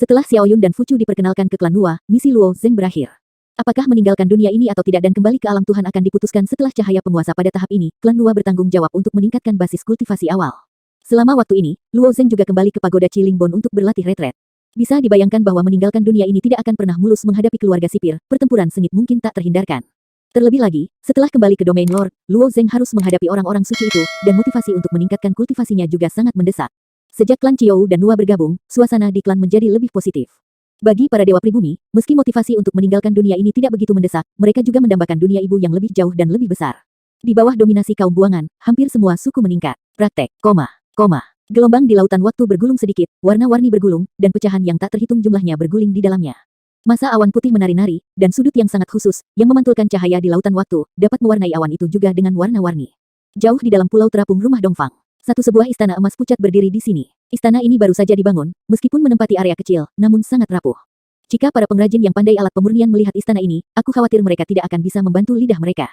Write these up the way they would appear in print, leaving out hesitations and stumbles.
Setelah Xiao Yun dan Fu Chu diperkenalkan ke klan Luo, misi Luo Zeng berakhir. Apakah meninggalkan dunia ini atau tidak dan kembali ke alam Tuhan akan diputuskan setelah cahaya penguasa pada tahap ini, klan Luo bertanggung jawab untuk meningkatkan basis kultivasi awal. Selama waktu ini, Luo Zeng juga kembali ke pagoda Chilingbon untuk berlatih retret. Bisa dibayangkan bahwa meninggalkan dunia ini tidak akan pernah mulus menghadapi keluarga sipir, pertempuran sengit mungkin tak terhindarkan. Terlebih lagi, setelah kembali ke domain Lord, Luo Zeng harus menghadapi orang-orang suci itu, dan motivasi untuk meningkatkan kultivasinya juga sangat mendesak. Sejak klan Qiou dan Nuwa bergabung, suasana di klan menjadi lebih positif. Bagi para dewa pribumi, meski motivasi untuk meninggalkan dunia ini tidak begitu mendesak, mereka juga mendambakan dunia ibu yang lebih jauh dan lebih besar. Di bawah dominasi kaum buangan, hampir semua suku meningkat. Praktek, gelombang di lautan waktu bergulung sedikit, warna-warni bergulung, dan pecahan yang tak terhitung jumlahnya berguling di dalamnya. Masa awan putih menari-nari, dan sudut yang sangat khusus, yang memantulkan cahaya di lautan waktu, dapat mewarnai awan itu juga dengan warna-warni. Jauh di dalam pulau terapung rumah Dongfang. Satu sebuah istana emas pucat berdiri di sini. Istana ini baru saja dibangun, meskipun menempati area kecil, namun sangat rapuh. Jika para pengrajin yang pandai alat pemurnian melihat istana ini, aku khawatir mereka tidak akan bisa membantu lidah mereka.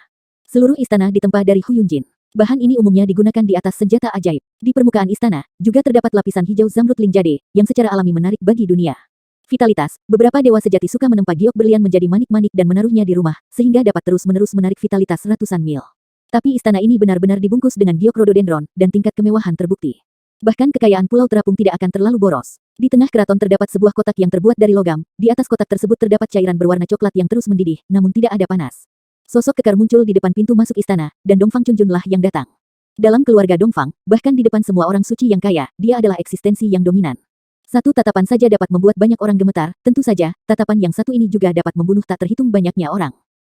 Seluruh istana ditempa dari Hu Yunjin. Bahan ini umumnya digunakan di atas senjata ajaib. Di permukaan istana, juga terdapat lapisan hijau zamrud lingjade, yang secara alami menarik bagi dunia. Vitalitas, beberapa dewa sejati suka menempa giok berlian menjadi manik-manik dan menaruhnya di rumah, sehingga dapat terus-menerus menarik vitalitas ratusan mil. Tapi istana ini benar-benar dibungkus dengan giok rhododendron, dan tingkat kemewahan terbukti. Bahkan kekayaan pulau terapung tidak akan terlalu boros. Di tengah keraton terdapat sebuah kotak yang terbuat dari logam, di atas kotak tersebut terdapat cairan berwarna coklat yang terus mendidih, namun tidak ada panas. Sosok kekar muncul di depan pintu masuk istana, dan Dongfang Chunjunlah yang datang. Dalam keluarga Dongfang, bahkan di depan semua orang suci yang kaya, dia adalah eksistensi yang dominan. Satu tatapan saja dapat membuat banyak orang gemetar, tentu saja, tatapan yang satu ini juga dapat membunuh tak terhitung banyaknya orang.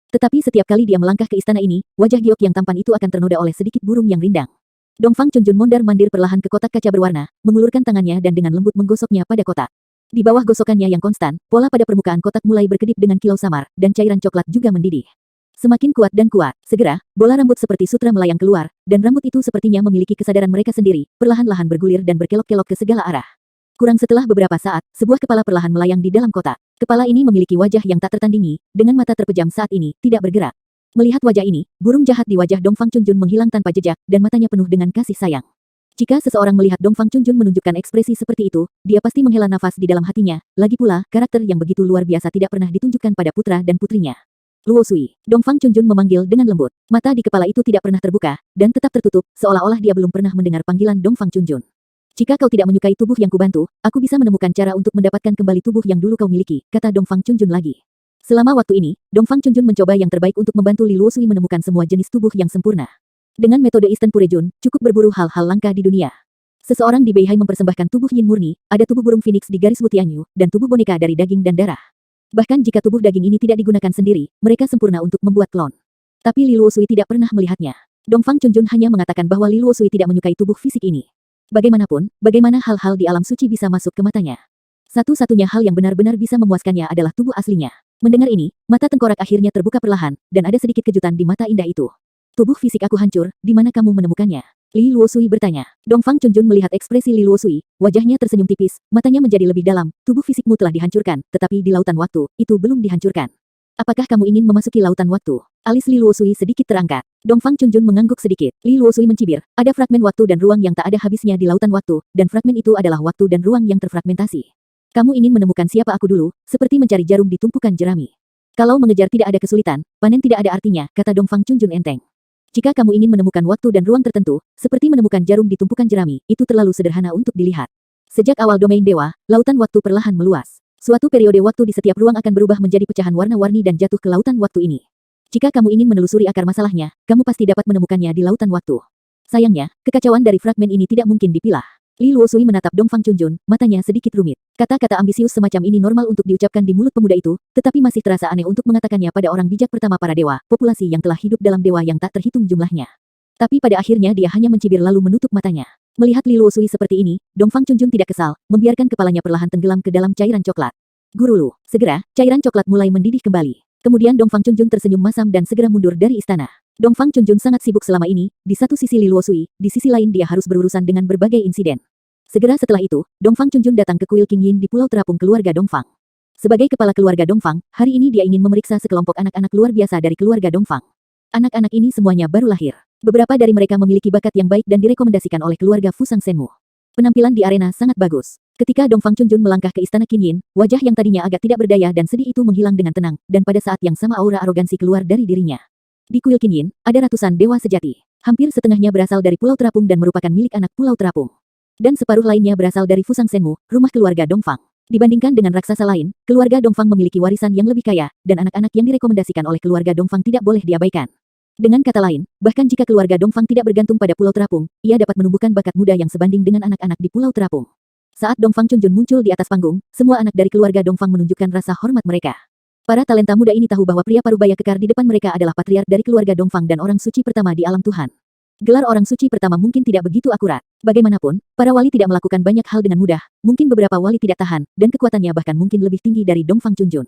Tetapi setiap kali dia melangkah ke istana ini, wajah giok yang tampan itu akan ternoda oleh sedikit burung yang rindang. Dongfang Chunjun mondar-mandir perlahan ke kotak kaca berwarna, mengulurkan tangannya dan dengan lembut menggosoknya pada kotak. Di bawah gosokannya yang konstan, pola pada permukaan kotak mulai berkedip dengan kilau samar, dan cairan coklat juga mendidih. Semakin kuat dan kuat, segera, bola rambut seperti sutra melayang keluar, dan rambut itu sepertinya memiliki kesadaran mereka sendiri, perlahan-lahan bergulir dan berkelok-kelok ke segala arah. Kurang setelah beberapa saat, sebuah kepala perlahan melayang di dalam kotak. Kepala ini memiliki wajah yang tak tertandingi, dengan mata terpejam saat ini, tidak bergerak. Melihat wajah ini, burung jahat di wajah Dongfang Chunjun menghilang tanpa jejak, dan matanya penuh dengan kasih sayang. Jika seseorang melihat Dongfang Chunjun menunjukkan ekspresi seperti itu, dia pasti menghela nafas di dalam hatinya. Lagi pula, karakter yang begitu luar biasa tidak pernah ditunjukkan pada putra dan putrinya. Luo Sui, Dongfang Chunjun memanggil dengan lembut. Mata di kepala itu tidak pernah terbuka, dan tetap tertutup, seolah-olah dia belum pernah mendengar panggilan Dongfang Chunjun. Jika kau tidak menyukai tubuh yang kubantu, aku bisa menemukan cara untuk mendapatkan kembali tubuh yang dulu kau miliki, kata Dongfang Chunjun lagi. Selama waktu ini, Dongfang Chunjun mencoba yang terbaik untuk membantu Li Luo Sui menemukan semua jenis tubuh yang sempurna. Dengan metode Eastern Purejun, cukup berburu hal-hal langka di dunia. Seseorang di Beihai mempersembahkan tubuh yin murni, ada tubuh burung phoenix di garis Wutianyu, dan tubuh boneka dari daging dan darah. Bahkan jika tubuh daging ini tidak digunakan sendiri, mereka sempurna untuk membuat klon. Tapi Li Luo Sui tidak pernah melihatnya. Dongfang Chunjun hanya mengatakan bahwa Li Luo Sui tidak menyukai tubuh fisik ini. Bagaimanapun, bagaimana hal-hal di alam suci bisa masuk ke matanya? Satu-satunya hal yang benar-benar bisa memuaskannya adalah tubuh aslinya. Mendengar ini, mata tengkorak akhirnya terbuka perlahan, dan ada sedikit kejutan di mata indah itu. Tubuh fisik aku hancur, di mana kamu menemukannya? Li Luo Sui bertanya. Dongfang Chunjun melihat ekspresi Li Luo Sui, wajahnya tersenyum tipis, matanya menjadi lebih dalam. Tubuh fisikmu telah dihancurkan, tetapi di lautan waktu, itu belum dihancurkan. Apakah kamu ingin memasuki lautan waktu? Alis Li Luo Sui sedikit terangkat. Dongfang Chunjun mengangguk sedikit. Li Luo Sui mencibir. Ada fragmen waktu dan ruang yang tak ada habisnya di lautan waktu, dan fragmen itu adalah waktu dan ruang yang terfragmentasi. Kamu ingin menemukan siapa aku dulu, seperti mencari jarum di tumpukan jerami. Kalau mengejar tidak ada kesulitan, panen tidak ada artinya, kata Dongfang Chunjun enteng. Jika kamu ingin menemukan waktu dan ruang tertentu, seperti menemukan jarum di tumpukan jerami, itu terlalu sederhana untuk dilihat. Sejak awal domain dewa, lautan waktu perlahan meluas. Suatu periode waktu di setiap ruang akan berubah menjadi pecahan warna-warni dan jatuh ke lautan waktu ini. Jika kamu ingin menelusuri akar masalahnya, kamu pasti dapat menemukannya di lautan waktu. Sayangnya, kekacauan dari fragmen ini tidak mungkin dipilah. Li Luo Sui menatap Dongfang Chunjun, matanya sedikit rumit. Kata-kata ambisius semacam ini normal untuk diucapkan di mulut pemuda itu, tetapi masih terasa aneh untuk mengatakannya pada orang bijak pertama para dewa, populasi yang telah hidup dalam dewa yang tak terhitung jumlahnya. Tapi pada akhirnya dia hanya mencibir lalu menutup matanya. Melihat Li Luo Sui seperti ini, Dongfang Chunjun tidak kesal, membiarkan kepalanya perlahan tenggelam ke dalam cairan coklat. Guru Lu, segera, cairan coklat mulai mendidih kembali. Kemudian Dongfang Chunjun tersenyum masam dan segera mundur dari istana. Dongfang Chunjun sangat sibuk selama ini, di satu sisi Li Luo Sui, di sisi lain dia harus berurusan dengan berbagai insiden. Segera setelah itu, Dongfang Chunjun datang ke kuil King Yin di pulau terapung keluarga Dongfang. Sebagai kepala keluarga Dongfang, hari ini dia ingin memeriksa sekelompok anak-anak luar biasa dari keluarga Dongfang. Anak-anak ini semuanya baru lahir. Beberapa dari mereka memiliki bakat yang baik dan direkomendasikan oleh keluarga Fusang Senmu. Penampilan di arena sangat bagus. Ketika Dongfang Chunjun melangkah ke istana Qinyin, wajah yang tadinya agak tidak berdaya dan sedih itu menghilang dengan tenang, dan pada saat yang sama aura arogansi keluar dari dirinya. Di kuil Qinyin, ada ratusan dewa sejati. Hampir setengahnya berasal dari Pulau Terapung dan merupakan milik anak Pulau Terapung. Dan separuh lainnya berasal dari Fusang Senmu, rumah keluarga Dongfang. Dibandingkan dengan raksasa lain, keluarga Dongfang memiliki warisan yang lebih kaya, dan anak-anak yang direkomendasikan oleh keluarga Dongfang tidak boleh diabaikan. Dengan kata lain, bahkan jika keluarga Dongfang tidak bergantung pada Pulau Terapung, ia dapat menumbuhkan bakat muda yang sebanding dengan anak-anak di Pulau Terapung. Saat Dongfang Chunjun muncul di atas panggung, semua anak dari keluarga Dongfang menunjukkan rasa hormat mereka. Para talenta muda ini tahu bahwa pria parubaya kekar di depan mereka adalah patriark dari keluarga Dongfang dan orang suci pertama di alam Tuhan. Gelar orang suci pertama mungkin tidak begitu akurat. Bagaimanapun, para wali tidak melakukan banyak hal dengan mudah, mungkin beberapa wali tidak tahan, dan kekuatannya bahkan mungkin lebih tinggi dari Dongfang Chunjun.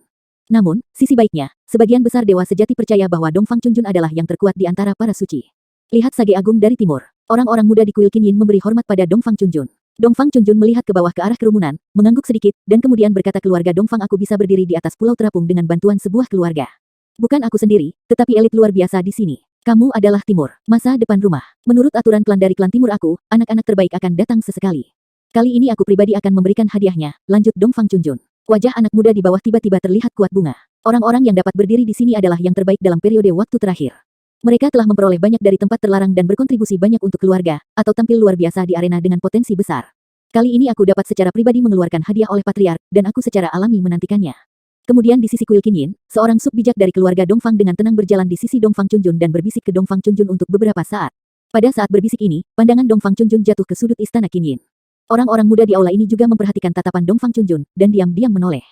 Namun, sisi baiknya, sebagian besar dewa sejati percaya bahwa Dongfang Chunjun adalah yang terkuat di antara para suci. Lihat Sage Agung dari timur. Orang-orang muda di kuil Qinyin memberi hormat pada Dongfang Chunjun. Dongfang Chunjun melihat ke bawah ke arah kerumunan, mengangguk sedikit, dan kemudian berkata keluarga Dongfang aku bisa berdiri di atas Pulau Terapung dengan bantuan sebuah keluarga. Bukan aku sendiri, tetapi elit luar biasa di sini. Kamu adalah Timur, masa depan rumah. Menurut aturan klan dari klan Timur aku, anak-anak terbaik akan datang sesekali. Kali ini aku pribadi akan memberikan hadiahnya, lanjut Dongfang Chunjun. Wajah anak muda di bawah tiba-tiba terlihat kuat bunga. Orang-orang yang dapat berdiri di sini adalah yang terbaik dalam periode waktu terakhir. Mereka telah memperoleh banyak dari tempat terlarang dan berkontribusi banyak untuk keluarga, atau tampil luar biasa di arena dengan potensi besar. Kali ini aku dapat secara pribadi mengeluarkan hadiah oleh patriark, dan aku secara alami menantikannya. Kemudian di sisi kuil Qinyin, seorang sub bijak dari keluarga Dongfang dengan tenang berjalan di sisi Dongfang Chunjun dan berbisik ke Dongfang Chunjun untuk beberapa saat. Pada saat berbisik ini, pandangan Dongfang Chunjun jatuh ke sudut istana Qinyin. Orang-orang muda di aula ini juga memperhatikan tatapan Dongfang Chunjun, dan diam-diam menoleh.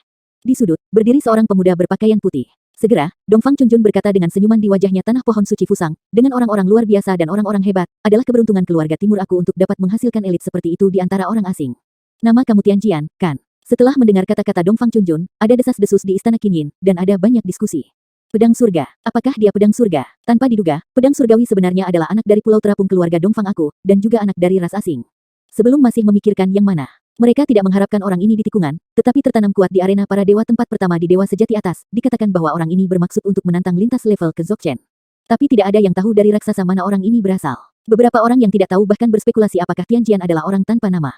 Di sudut, berdiri seorang pemuda berpakaian putih. Segera, Dongfang Chunjun berkata dengan senyuman di wajahnya tanah pohon suci Fusang, dengan orang-orang luar biasa dan orang-orang hebat, adalah keberuntungan keluarga timur aku untuk dapat menghasilkan elit seperti itu di antara orang asing. Nama kamu Tianjian, kan? Setelah mendengar kata-kata Dongfang Chunjun, ada desas-desus di istana Qinyin, dan ada banyak diskusi. Pedang surga, apakah dia pedang surga? Tanpa diduga, pedang surgawi sebenarnya adalah anak dari Pulau Terapung keluarga Dongfang aku, dan juga anak dari ras asing. Sebelum masih memikirkan yang mana, mereka tidak mengharapkan orang ini di tikungan, tetapi tertanam kuat di arena para dewa tempat pertama di Dewa Sejati atas, dikatakan bahwa orang ini bermaksud untuk menantang lintas level ke Dzogchen. Tapi tidak ada yang tahu dari raksasa mana orang ini berasal. Beberapa orang yang tidak tahu bahkan berspekulasi apakah Tianjian adalah orang tanpa nama.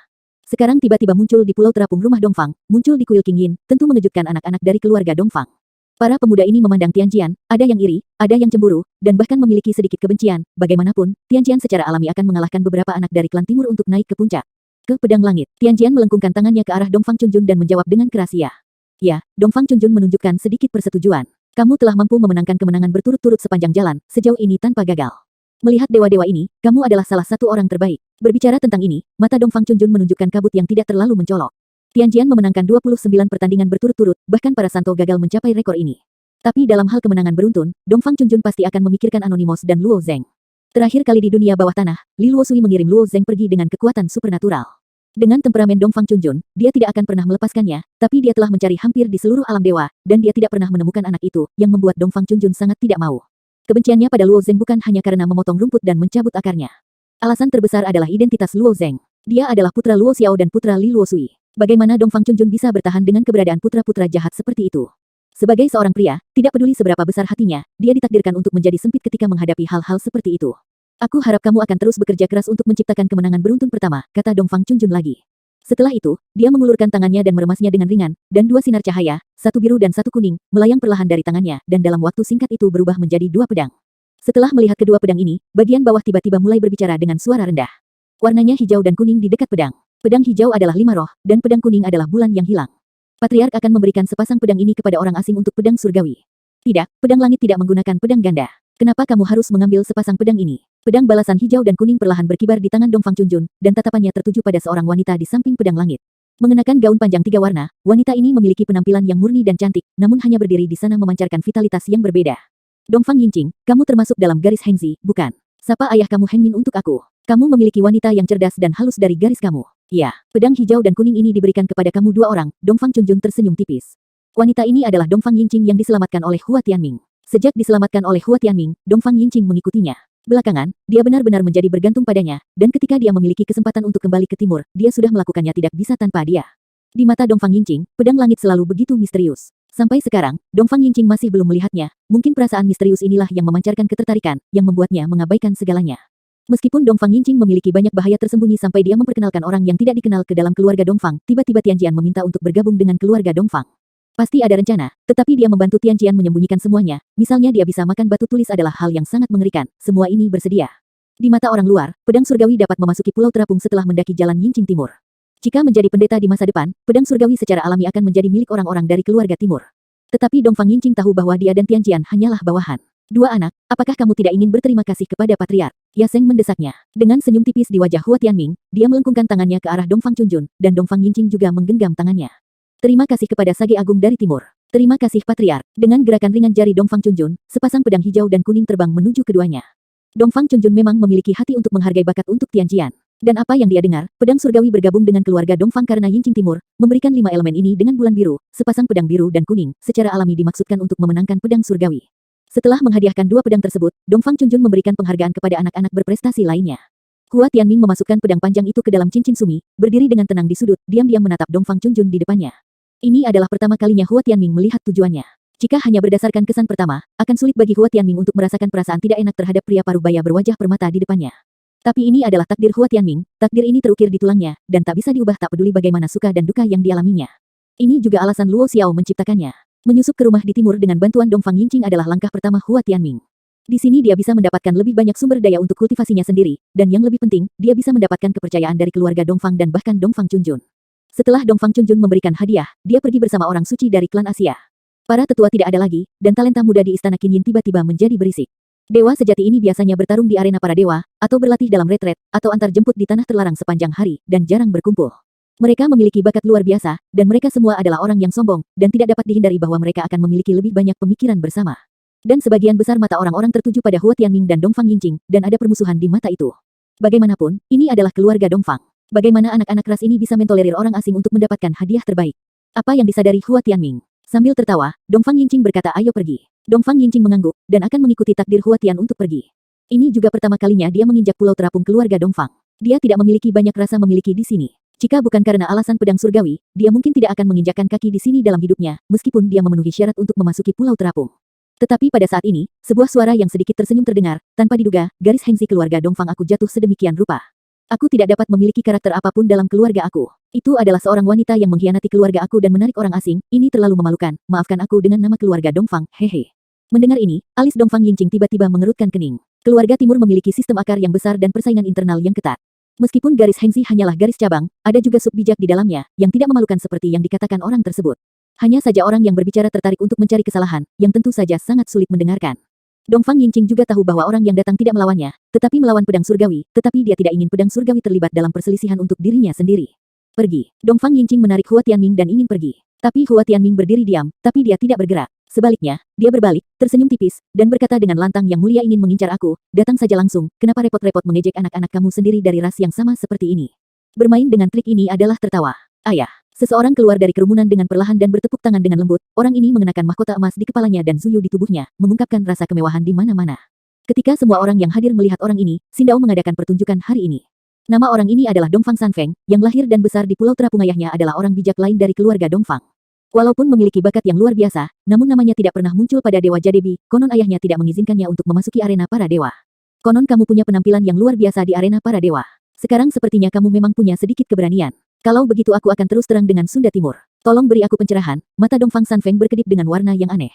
Sekarang tiba-tiba muncul di Pulau Terapung rumah Dongfang, muncul di kuil Qinyin, tentu mengejutkan anak-anak dari keluarga Dongfang. Para pemuda ini memandang Tianjian, ada yang iri, ada yang cemburu, dan bahkan memiliki sedikit kebencian. Bagaimanapun, Tianjian secara alami akan mengalahkan beberapa anak dari klan timur untuk naik ke puncak. Ke pedang langit, Tianjian melengkungkan tangannya ke arah Dongfang Chunjun dan menjawab dengan keras ya. Ya, Dongfang Chunjun menunjukkan sedikit persetujuan. Kamu telah mampu memenangkan kemenangan berturut-turut sepanjang jalan, sejauh ini tanpa gagal. Melihat dewa-dewa ini, kamu adalah salah satu orang terbaik. Berbicara tentang ini, mata Dongfang Chunjun menunjukkan kabut yang tidak terlalu mencolok. Tianjian memenangkan 29 pertandingan berturut-turut, bahkan para santo gagal mencapai rekor ini. Tapi dalam hal kemenangan beruntun, Dongfang Chunjun pasti akan memikirkan Anonymous dan Luo Zeng. Terakhir kali di dunia bawah tanah, Li Luosui mengirim Luo Zeng pergi dengan kekuatan supernatural. Dengan temperamen Dongfang Chunjun, dia tidak akan pernah melepaskannya, tapi dia telah mencari hampir di seluruh alam dewa, dan dia tidak pernah menemukan anak itu, yang membuat Dongfang Chunjun sangat tidak mau. Kebenciannya pada Luo Zeng bukan hanya karena memotong rumput dan mencabut akarnya. Alasan terbesar adalah identitas Luo Zeng. Dia adalah putra Luo Xiao dan putra Li Luosui. Bagaimana Dongfang Chunjun bisa bertahan dengan keberadaan putra-putra jahat seperti itu? Sebagai seorang pria, tidak peduli seberapa besar hatinya, dia ditakdirkan untuk menjadi sempit ketika menghadapi hal-hal seperti itu. Aku harap kamu akan terus bekerja keras untuk menciptakan kemenangan beruntun pertama, kata Dongfang Chunjun lagi. Setelah itu, dia mengulurkan tangannya dan meremasnya dengan ringan, dan dua sinar cahaya, satu biru dan satu kuning, melayang perlahan dari tangannya, dan dalam waktu singkat itu berubah menjadi dua pedang. Setelah melihat kedua pedang ini, bagian bawah tiba-tiba mulai berbicara dengan suara rendah. Warnanya hijau dan kuning di dekat pedang. Pedang hijau adalah 5 roh, dan pedang kuning adalah bulan yang hilang. Patriark akan memberikan sepasang pedang ini kepada orang asing untuk pedang surgawi. Tidak, pedang langit tidak menggunakan pedang ganda. Kenapa kamu harus mengambil sepasang pedang ini? Pedang balasan hijau dan kuning perlahan berkibar di tangan Dongfang Chunjun, dan tatapannya tertuju pada seorang wanita di samping pedang langit. Mengenakan gaun panjang 3 warna, wanita ini memiliki penampilan yang murni dan cantik, namun hanya berdiri di sana memancarkan vitalitas yang berbeda. Dongfang Yingqing, kamu termasuk dalam garis Hengzi, bukan? Sapa ayah kamu Heng Min untuk aku. Kamu memiliki wanita yang cerdas dan halus dari garis kamu. Ya, pedang hijau dan kuning ini diberikan kepada kamu 2 orang, Dongfang Chunjun tersenyum tipis. Wanita ini adalah Dongfang Yingqing yang diselamatkan oleh Hua Tianming. Sejak diselamatkan oleh Hua Tianming, Dongfang Yingqing mengikutinya. Belakangan, dia benar-benar menjadi bergantung padanya, dan ketika dia memiliki kesempatan untuk kembali ke timur, dia sudah melakukannya tidak bisa tanpa dia. Di mata Dongfang Yingqing, pedang langit selalu begitu misterius. Sampai sekarang, Dongfang Yingqing masih belum melihatnya, mungkin perasaan misterius inilah yang memancarkan ketertarikan, yang membuatnya mengabaikan segalanya. Meskipun Dongfang Yingqing memiliki banyak bahaya tersembunyi sampai dia memperkenalkan orang yang tidak dikenal ke dalam keluarga Dongfang, tiba-tiba Tianjian meminta untuk bergabung dengan keluarga Dongfang. Pasti ada rencana, tetapi dia membantu Tianjian menyembunyikan semuanya, misalnya dia bisa makan batu tulis adalah hal yang sangat mengerikan, semua ini bersedia. Di mata orang luar, pedang surgawi dapat memasuki Pulau Terapung setelah mendaki jalan Yingqing Timur. Jika menjadi pendeta di masa depan, pedang surgawi secara alami akan menjadi milik orang-orang dari keluarga timur. Tetapi Dongfang Yingqing tahu bahwa dia dan Tianjian hanyalah bawahan. Dua anak, apakah kamu tidak ingin berterima kasih kepada Patriark? Yaseng mendesaknya. Dengan senyum tipis di wajah Hua Tianming, dia melengkungkan tangannya ke arah Dongfang Chunjun, dan Dongfang Yingqing juga menggenggam tangannya. Terima kasih kepada Sage Agung dari Timur. Terima kasih Patriark. Dengan gerakan ringan jari Dongfang Chunjun, sepasang pedang hijau dan kuning terbang menuju keduanya. Dongfang Chunjun memang memiliki hati untuk menghargai bakat untuk Tianjian. Dan apa yang dia dengar, pedang surgawi bergabung dengan keluarga Dongfang karena Yingqing Timur, memberikan 5 elemen ini dengan bulan biru, sepasang pedang biru dan kuning, secara alami dimaksudkan untuk memenangkan pedang surgawi. Setelah menghadiahkan 2 pedang tersebut, Dongfang Chunjun memberikan penghargaan kepada anak-anak berprestasi lainnya. Hua Tianming memasukkan pedang panjang itu ke dalam cincin sumi, berdiri dengan tenang di sudut, diam-diam menatap Dongfang Chunjun di depannya. Ini adalah pertama kalinya Hua Tianming melihat tujuannya. Jika hanya berdasarkan kesan pertama, akan sulit bagi Hua Tianming untuk merasakan perasaan tidak enak terhadap pria parubaya berwajah permata di depannya. Tapi ini adalah takdir Hua Tianming, takdir ini terukir di tulangnya, dan tak bisa diubah tak peduli bagaimana suka dan duka yang dialaminya. Ini juga alasan Luo Xiao menciptakannya. Menyusup ke rumah di timur dengan bantuan Dongfang Yingqing adalah langkah pertama Hua Tianming. Di sini dia bisa mendapatkan lebih banyak sumber daya untuk kultivasinya sendiri, dan yang lebih penting, dia bisa mendapatkan kepercayaan dari keluarga Dongfang dan bahkan Dongfang Chunjun. Setelah Dongfang Chunjun memberikan hadiah, dia pergi bersama orang suci dari klan Asia. Para tetua tidak ada lagi, dan talenta muda di Istana Qinyin tiba-tiba menjadi berisik. Dewa sejati ini biasanya bertarung di arena para dewa, atau berlatih dalam retret, atau antar jemput di tanah terlarang sepanjang hari, dan jarang berkumpul. Mereka memiliki bakat luar biasa, dan mereka semua adalah orang yang sombong, dan tidak dapat dihindari bahwa mereka akan memiliki lebih banyak pemikiran bersama. Dan sebagian besar mata orang-orang tertuju pada Hua Tianming dan Dongfang Yingqing, dan ada permusuhan di mata itu. Bagaimanapun, ini adalah keluarga Dongfang. Bagaimana anak-anak ras ini bisa mentolerir orang asing untuk mendapatkan hadiah terbaik? Apa yang disadari Hua Tianming? Sambil tertawa, Dongfang Yingqing berkata ayo pergi. Dongfang Yingqing mengangguk, dan akan mengikuti takdir Hua Tian untuk pergi. Ini juga pertama kalinya dia menginjak pulau terapung keluarga Dongfang. Dia tidak memiliki banyak rasa memiliki di sini. Jika bukan karena alasan pedang surgawi, dia mungkin tidak akan menginjakkan kaki di sini dalam hidupnya, meskipun dia memenuhi syarat untuk memasuki pulau terapung. Tetapi pada saat ini, sebuah suara yang sedikit tersenyum terdengar, tanpa diduga, garis hengsi keluarga Dongfang aku jatuh sedemikian rupa. Aku tidak dapat memiliki karakter apapun dalam keluarga aku. Itu adalah seorang wanita yang mengkhianati keluarga aku dan menarik orang asing, ini terlalu memalukan, maafkan aku dengan nama keluarga Dongfang, hehe. Mendengar ini, alis Dongfang Yingqing tiba-tiba mengerutkan kening. Keluarga timur memiliki sistem akar yang besar dan persaingan internal yang ketat. Meskipun garis hengsi hanyalah garis cabang, ada juga sub bijak di dalamnya, yang tidak memalukan seperti yang dikatakan orang tersebut. Hanya saja orang yang berbicara tertarik untuk mencari kesalahan, yang tentu saja sangat sulit mendengarkan. Dongfang Yingqing juga tahu bahwa orang yang datang tidak melawannya, tetapi melawan pedang surgawi, tetapi dia tidak ingin pedang surgawi terlibat dalam perselisihan untuk dirinya sendiri. Pergi. Dongfang Yingqing menarik Hua Tianming dan ingin pergi. Tapi Hua Tianming berdiri diam, tapi dia tidak bergerak. Sebaliknya, dia berbalik, tersenyum tipis, dan berkata dengan lantang yang mulia ingin mengincar aku, datang saja langsung, kenapa repot-repot mengejek anak-anak kamu sendiri dari ras yang sama seperti ini. Bermain dengan trik ini adalah tertawa. Ayah, seseorang keluar dari kerumunan dengan perlahan dan bertepuk tangan dengan lembut, orang ini mengenakan mahkota emas di kepalanya dan zuyu di tubuhnya, mengungkapkan rasa kemewahan di mana-mana. Ketika semua orang yang hadir melihat orang ini, Xindao mengadakan pertunjukan hari ini. Nama orang ini adalah Dongfang Sanfeng, yang lahir dan besar di Pulau Terapung ayahnya adalah orang bijak lain dari keluarga Dongfang. Walaupun memiliki bakat yang luar biasa, namun namanya tidak pernah muncul pada Dewa Jadebi, konon ayahnya tidak mengizinkannya untuk memasuki arena para dewa. Konon kamu punya penampilan yang luar biasa di arena para dewa. Sekarang sepertinya kamu memang punya sedikit keberanian. Kalau begitu aku akan terus terang dengan Sunda Timur. Tolong beri aku pencerahan, mata Dongfang Sanfeng berkedip dengan warna yang aneh.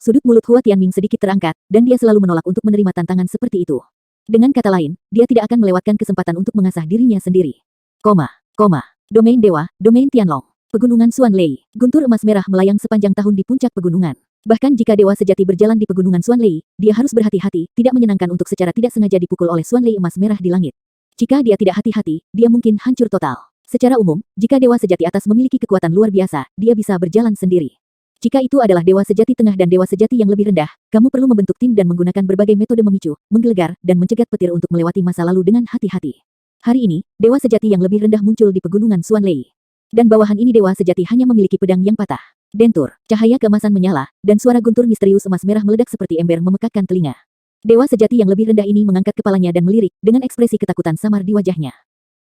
Sudut mulut Hua Tianming sedikit terangkat, dan dia selalu menolak untuk menerima tantangan seperti itu. Dengan kata lain, dia tidak akan melewatkan kesempatan untuk mengasah dirinya sendiri. Domain Dewa, Domain Tianlong. Pegunungan Xuan Lei. Guntur emas merah melayang sepanjang tahun di puncak pegunungan. Bahkan jika dewa sejati berjalan di pegunungan Xuan Lei, dia harus berhati-hati, tidak menyenangkan untuk secara tidak sengaja dipukul oleh Xuan Lei emas merah di langit. Jika dia tidak hati-hati, dia mungkin hancur total. Secara umum, jika dewa sejati atas memiliki kekuatan luar biasa, dia bisa berjalan sendiri. Jika itu adalah dewa sejati tengah dan dewa sejati yang lebih rendah, kamu perlu membentuk tim dan menggunakan berbagai metode memicu, menggelegar, dan mencegat petir untuk melewati masa lalu dengan hati-hati. Hari ini, dewa sejati yang lebih rendah muncul di pegunungan Xuan Lei. Dan bawahan ini dewa sejati hanya memiliki pedang yang patah. Dentur, cahaya keemasan menyala, dan suara guntur misterius emas merah meledak seperti ember memekakkan telinga. Dewa sejati yang lebih rendah ini mengangkat kepalanya dan melirik, dengan ekspresi ketakutan samar di wajahnya.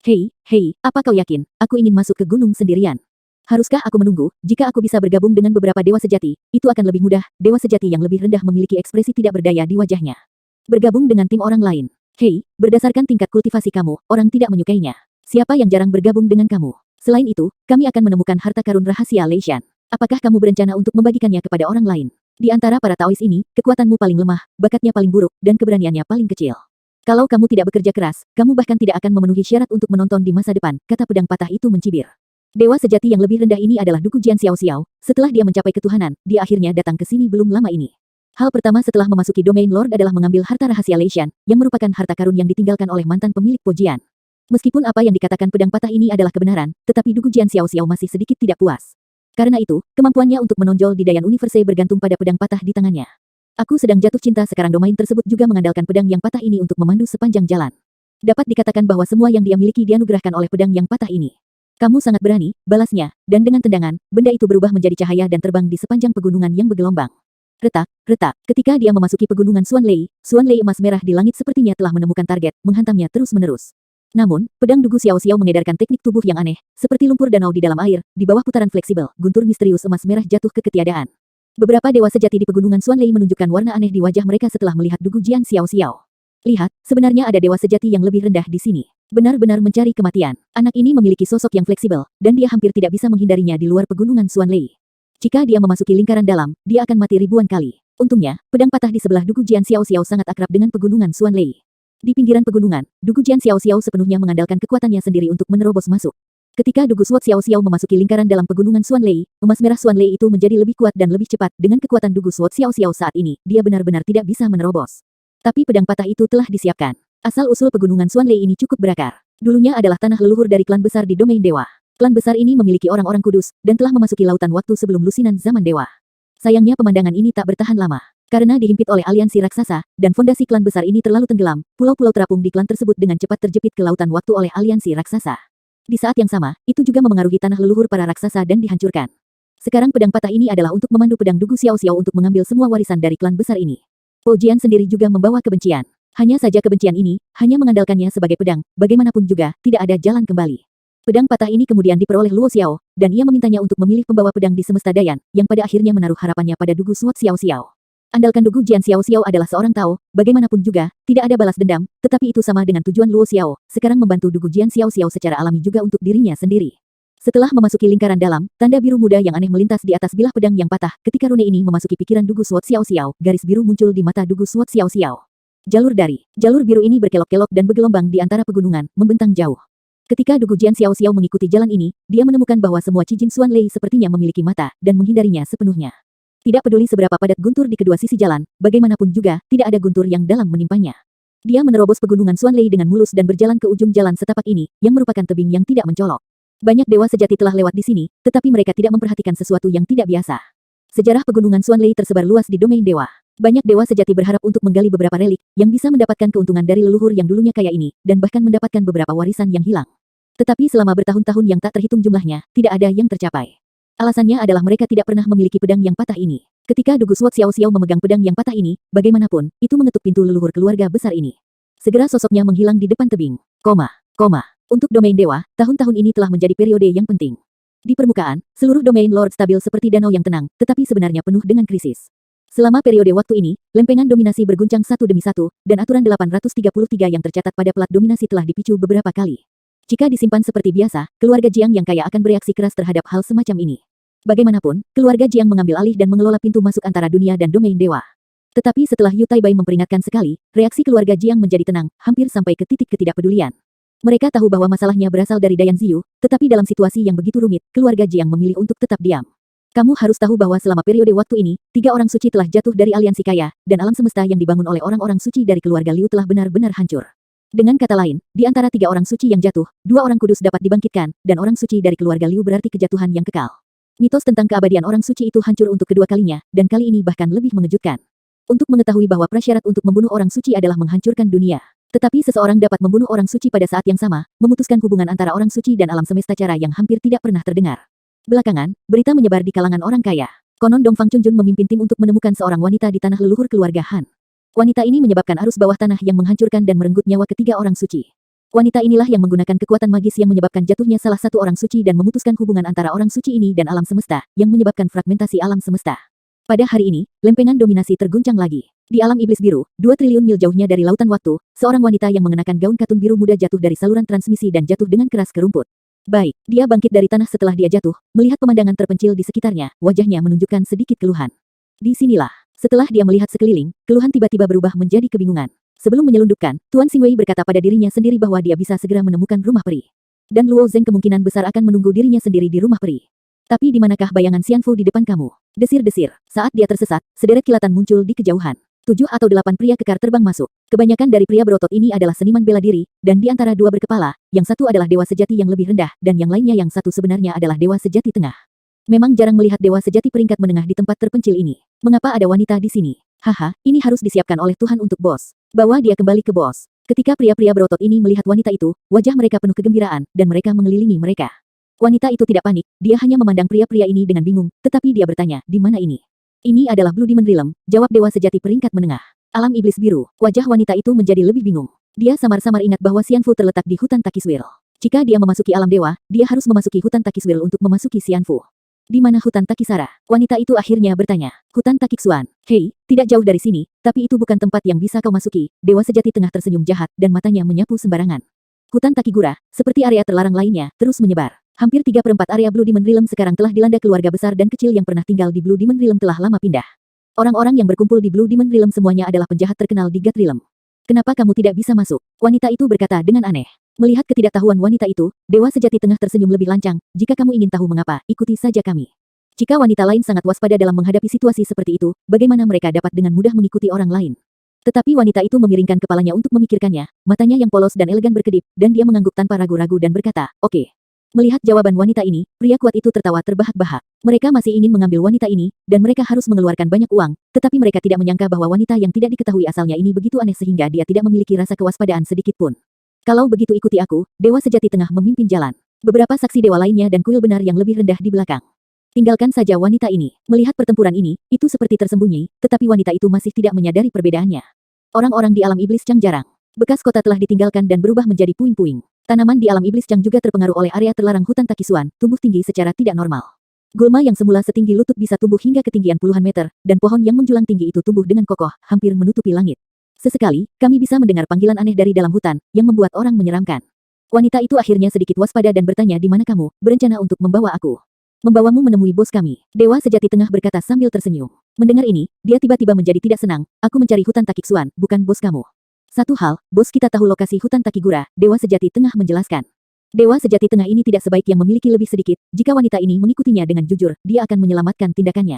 Hei, apa kau yakin, aku ingin masuk ke gunung sendirian? Haruskah aku menunggu, jika aku bisa bergabung dengan beberapa dewa sejati, itu akan lebih mudah, dewa sejati yang lebih rendah memiliki ekspresi tidak berdaya di wajahnya. Bergabung dengan tim orang lain. Hei, berdasarkan tingkat kultivasi kamu, orang tidak menyukainya. Siapa yang jarang bergabung dengan kamu? Selain itu, kami akan menemukan harta karun rahasia Lei Shan. Apakah kamu berencana untuk membagikannya kepada orang lain? Di antara para Taois ini, kekuatanmu paling lemah, bakatnya paling buruk, dan keberaniannya paling kecil. Kalau kamu tidak bekerja keras, kamu bahkan tidak akan memenuhi syarat untuk menonton di masa depan, kata pedang patah itu mencibir. Dewa sejati yang lebih rendah ini adalah Dugu Jian Xiao Xiao. Setelah dia mencapai ketuhanan, dia akhirnya datang ke sini belum lama ini. Hal pertama setelah memasuki domain Lord adalah mengambil harta rahasia Lei Shan, yang merupakan harta karun yang ditinggalkan oleh mantan pemilik Pojian. Meskipun apa yang dikatakan pedang patah ini adalah kebenaran, tetapi Dugu Jian Xiao Xiao masih sedikit tidak puas. Karena itu, kemampuannya untuk menonjol di Dayan Universe bergantung pada pedang patah di tangannya. Aku sedang jatuh cinta sekarang domain tersebut juga mengandalkan pedang yang patah ini untuk memandu sepanjang jalan. Dapat dikatakan bahwa semua yang dia miliki dianugerahkan oleh pedang yang patah ini. Kamu sangat berani, balasnya, dan dengan tendangan, benda itu berubah menjadi cahaya dan terbang di sepanjang pegunungan yang bergelombang. Retak, retak, ketika dia memasuki pegunungan Xuan Lei emas merah di langit sepertinya telah menemukan target, menghantamnya terus-menerus. Namun, pedang Dugu Xiao Xiao mengedarkan teknik tubuh yang aneh, seperti lumpur danau di dalam air, di bawah putaran fleksibel, guntur misterius emas merah jatuh ke ketiadaan. Beberapa dewa sejati di pegunungan Xuan Lei menunjukkan warna aneh di wajah mereka setelah melihat Dugu Jian Xiao Xiao. Lihat, sebenarnya ada dewa sejati yang lebih rendah di sini. Benar-benar mencari kematian. Anak ini memiliki sosok yang fleksibel, dan dia hampir tidak bisa menghindarinya di luar pegunungan Xuan Lei. Jika dia memasuki lingkaran dalam, dia akan mati ribuan kali. Untungnya, pedang patah di sebelah Dugu Jian Xiao Xiao sangat akrab dengan pegunungan Xuan Lei. Di pinggiran pegunungan, Dugu Jian Xiao Xiao sepenuhnya mengandalkan kekuatannya sendiri untuk menerobos masuk. Ketika Dugu Suat Xiao Xiao memasuki lingkaran dalam pegunungan Xuan Lei, emas merah Xuan Lei itu menjadi lebih kuat dan lebih cepat. Dengan kekuatan Dugu Suat Xiao Xiao saat ini, dia benar-benar tidak bisa menerobos. Tapi pedang patah itu telah disiapkan. Asal-usul pegunungan Xuan Lei ini cukup berakar. Dulunya adalah tanah leluhur dari klan besar di domain dewa. Klan besar ini memiliki orang-orang kudus, dan telah memasuki lautan waktu sebelum lusinan zaman dewa. Sayangnya pemandangan ini tak bertahan lama. Karena dihimpit oleh aliansi raksasa, dan fondasi klan besar ini terlalu tenggelam, pulau-pulau terapung di klan tersebut dengan cepat terjepit ke lautan waktu oleh aliansi raksasa. Di saat yang sama, itu juga memengaruhi tanah leluhur para raksasa dan dihancurkan. Sekarang pedang patah ini adalah untuk memandu pedang Dugu Xiao Xiao untuk mengambil semua warisan dari klan besar ini. Pojian sendiri juga membawa kebencian. Hanya saja kebencian ini, hanya mengandalkannya sebagai pedang, bagaimanapun juga, tidak ada jalan kembali. Pedang patah ini kemudian diperoleh Luo Xiao, dan ia memintanya untuk memilih pembawa pedang di semesta Dayan, yang pada akhirnya menaruh harapannya pada Dugu Suat Xiao Xiao. Andalkan Dugu Jian Xiao Xiao adalah seorang Tao, bagaimanapun juga, tidak ada balas dendam, tetapi itu sama dengan tujuan Luo Xiao, sekarang membantu Dugu Jian Xiao Xiao secara alami juga untuk dirinya sendiri. Setelah memasuki lingkaran dalam, tanda biru muda yang aneh melintas di atas bilah pedang yang patah, ketika rune ini memasuki pikiran Dugu Suat Xiao Xiao, garis biru muncul di mata Dugu Suat Xiao Xiao. Jalur biru ini berkelok-kelok dan bergelombang di antara pegunungan, membentang jauh. Ketika Dugu Jian Xiao Xiao mengikuti jalan ini, dia menemukan bahwa semua cijin Xuan Lei sepertinya memiliki mata, dan menghindarinya sepenuhnya. Tidak peduli seberapa padat guntur di kedua sisi jalan, bagaimanapun juga, tidak ada guntur yang dalam menimpanya. Dia menerobos pegunungan Xuan Lei dengan mulus dan berjalan ke ujung jalan setapak ini, yang merupakan tebing yang tidak mencolok. Banyak dewa sejati telah lewat di sini, tetapi mereka tidak memperhatikan sesuatu yang tidak biasa. Sejarah pegunungan Xuan Lei tersebar luas di domain dewa. Banyak dewa sejati berharap untuk menggali beberapa relik, yang bisa mendapatkan keuntungan dari leluhur yang dulunya kaya ini, dan bahkan mendapatkan beberapa warisan yang hilang. Tetapi selama bertahun-tahun yang tak terhitung jumlahnya, tidak ada yang tercapai. Alasannya adalah mereka tidak pernah memiliki pedang yang patah ini. Ketika Dugu Suat Xiao Xiao memegang pedang yang patah ini, bagaimanapun, itu mengetuk pintu leluhur keluarga besar ini. Segera sosoknya menghilang di depan tebing. Untuk domain dewa, tahun-tahun ini telah menjadi periode yang penting. Di permukaan, seluruh domain Lord stabil seperti danau yang tenang, tetapi sebenarnya penuh dengan krisis. Selama periode waktu ini, lempengan dominasi berguncang satu demi satu, dan aturan 833 yang tercatat pada plat dominasi telah dipicu beberapa kali. Jika disimpan seperti biasa, keluarga Jiang yang kaya akan bereaksi keras terhadap hal semacam ini. Bagaimanapun, keluarga Jiang mengambil alih dan mengelola pintu masuk antara dunia dan domain dewa. Tetapi setelah Yu Taibai memperingatkan sekali, reaksi keluarga Jiang menjadi tenang, hampir sampai ke titik ketidakpedulian. Mereka tahu bahwa masalahnya berasal dari Dayan Ziyu, tetapi dalam situasi yang begitu rumit, keluarga Jiang memilih untuk tetap diam. Kamu harus tahu bahwa selama periode waktu ini, 3 orang suci telah jatuh dari aliansi kaya, dan alam semesta yang dibangun oleh orang-orang suci dari keluarga Liu telah benar-benar hancur. Dengan kata lain, di antara 3 orang suci yang jatuh, 2 orang kudus dapat dibangkitkan, dan orang suci dari keluarga Liu berarti kejatuhan yang kekal. Mitos tentang keabadian orang suci itu hancur untuk kedua kalinya, dan kali ini bahkan lebih mengejutkan. Untuk mengetahui bahwa prasyarat untuk membunuh orang suci adalah menghancurkan dunia. Tetapi seseorang dapat membunuh orang suci pada saat yang sama, memutuskan hubungan antara orang suci dan alam semesta cara yang hampir tidak pernah terdengar. Belakangan, berita menyebar di kalangan orang kaya. Konon Dongfang Chunjun memimpin tim untuk menemukan seorang wanita di tanah leluhur keluarga Han. Wanita ini menyebabkan arus bawah tanah yang menghancurkan dan merenggut nyawa ketiga orang suci. Wanita inilah yang menggunakan kekuatan magis yang menyebabkan jatuhnya salah satu orang suci dan memutuskan hubungan antara orang suci ini dan alam semesta, yang menyebabkan fragmentasi alam semesta. Pada hari ini, lempengan dominasi terguncang lagi. Di alam iblis biru, 2 triliun mil jauhnya dari lautan waktu, seorang wanita yang mengenakan gaun katun biru muda jatuh dari saluran transmisi dan jatuh dengan keras ke rumput. Baik, dia bangkit dari tanah setelah dia jatuh, melihat pemandangan terpencil di sekitarnya, wajahnya menunjukkan sedikit keluhan. Di sinilah, setelah dia melihat sekeliling, keluhan tiba-tiba berubah menjadi kebingungan. Sebelum menyelundupkan, Tuan Xingwei berkata pada dirinya sendiri bahwa dia bisa segera menemukan rumah peri. Dan Luo Zeng kemungkinan besar akan menunggu dirinya sendiri di rumah peri. Tapi di manakah bayangan Xianfu di depan kamu? Desir-desir, saat dia tersesat, sederet kilatan muncul di kejauhan. 7 atau 8 pria kekar terbang masuk. Kebanyakan dari pria berotot ini adalah seniman bela diri, dan di antara dua berkepala, yang satu adalah dewa sejati yang lebih rendah, dan yang lainnya yang satu sebenarnya adalah dewa sejati tengah. Memang jarang melihat dewa sejati peringkat menengah di tempat terpencil ini. Mengapa ada wanita di sini? Haha, ini harus disiapkan oleh Tuhan untuk bos. Bawa dia kembali ke bos. Ketika pria-pria berotot ini melihat wanita itu, wajah mereka penuh kegembiraan, dan mereka mengelilingi mereka. Wanita itu tidak panik, dia hanya memandang pria-pria ini dengan bingung, tetapi dia bertanya, di mana ini? Ini adalah Blue Demon Realm, jawab dewa sejati peringkat menengah. Alam iblis biru, wajah wanita itu menjadi lebih bingung. Dia samar-samar ingat bahwa Xianfu terletak di hutan Takiswil. Jika dia memasuki alam dewa, dia harus memasuki hutan Takiswil untuk memasuki Xianfu. Di mana hutan Takisara? Wanita itu akhirnya bertanya. Hutan Takiksuan. Hei, tidak jauh dari sini, tapi itu bukan tempat yang bisa kau masuki. Dewa sejati tengah tersenyum jahat dan matanya menyapu sembarangan. Hutan Takigura, seperti area terlarang lainnya, terus menyebar. Hampir 3/4 area Blue Demon Realm sekarang telah dilanda keluarga besar dan kecil yang pernah tinggal di Blue Demon Realm telah lama pindah. Orang-orang yang berkumpul di Blue Demon Realm semuanya adalah penjahat terkenal di God Realm. Kenapa kamu tidak bisa masuk? Wanita itu berkata dengan aneh. Melihat ketidaktahuan wanita itu, dewa sejati tengah tersenyum lebih lancang. Jika kamu ingin tahu mengapa, ikuti saja kami. Jika wanita lain sangat waspada dalam menghadapi situasi seperti itu, bagaimana mereka dapat dengan mudah mengikuti orang lain? Tetapi wanita itu memiringkan kepalanya untuk memikirkannya, matanya yang polos dan elegan berkedip, dan dia mengangguk tanpa ragu-ragu dan berkata, oke. Melihat jawaban wanita ini, pria kuat itu tertawa terbahak-bahak. Mereka masih ingin mengambil wanita ini, dan mereka harus mengeluarkan banyak uang, tetapi mereka tidak menyangka bahwa wanita yang tidak diketahui asalnya ini begitu aneh sehingga dia tidak memiliki rasa kewaspadaan sedikit pun. Kalau begitu ikuti aku, dewa sejati tengah memimpin jalan. Beberapa saksi dewa lainnya dan kuil benar yang lebih rendah di belakang. Tinggalkan saja wanita ini. Melihat pertempuran ini, itu seperti tersembunyi, tetapi wanita itu masih tidak menyadari perbedaannya. Orang-orang di alam iblis Chang jarang. Bekas kota telah ditinggalkan dan berubah menjadi puing-puing. Tanaman di alam iblis Chang juga terpengaruh oleh area terlarang hutan Takisuan, tumbuh tinggi secara tidak normal. Gulma yang semula setinggi lutut bisa tumbuh hingga ketinggian puluhan meter, dan pohon yang menjulang tinggi itu tumbuh dengan kokoh, hampir menutupi langit. Sesekali, kami bisa mendengar panggilan aneh dari dalam hutan, yang membuat orang menyeramkan. Wanita itu akhirnya sedikit waspada dan bertanya di mana kamu, berencana untuk membawa aku. Membawamu menemui bos kami. Dewa sejati tengah berkata sambil tersenyum. Mendengar ini, dia tiba-tiba menjadi tidak senang. Aku mencari hutan Takiksuan, bukan bos kamu. Satu hal, bos kita tahu lokasi hutan Takigura, Dewa Sejati Tengah menjelaskan. Dewa Sejati Tengah ini tidak sebaik yang memiliki lebih sedikit, jika wanita ini mengikutinya dengan jujur, dia akan menyelamatkan tindakannya.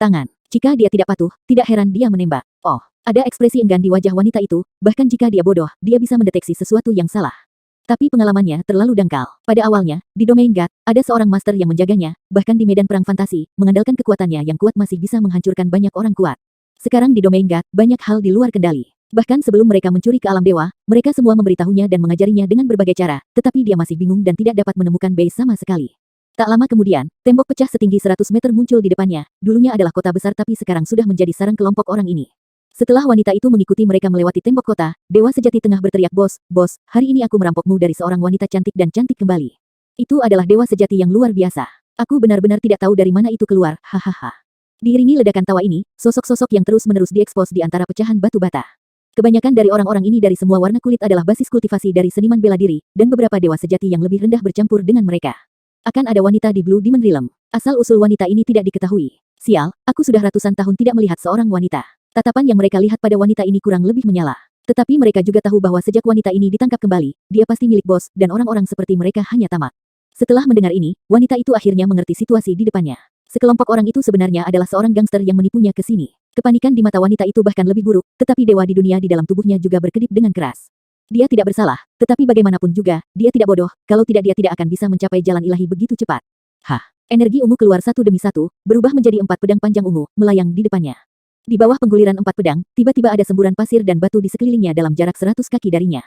Tangan. Jika dia tidak patuh, tidak heran dia menembak. Oh, ada ekspresi enggan di wajah wanita itu, bahkan jika dia bodoh, dia bisa mendeteksi sesuatu yang salah. Tapi pengalamannya terlalu dangkal. Pada awalnya, di domain God, ada seorang master yang menjaganya, bahkan di medan perang fantasi, mengandalkan kekuatannya yang kuat masih bisa menghancurkan banyak orang kuat. Sekarang di domain God, banyak hal di luar kendali. Bahkan sebelum mereka mencuri ke alam dewa, mereka semua memberitahunya dan mengajarinya dengan berbagai cara, tetapi dia masih bingung dan tidak dapat menemukan base sama sekali. Tak lama kemudian, tembok pecah setinggi 100 meter muncul di depannya, dulunya adalah kota besar tapi sekarang sudah menjadi sarang kelompok orang ini. Setelah wanita itu mengikuti mereka melewati tembok kota, Dewa Sejati Tengah berteriak bos, hari ini aku merampokmu dari seorang wanita cantik dan cantik kembali. Itu adalah Dewa Sejati yang luar biasa. Aku benar-benar tidak tahu dari mana itu keluar, hahaha. Diiringi ledakan tawa ini, sosok-sosok yang terus-menerus diekspos di antara pecahan batu bata. Kebanyakan dari orang-orang ini dari semua warna kulit adalah basis kultivasi dari seniman bela diri, dan beberapa dewa sejati yang lebih rendah bercampur dengan mereka. Akan ada wanita di Blue Demon Realm. Asal-usul wanita ini tidak diketahui. Sial, aku sudah ratusan tahun tidak melihat seorang wanita. Tatapan yang mereka lihat pada wanita ini kurang lebih menyala. Tetapi mereka juga tahu bahwa sejak wanita ini ditangkap kembali, dia pasti milik bos, dan orang-orang seperti mereka hanya tamak. Setelah mendengar ini, wanita itu akhirnya mengerti situasi di depannya. Sekelompok orang itu sebenarnya adalah seorang gangster yang menipunya ke sini. Kepanikan di mata wanita itu bahkan lebih buruk, tetapi dewa di dunia di dalam tubuhnya juga berkedip dengan keras. Dia tidak bersalah, tetapi bagaimanapun juga, dia tidak bodoh, kalau tidak dia tidak akan bisa mencapai jalan ilahi begitu cepat. Hah, energi ungu keluar satu demi satu, berubah menjadi 4 pedang panjang ungu, melayang di depannya. Di bawah pengguliran 4 pedang, tiba-tiba ada semburan pasir dan batu di sekelilingnya dalam jarak 100 kaki darinya.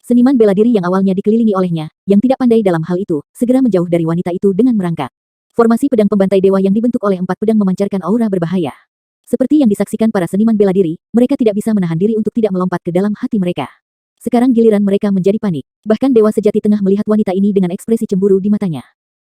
Seniman bela diri yang awalnya dikelilingi olehnya, yang tidak pandai dalam hal itu, segera menjauh dari wanita itu dengan merangkak. Formasi pedang pembantai dewa yang dibentuk oleh 4 pedang memancarkan aura berbahaya. Seperti yang disaksikan para seniman bela diri, mereka tidak bisa menahan diri untuk tidak melompat ke dalam hati mereka. Sekarang giliran mereka menjadi panik. Bahkan Dewa Sejati Tengah melihat wanita ini dengan ekspresi cemburu di matanya.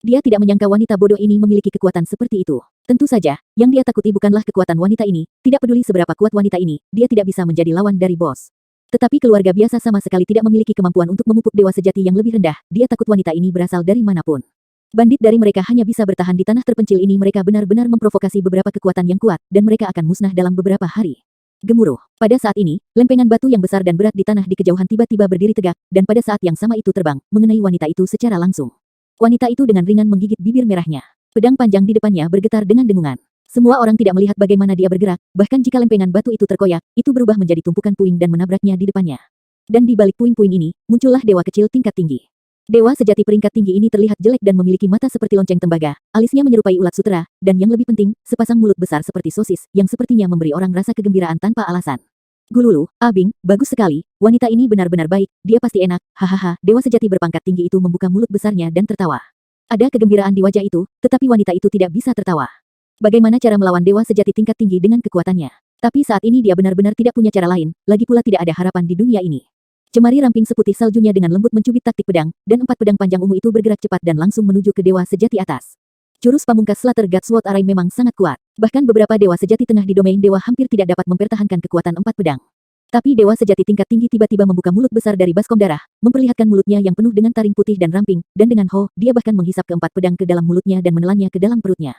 Dia tidak menyangka wanita bodoh ini memiliki kekuatan seperti itu. Tentu saja, yang dia takuti bukanlah kekuatan wanita ini, tidak peduli seberapa kuat wanita ini, dia tidak bisa menjadi lawan dari bos. Tetapi keluarga biasa sama sekali tidak memiliki kemampuan untuk memupuk dewa sejati yang lebih rendah, dia takut wanita ini berasal dari manapun. Bandit dari mereka hanya bisa bertahan di tanah terpencil ini, mereka benar-benar memprovokasi beberapa kekuatan yang kuat, dan mereka akan musnah dalam beberapa hari. Gemuruh. Pada saat ini, lempengan batu yang besar dan berat di tanah di kejauhan tiba-tiba berdiri tegak, dan pada saat yang sama itu terbang, mengenai wanita itu secara langsung. Wanita itu dengan ringan menggigit bibir merahnya. Pedang panjang di depannya bergetar dengan dengungan. Semua orang tidak melihat bagaimana dia bergerak, bahkan jika lempengan batu itu terkoyak, itu berubah menjadi tumpukan puing dan menabraknya di depannya. Dan di balik puing-puing ini, muncullah dewa kecil tingkat tinggi. Dewa sejati peringkat tinggi ini terlihat jelek dan memiliki mata seperti lonceng tembaga, alisnya menyerupai ulat sutera, dan yang lebih penting, sepasang mulut besar seperti sosis, yang sepertinya memberi orang rasa kegembiraan tanpa alasan. Gululu, Abing, bagus sekali, wanita ini benar-benar baik, dia pasti enak, hahaha, dewa sejati berpangkat tinggi itu membuka mulut besarnya dan tertawa. Ada kegembiraan di wajah itu, tetapi wanita itu tidak bisa tertawa. Bagaimana cara melawan dewa sejati tingkat tinggi dengan kekuatannya? Tapi saat ini dia benar-benar tidak punya cara lain, lagi pula tidak ada harapan di dunia ini. Cemari ramping seputih saljunya dengan lembut mencubit taktik pedang, dan 4 pedang panjang ungu itu bergerak cepat dan langsung menuju ke dewa sejati atas. Jurus pamungkas Slater God Sword Array memang sangat kuat. Bahkan beberapa dewa sejati tengah di domain dewa hampir tidak dapat mempertahankan kekuatan 4 pedang. Tapi dewa sejati tingkat tinggi tiba-tiba membuka mulut besar dari baskom darah, memperlihatkan mulutnya yang penuh dengan taring putih dan ramping, dan dengan dia bahkan menghisap ke-4 pedang ke dalam mulutnya dan menelannya ke dalam perutnya.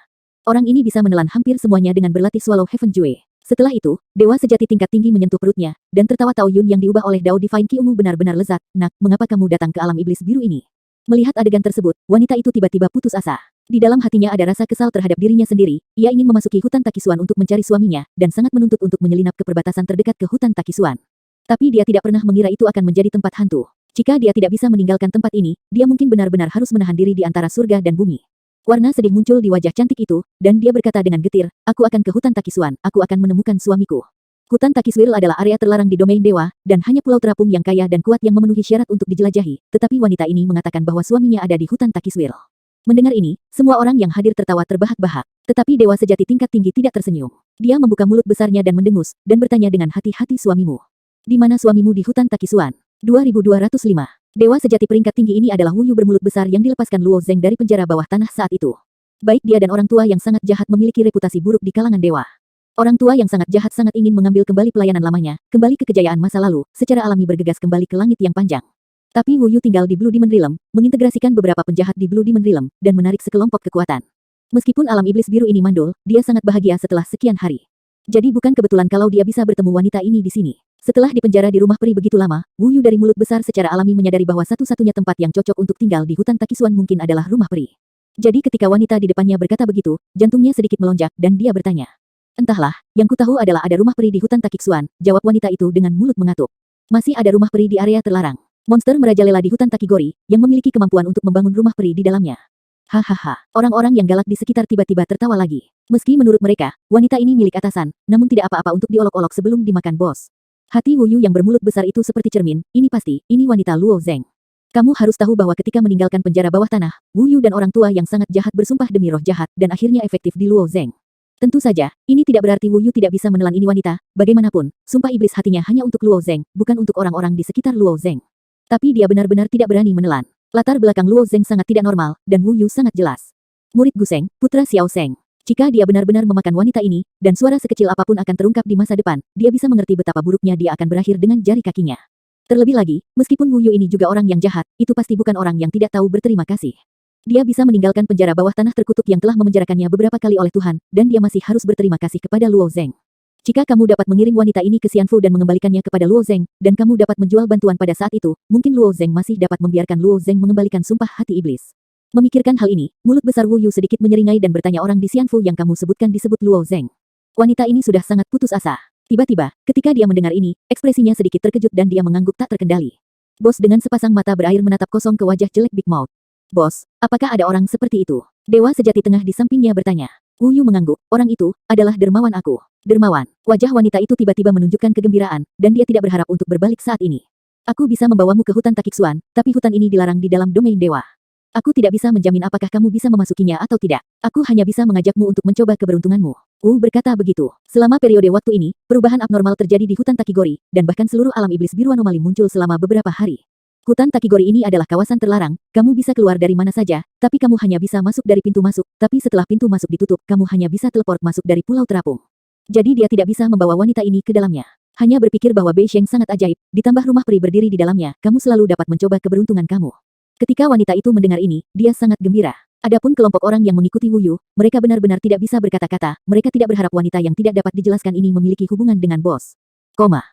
Orang ini bisa menelan hampir semuanya dengan berlatih Swallow Heaven Jue. Setelah itu, dewa sejati tingkat tinggi menyentuh perutnya, dan tertawa Tao Yun yang diubah oleh Dao Divine Ki ungu benar-benar lezat. Nak, mengapa kamu datang ke alam iblis biru ini? Melihat adegan tersebut, wanita itu tiba-tiba putus asa. Di dalam hatinya ada rasa kesal terhadap dirinya sendiri, ia ingin memasuki hutan Takisuan untuk mencari suaminya, dan sangat menuntut untuk menyelinap ke perbatasan terdekat ke hutan Takisuan. Tapi dia tidak pernah mengira itu akan menjadi tempat hantu. Jika dia tidak bisa meninggalkan tempat ini, dia mungkin benar-benar harus menahan diri di antara surga dan bumi. Warna sedih muncul di wajah cantik itu, dan dia berkata dengan getir, aku akan ke hutan Takisuan, aku akan menemukan suamiku. Hutan Takiswirl adalah area terlarang di domain dewa, dan hanya pulau terapung yang kaya dan kuat yang memenuhi syarat untuk dijelajahi, tetapi wanita ini mengatakan bahwa suaminya ada di hutan Takiswirl. Mendengar ini, semua orang yang hadir tertawa terbahak-bahak, tetapi dewa sejati tingkat tinggi tidak tersenyum. Dia membuka mulut besarnya dan mendengus, dan bertanya dengan hati-hati, suamimu. Di mana suamimu di hutan Takisuan? 2205. Dewa sejati peringkat tinggi ini adalah Wu Yu bermulut besar yang dilepaskan Luo Zeng dari penjara bawah tanah saat itu. Baik dia dan orang tua yang sangat jahat memiliki reputasi buruk di kalangan dewa. Orang tua yang sangat jahat sangat ingin mengambil kembali pelayanan lamanya, kembali ke kejayaan masa lalu, secara alami bergegas kembali ke langit yang panjang. Tapi Wu Yu tinggal di Blue Demon Realm, mengintegrasikan beberapa penjahat di Blue Demon Realm, dan menarik sekelompok kekuatan. Meskipun alam iblis biru ini mandul, dia sangat bahagia setelah sekian hari. Jadi bukan kebetulan kalau dia bisa bertemu wanita ini di sini. Setelah dipenjara di rumah peri begitu lama, Wu Yu dari mulut besar secara alami menyadari bahwa satu-satunya tempat yang cocok untuk tinggal di hutan Takisuan mungkin adalah rumah peri. Jadi ketika wanita di depannya berkata begitu, jantungnya sedikit melonjak dan dia bertanya. Entahlah, yang kutahu adalah ada rumah peri di hutan Takisuan, jawab wanita itu dengan mulut mengatuk. Masih ada rumah peri di area terlarang. Monster merajalela di hutan Takigori, yang memiliki kemampuan untuk membangun rumah peri di dalamnya. Hahaha, orang-orang yang galak di sekitar tiba-tiba tertawa lagi. Meski menurut mereka, wanita ini milik atasan, namun tidak apa-apa untuk diolok-olok sebelum dimakan bos. Hati Wu Yu yang bermulut besar itu seperti cermin, ini pasti, ini wanita Luo Zeng. Kamu harus tahu bahwa ketika meninggalkan penjara bawah tanah, Wu Yu dan orang tua yang sangat jahat bersumpah demi roh jahat dan akhirnya efektif di Luo Zeng. Tentu saja, ini tidak berarti Wu Yu tidak bisa menelan ini wanita, bagaimanapun, sumpah iblis hatinya hanya untuk Luo Zeng, bukan untuk orang-orang di sekitar Luo Zeng. Tapi dia benar-benar tidak berani menelan. Latar belakang Luo Zeng sangat tidak normal, dan Wu Yu sangat jelas. Murid Guseng, putra Xiao Zeng. Jika dia benar-benar memakan wanita ini, dan suara sekecil apapun akan terungkap di masa depan, dia bisa mengerti betapa buruknya dia akan berakhir dengan jari kakinya. Terlebih lagi, meskipun Wu Yu ini juga orang yang jahat, itu pasti bukan orang yang tidak tahu berterima kasih. Dia bisa meninggalkan penjara bawah tanah terkutuk yang telah memenjarakannya beberapa kali oleh Tuhan, dan dia masih harus berterima kasih kepada Luo Zeng. Jika kamu dapat mengirim wanita ini ke Xianfu dan mengembalikannya kepada Luo Zeng, dan kamu dapat menjual bantuan pada saat itu, mungkin Luo Zeng masih dapat membiarkan Luo Zeng mengembalikan sumpah hati iblis. Memikirkan hal ini, mulut besar Wu Yu sedikit menyeringai dan bertanya orang di Xianfu yang kamu sebutkan disebut Luo Zeng. Wanita ini sudah sangat putus asa. Tiba-tiba, ketika dia mendengar ini, ekspresinya sedikit terkejut dan dia mengangguk tak terkendali. Bos dengan sepasang mata berair menatap kosong ke wajah jelek Big Mouth. Bos, apakah ada orang seperti itu? Dewa sejati tengah di sampingnya bertanya. Wu Yu mengangguk, orang itu adalah dermawan aku. Dermawan. Wajah wanita itu tiba-tiba menunjukkan kegembiraan, dan dia tidak berharap untuk berbalik saat ini. Aku bisa membawamu ke hutan Takiksuan, tapi hutan ini dilarang di dalam domain dewa. Aku tidak bisa menjamin apakah kamu bisa memasukinya atau tidak. Aku hanya bisa mengajakmu untuk mencoba keberuntunganmu. Wu berkata begitu. Selama periode waktu ini, perubahan abnormal terjadi di hutan Takigori, dan bahkan seluruh alam iblis biru anomali muncul selama beberapa hari. Hutan Takigori ini adalah kawasan terlarang, kamu bisa keluar dari mana saja, tapi kamu hanya bisa masuk dari pintu masuk, tapi setelah pintu masuk ditutup, kamu hanya bisa teleport masuk dari pulau terapung. Jadi dia tidak bisa membawa wanita ini ke dalamnya. Hanya berpikir bahwa Beisheng sangat ajaib, ditambah rumah peri berdiri di dalamnya, kamu selalu dapat mencoba keberuntungan kamu. Ketika wanita itu mendengar ini, dia sangat gembira. Adapun kelompok orang yang mengikuti Wu Yu, mereka benar-benar tidak bisa berkata-kata, mereka tidak berharap wanita yang tidak dapat dijelaskan ini memiliki hubungan dengan bos. Koma.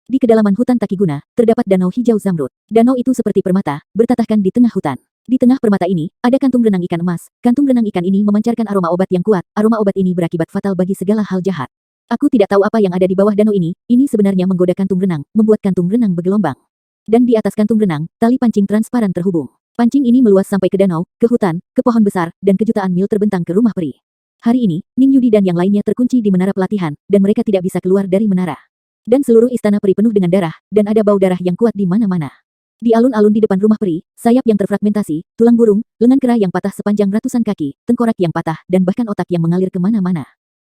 Di kedalaman hutan Takiguna, terdapat danau hijau zamrud. Danau itu seperti permata, bertatahkan di tengah hutan. Di tengah permata ini, ada kantung renang ikan emas. Kantung renang ikan ini memancarkan aroma obat yang kuat. Aroma obat ini berakibat fatal bagi segala hal jahat. Aku tidak tahu apa yang ada di bawah danau ini sebenarnya menggoda kantung renang, membuat kantung renang bergelombang. Dan di atas kantung renang, tali pancing transparan terhubung. Pancing ini meluas sampai ke danau, ke hutan, ke pohon besar, dan ke jutaan mil terbentang ke rumah peri. Hari ini, Ning Yudi dan yang lainnya terkunci di menara pelatihan, dan mereka tidak bisa keluar dari menara. Dan seluruh istana peri penuh dengan darah, dan ada bau darah yang kuat di mana-mana. Di alun-alun di depan rumah peri, sayap yang terfragmentasi, tulang burung, lengan kera yang patah sepanjang ratusan kaki, tengkorak yang patah, dan bahkan otak yang mengalir kemana-mana.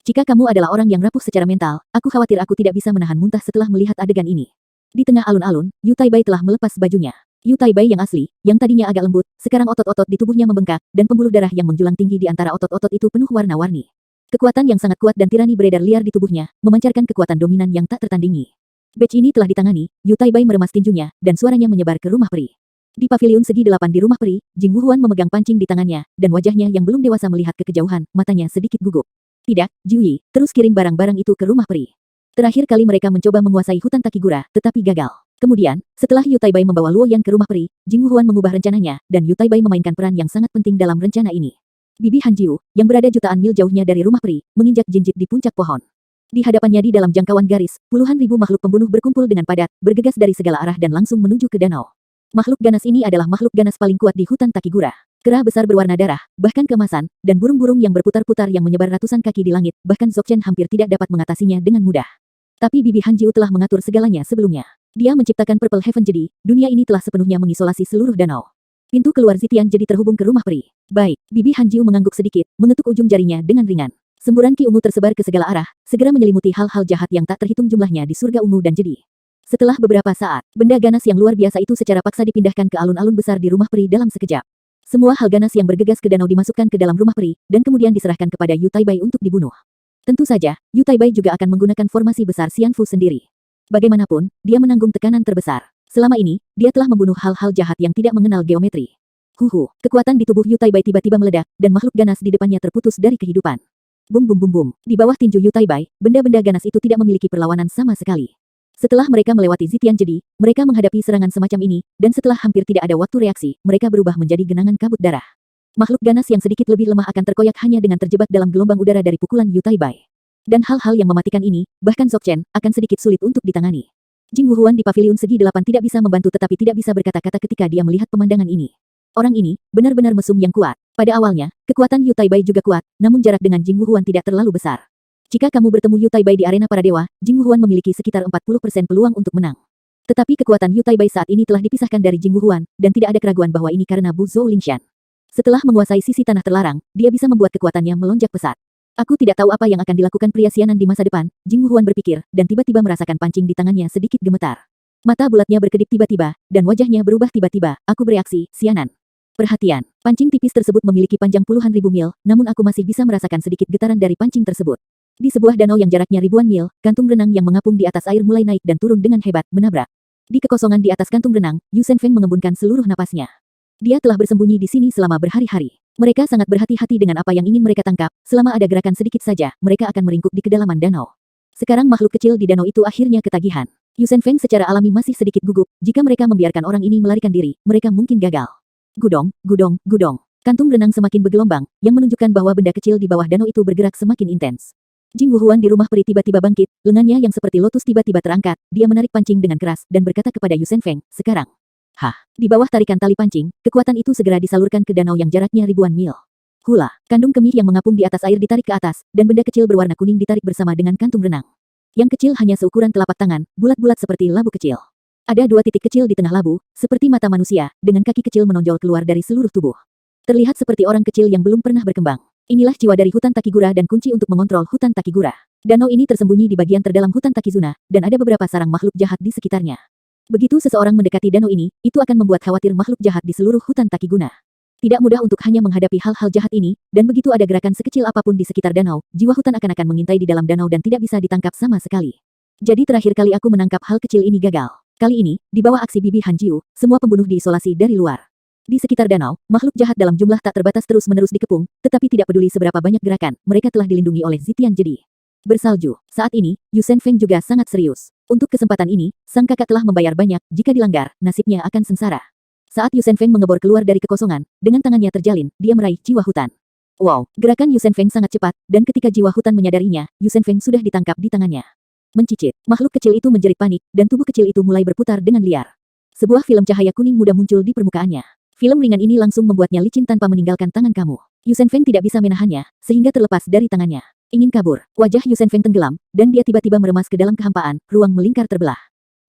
Jika kamu adalah orang yang rapuh secara mental, aku khawatir aku tidak bisa menahan muntah setelah melihat adegan ini. Di tengah alun-alun, Yu Taibai telah melepas bajunya. Yu Taibai yang asli, yang tadinya agak lembut, sekarang otot-otot di tubuhnya membengkak, dan pembuluh darah yang menjulang tinggi di antara otot-otot itu penuh warna-warni. Kekuatan yang sangat kuat dan tirani beredar liar di tubuhnya, memancarkan kekuatan dominan yang tak tertandingi. Batch ini telah ditangani, Yu Taibai meremas tinjunya, dan suaranya menyebar ke rumah peri. Di paviliun segi 8 di rumah peri, Jing Wuhuan memegang pancing di tangannya, dan wajahnya yang belum dewasa melihat ke kejauhan, matanya sedikit gugup. Tidak, Jiuyi, terus kirim barang-barang itu ke rumah peri. Terakhir kali mereka mencoba menguasai hutan Takigura, tetapi gagal. Kemudian, setelah Yu Taibai membawa Luo Yan ke rumah peri, Jing Wuhuan mengubah rencananya, dan Yu Taibai memainkan peran yang sangat penting dalam rencana ini. Bibi Hanjiu, yang berada jutaan mil jauhnya dari rumah peri, menginjak jinjit di puncak pohon. Di hadapannya di dalam jangkauan garis, puluhan ribu makhluk pembunuh berkumpul dengan padat, bergegas dari segala arah dan langsung menuju ke danau. Makhluk ganas ini adalah makhluk ganas paling kuat di hutan Takigura. Kera besar berwarna darah, bahkan keemasan, dan burung-burung yang berputar-putar yang menyebar ratusan kaki di langit, bahkan Zokchen hampir tidak dapat mengatasinya dengan mudah. Tapi Bibi Hanjiu telah mengatur segalanya sebelumnya. Dia menciptakan Purple Heaven jadi, dunia ini telah sepenuhnya mengisolasi seluruh danau. Pintu keluar Zitian jadi terhubung ke rumah peri. Baik, Bibi Hanjiu mengangguk sedikit, mengetuk ujung jarinya dengan ringan. Semburan ki ungu tersebar ke segala arah, segera menyelimuti hal-hal jahat yang tak terhitung jumlahnya di surga ungu dan jadi. Setelah beberapa saat, benda ganas yang luar biasa itu secara paksa dipindahkan ke alun-alun besar di rumah peri dalam sekejap. Semua hal ganas yang bergegas ke danau dimasukkan ke dalam rumah peri, dan kemudian diserahkan kepada Yu Taibai untuk dibunuh. Tentu saja, Yu Taibai juga akan menggunakan formasi besar Xianfu sendiri. Bagaimanapun, dia menanggung tekanan terbesar. Selama ini, dia telah membunuh hal-hal jahat yang tidak mengenal geometri. Kekuatan di tubuh Yu Taibai tiba-tiba meledak, dan makhluk ganas di depannya terputus dari kehidupan. Bum bum bum bum. Di bawah tinju Yu Taibai, benda-benda ganas itu tidak memiliki perlawanan sama sekali. Setelah mereka melewati Zitian jadi, mereka menghadapi serangan semacam ini, dan setelah hampir tidak ada waktu reaksi, mereka berubah menjadi genangan kabut darah. Makhluk ganas yang sedikit lebih lemah akan terkoyak hanya dengan terjebak dalam gelombang udara dari pukulan Yu Taibai. Dan hal-hal yang mematikan ini, bahkan Zokchen, akan sedikit sulit untuk ditangani. Jing Wuhuan di paviliun segi 8 tidak bisa membantu tetapi tidak bisa berkata-kata ketika dia melihat pemandangan ini. Orang ini, benar-benar mesum yang kuat. Pada awalnya, kekuatan Yu Taibai juga kuat, namun jarak dengan Jing Wuhuan tidak terlalu besar. Jika kamu bertemu Yu Taibai di arena para dewa, Jing Wuhuan memiliki sekitar 40% peluang untuk menang. Tetapi kekuatan Yu Taibai saat ini telah dipisahkan dari Jing Wuhuan, dan tidak ada keraguan bahwa ini karena Bu Zhou Lingshan. Setelah menguasai sisi tanah terlarang, dia bisa membuat kekuatannya melonjak pesat. Aku tidak tahu apa yang akan dilakukan pria sianan di masa depan, Jing Wuhuan berpikir, dan tiba-tiba merasakan pancing di tangannya sedikit gemetar. Mata bulatnya berkedip tiba-tiba, dan wajahnya berubah tiba-tiba. Aku bereaksi, sianan. Perhatian, pancing tipis tersebut memiliki panjang puluhan ribu mil, namun aku masih bisa merasakan sedikit getaran dari pancing tersebut. Di sebuah danau yang jaraknya ribuan mil, kantung renang yang mengapung di atas air mulai naik dan turun dengan hebat, menabrak. Di kekosongan di atas kantung renang, Yu Shenfeng mengembunkan seluruh napasnya. Dia telah bersembunyi di sini selama berhari-hari. Mereka sangat berhati-hati dengan apa yang ingin mereka tangkap, selama ada gerakan sedikit saja, mereka akan meringkuk di kedalaman danau. Sekarang makhluk kecil di danau itu akhirnya ketagihan. Yu Shenfeng secara alami masih sedikit gugup, jika mereka membiarkan orang ini melarikan diri, mereka mungkin gagal. Gudong, gudong, gudong. Kantung renang semakin bergelombang, yang menunjukkan bahwa benda kecil di bawah danau itu bergerak semakin intens. Jing Wuhuan di rumah peri tiba-tiba bangkit, lengannya yang seperti lotus tiba-tiba terangkat, dia menarik pancing dengan keras, dan berkata kepada Yu Shenfeng, sekarang. Di bawah tarikan tali pancing, kekuatan itu segera disalurkan ke danau yang jaraknya ribuan mil. Hula, kandung kemih yang mengapung di atas air ditarik ke atas, dan benda kecil berwarna kuning ditarik bersama dengan kantung renang. Yang kecil hanya seukuran telapak tangan, bulat-bulat seperti labu kecil. Ada dua titik kecil di tengah labu, seperti mata manusia, dengan kaki kecil menonjol keluar dari seluruh tubuh. Terlihat seperti orang kecil yang belum pernah berkembang. Inilah jiwa dari hutan Takigura dan kunci untuk mengontrol hutan Takigura. Danau ini tersembunyi di bagian terdalam hutan Takizuna, dan ada beberapa sarang makhluk jahat di sekitarnya. Begitu seseorang mendekati danau ini, itu akan membuat khawatir makhluk jahat di seluruh hutan Takiguna. Tidak mudah untuk hanya menghadapi hal-hal jahat ini, dan begitu ada gerakan sekecil apapun di sekitar danau, jiwa hutan akan mengintai di dalam danau dan tidak bisa ditangkap sama sekali. Jadi terakhir kali aku menangkap hal kecil ini gagal. Kali ini, di bawah aksi Bibi Hanjiu, semua pembunuh diisolasi dari luar. Di sekitar danau, makhluk jahat dalam jumlah tak terbatas terus-menerus dikepung, tetapi tidak peduli seberapa banyak gerakan, mereka telah dilindungi oleh Zitian Jedi. Bersalju. Saat ini, Yu Shenfeng juga sangat serius. Untuk kesempatan ini, sang kakak telah membayar banyak, jika dilanggar, nasibnya akan sengsara. Saat Yu Shenfeng mengebor keluar dari kekosongan, dengan tangannya terjalin, dia meraih jiwa hutan. Wow, gerakan Yu Shenfeng sangat cepat, dan ketika jiwa hutan menyadarinya, Yu Shenfeng sudah ditangkap di tangannya. Mencicit, makhluk kecil itu menjerit panik, dan tubuh kecil itu mulai berputar dengan liar. Sebuah film cahaya kuning muda muncul di permukaannya. Film ringan ini langsung membuatnya licin tanpa meninggalkan tangan kamu. Yu Shenfeng tidak bisa menahannya, sehingga terlepas dari tangannya. Ingin kabur, wajah Yu Shenfeng tenggelam, dan dia tiba-tiba meremas ke dalam kehampaan, ruang melingkar terbelah.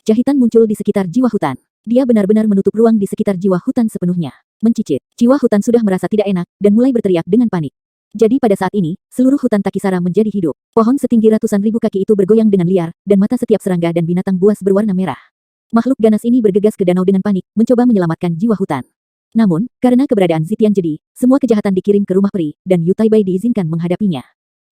Jahitan muncul di sekitar jiwa hutan. Dia benar-benar menutup ruang di sekitar jiwa hutan sepenuhnya. Mencicit, jiwa hutan sudah merasa tidak enak, dan mulai berteriak dengan panik. Jadi pada saat ini, seluruh hutan Takisara menjadi hidup. Pohon setinggi ratusan ribu kaki itu bergoyang dengan liar, dan mata setiap serangga dan binatang buas berwarna merah. Makhluk ganas ini bergegas ke danau dengan panik, mencoba menyelamatkan jiwa hutan. Namun, karena keberadaan Zitian Jedi, semua kejahatan dikirim ke rumah peri, dan Yu Taibai diizinkan menghadapinya.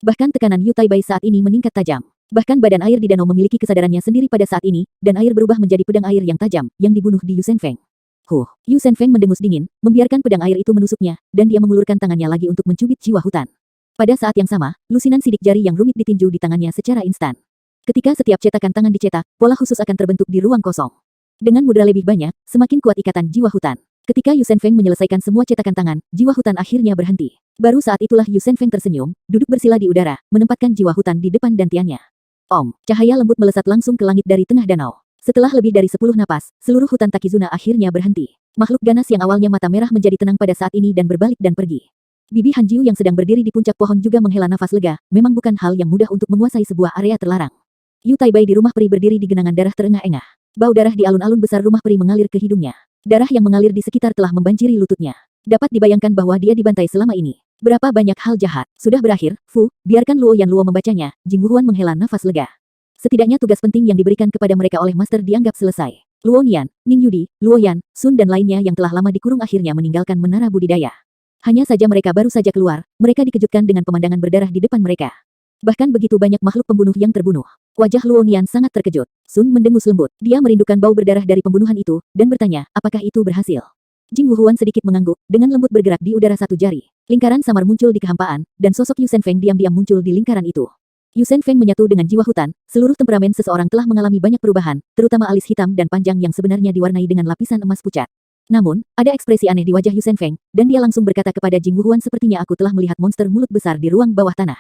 Bahkan tekanan Yu Taibai saat ini meningkat tajam. Bahkan badan air di danau memiliki kesadarannya sendiri pada saat ini, dan air berubah menjadi pedang air yang tajam, yang dibunuh di Yu Shenfeng. Yu Shenfeng mendengus dingin, membiarkan pedang air itu menusuknya, dan dia mengulurkan tangannya lagi untuk mencubit jiwa hutan. Pada saat yang sama, lusinan sidik jari yang rumit ditinju di tangannya secara instan. Ketika setiap cetakan tangan dicetak, pola khusus akan terbentuk di ruang kosong. Dengan mudra lebih banyak, semakin kuat ikatan jiwa hutan. Ketika Yu Shenfeng menyelesaikan semua cetakan tangan, jiwa hutan akhirnya berhenti. Baru saat itulah Yu Shenfeng tersenyum, duduk bersila di udara, menempatkan jiwa hutan di depan dantiannya. Cahaya lembut melesat langsung ke langit dari tengah danau. Setelah lebih dari 10 napas, seluruh hutan Takizuna akhirnya berhenti. Makhluk ganas yang awalnya mata merah menjadi tenang pada saat ini dan berbalik dan pergi. Bibi Hanjiu yang sedang berdiri di puncak pohon juga menghela nafas lega, memang bukan hal yang mudah untuk menguasai sebuah area terlarang. Yu Taibai di rumah peri berdiri di genangan darah terengah-engah. Bau darah di alun-alun besar rumah peri mengalir ke hidungnya. Darah yang mengalir di sekitar telah membanjiri lututnya. Dapat dibayangkan bahwa dia dibantai selama ini. Berapa banyak hal jahat sudah berakhir, biarkan Luo Yan Luo membacanya. Jing Wuhuan menghela nafas lega. Setidaknya tugas penting yang diberikan kepada mereka oleh Master dianggap selesai. Luo Nian, Ning Yudi, Luo Yan, Sun dan lainnya yang telah lama dikurung akhirnya meninggalkan menara budidaya. Hanya saja mereka baru saja keluar, mereka dikejutkan dengan pemandangan berdarah di depan mereka. Bahkan begitu banyak makhluk pembunuh yang terbunuh. Wajah Luo Nian sangat terkejut. Sun mendengus lembut. Dia merindukan bau berdarah dari pembunuhan itu, dan bertanya, apakah itu berhasil? Jing Wuhuan sedikit mengangguk, dengan lembut bergerak di udara satu jari. Lingkaran samar muncul di kehampaan, dan sosok Yu Shenfeng diam-diam muncul di lingkaran itu. Yu Shenfeng menyatu dengan jiwa hutan, seluruh temperamen seseorang telah mengalami banyak perubahan, terutama alis hitam dan panjang yang sebenarnya diwarnai dengan lapisan emas pucat. Namun, ada ekspresi aneh di wajah Yu Shenfeng, dan dia langsung berkata kepada Jing Wuhuan sepertinya aku telah melihat monster mulut besar di ruang bawah tanah.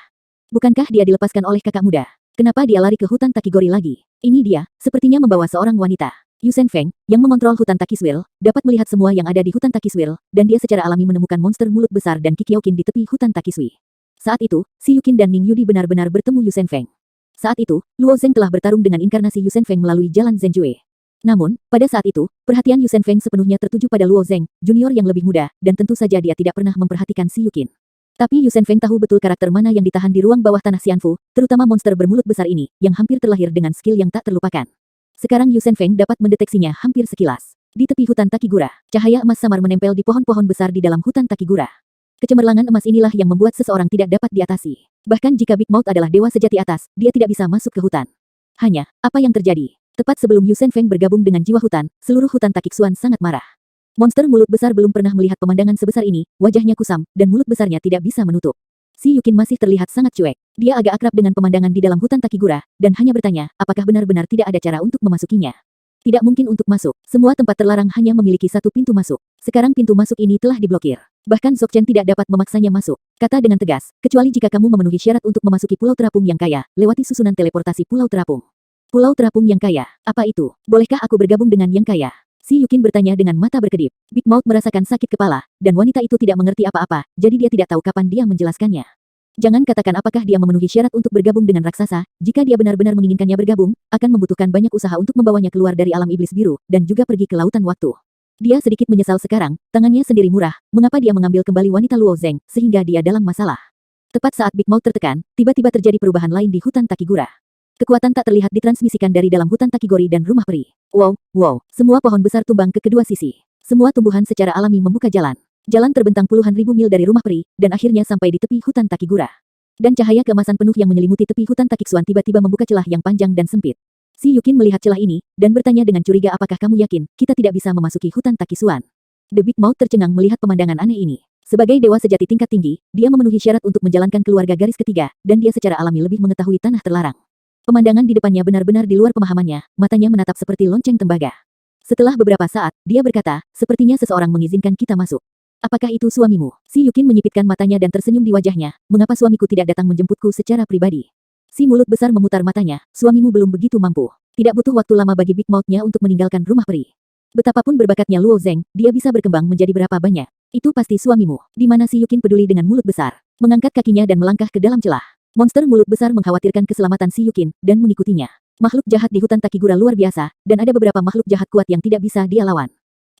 Bukankah dia dilepaskan oleh kakak muda? Kenapa dia lari ke hutan Takigori lagi? Ini dia, sepertinya membawa seorang wanita. Yu Shenfeng, yang mengontrol hutan Takiswil, dapat melihat semua yang ada di hutan Takiswil, dan dia secara alami menemukan monster mulut besar dan Kikyokin di tepi hutan Takiswi. Saat itu, Si Yukin dan Ning Yudi benar-benar bertemu Yu Shenfeng. Saat itu, Luo Zeng telah bertarung dengan inkarnasi Yu Shenfeng melalui jalan Zhenjue. Namun, pada saat itu, perhatian Yu Shenfeng sepenuhnya tertuju pada Luo Zeng, junior yang lebih muda, dan tentu saja dia tidak pernah memperhatikan Si Yukin. Tapi Yu Shenfeng tahu betul karakter mana yang ditahan di ruang bawah tanah Xianfu, terutama monster bermulut besar ini, yang hampir terlahir dengan skill yang tak terlupakan. Sekarang Yu Shenfeng dapat mendeteksinya hampir sekilas. Di tepi hutan Takigura, cahaya emas samar menempel di pohon-pohon besar di dalam hutan Takigura. Kecemerlangan emas inilah yang membuat seseorang tidak dapat diatasi. Bahkan jika Big Mouth adalah dewa sejati atas, dia tidak bisa masuk ke hutan. Hanya, apa yang terjadi? Tepat sebelum Yu Shenfeng bergabung dengan jiwa hutan, seluruh hutan Takixuan sangat marah. Monster mulut besar belum pernah melihat pemandangan sebesar ini, wajahnya kusam, dan mulut besarnya tidak bisa menutup. Si Yukin masih terlihat sangat cuek. Dia agak akrab dengan pemandangan di dalam hutan Takigura, dan hanya bertanya, apakah benar-benar tidak ada cara untuk memasukinya. Tidak mungkin untuk masuk. Semua tempat terlarang hanya memiliki satu pintu masuk. Sekarang pintu masuk ini telah diblokir. Bahkan Zhou Chen tidak dapat memaksanya masuk. Kata dengan tegas, kecuali jika kamu memenuhi syarat untuk memasuki Pulau Terapung yang kaya, lewati susunan teleportasi Pulau Terapung. Pulau Terapung yang kaya, apa itu? Bolehkah aku bergabung dengan yang kaya? Si Yukin bertanya dengan mata berkedip. Big Mouth merasakan sakit kepala, dan wanita itu tidak mengerti apa-apa, jadi dia tidak tahu kapan dia menjelaskannya. Jangan katakan apakah dia memenuhi syarat untuk bergabung dengan raksasa, jika dia benar-benar menginginkannya bergabung, akan membutuhkan banyak usaha untuk membawanya keluar dari alam iblis biru, dan juga pergi ke lautan waktu. Dia sedikit menyesal sekarang, tangannya sendiri murah, mengapa dia mengambil kembali wanita Luo Zeng, sehingga dia dalam masalah. Tepat saat Big Mouth tertekan, tiba-tiba terjadi perubahan lain di hutan Takigura. Kekuatan tak terlihat ditransmisikan dari dalam hutan Takigori dan rumah peri. Wow, wow, semua pohon besar tumbang ke kedua sisi. Semua tumbuhan secara alami membuka jalan. Jalan terbentang puluhan ribu mil dari rumah peri, dan akhirnya sampai di tepi hutan Takigura. Dan cahaya keemasan penuh yang menyelimuti tepi hutan Takiksuan tiba-tiba membuka celah yang panjang dan sempit. Si Yukin melihat celah ini, dan bertanya dengan curiga, apakah kamu yakin, kita tidak bisa memasuki hutan Takisuan? The Big Mouth tercengang melihat pemandangan aneh ini. Sebagai dewa sejati tingkat tinggi, dia memenuhi syarat untuk menjalankan keluarga garis ketiga, dan dia secara alami lebih mengetahui tanah terlarang. Pemandangan di depannya benar-benar di luar pemahamannya, matanya menatap seperti lonceng tembaga. Setelah beberapa saat, dia berkata, sepertinya seseorang mengizinkan kita masuk. Apakah itu suamimu? Si Yukin menyipitkan matanya dan tersenyum di wajahnya, mengapa suamiku tidak datang menjemputku secara pribadi? Si mulut besar memutar matanya, suamimu belum begitu mampu. Tidak butuh waktu lama bagi Big Mouth-nya untuk meninggalkan rumah peri. Betapapun berbakatnya Luo Zeng, dia bisa berkembang menjadi berapa banyak. Itu pasti suamimu. Di mana si Yukin peduli dengan mulut besar. Mengangkat kakinya dan melangkah ke dalam celah. Monster mulut besar mengkhawatirkan keselamatan si Yukin, dan mengikutinya. Makhluk jahat di hutan Takigura luar biasa, dan ada beberapa makhluk jahat kuat yang tidak bisa dia lawan.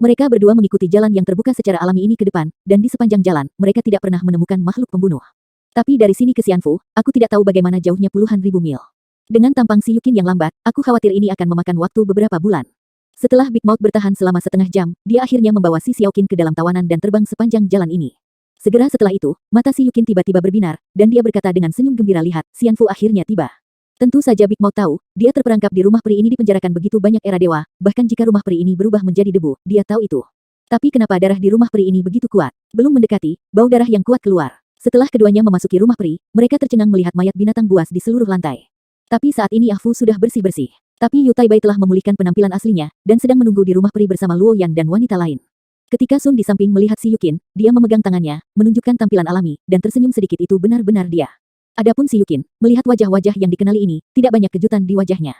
Mereka berdua mengikuti jalan yang terbuka secara alami ini ke depan, dan di sepanjang jalan, mereka tidak pernah menemukan makhluk pembunuh. Tapi dari sini ke Xianfu, aku tidak tahu bagaimana jauhnya puluhan ribu mil. Dengan tampang si Yukin yang lambat, aku khawatir ini akan memakan waktu beberapa bulan. Setelah Big Mouth bertahan selama setengah jam, dia akhirnya membawa si Xiaoqin ke dalam tawanan dan terbang sepanjang jalan ini. Segera setelah itu, mata si Yukin tiba-tiba berbinar, dan dia berkata dengan senyum gembira, lihat, Xianfu akhirnya tiba. Tentu saja Big Mouth tahu, dia terperangkap di rumah peri ini dipenjarakan begitu banyak era dewa, bahkan jika rumah peri ini berubah menjadi debu, dia tahu itu. Tapi kenapa darah di rumah peri ini begitu kuat? Belum mendekati, bau darah yang kuat keluar. Setelah keduanya memasuki rumah peri, mereka tercengang melihat mayat binatang buas di seluruh lantai. Tapi saat ini Ah Fu sudah bersih-bersih. Tapi Yu Taibai telah memulihkan penampilan aslinya, dan sedang menunggu di rumah peri bersama Luo Yan dan wanita lain. Ketika Sun di samping melihat si Yukin, dia memegang tangannya, menunjukkan tampilan alami, dan tersenyum sedikit, itu benar-benar dia. Adapun si Yukin, melihat wajah-wajah yang dikenali ini, tidak banyak kejutan di wajahnya.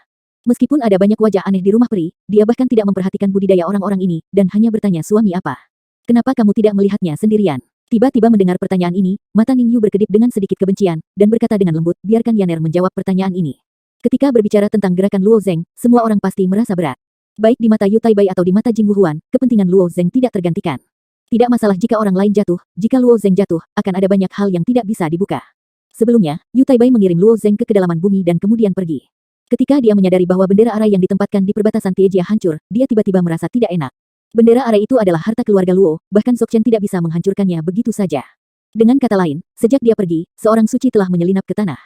Meskipun ada banyak wajah aneh di rumah peri, dia bahkan tidak memperhatikan budidaya orang-orang ini, dan hanya bertanya, suami apa? Kenapa kamu tidak melihatnya sendirian? Tiba-tiba mendengar pertanyaan ini, mata Ning Yu berkedip dengan sedikit kebencian, dan berkata dengan lembut, biarkan Yaner menjawab pertanyaan ini. Ketika berbicara tentang gerakan Luo Zeng, semua orang pasti merasa berat. Baik di mata Yu Taibai atau di mata Jing Wuhuan, kepentingan Luo Zeng tidak tergantikan. Tidak masalah jika orang lain jatuh, jika Luo Zeng jatuh, akan ada banyak hal yang tidak bisa dibuka. Sebelumnya, Yu Taibai mengirim Luo Zeng ke kedalaman bumi dan kemudian pergi. Ketika dia menyadari bahwa bendera arai yang ditempatkan di perbatasan Tiejia hancur, dia tiba-tiba merasa tidak enak. Bendera arai itu adalah harta keluarga Luo, bahkan Sok Chen tidak bisa menghancurkannya begitu saja. Dengan kata lain, sejak dia pergi, seorang suci telah menyelinap ke tanah.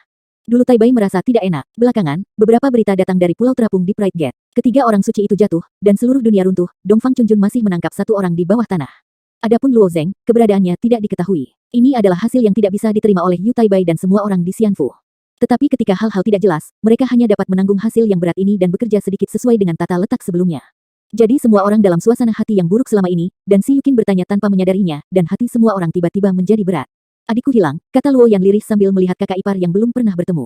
Dulu Taibai merasa tidak enak. Belakangan, beberapa berita datang dari Pulau Terapung di Pride Gate. Ketiga orang suci itu jatuh, dan seluruh dunia runtuh. Dongfang Chunjun masih menangkap satu orang di bawah tanah. Adapun Luo Zeng, keberadaannya tidak diketahui. Ini adalah hasil yang tidak bisa diterima oleh Yu Taibai dan semua orang di Xianfu. Tetapi ketika hal-hal tidak jelas, mereka hanya dapat menanggung hasil yang berat ini dan bekerja sedikit sesuai dengan tata letak sebelumnya. Jadi semua orang dalam suasana hati yang buruk selama ini, dan si Yukin bertanya tanpa menyadarinya, dan hati semua orang tiba-tiba menjadi berat. Adikku hilang, kata Luo Yan lirih sambil melihat kakak ipar yang belum pernah bertemu.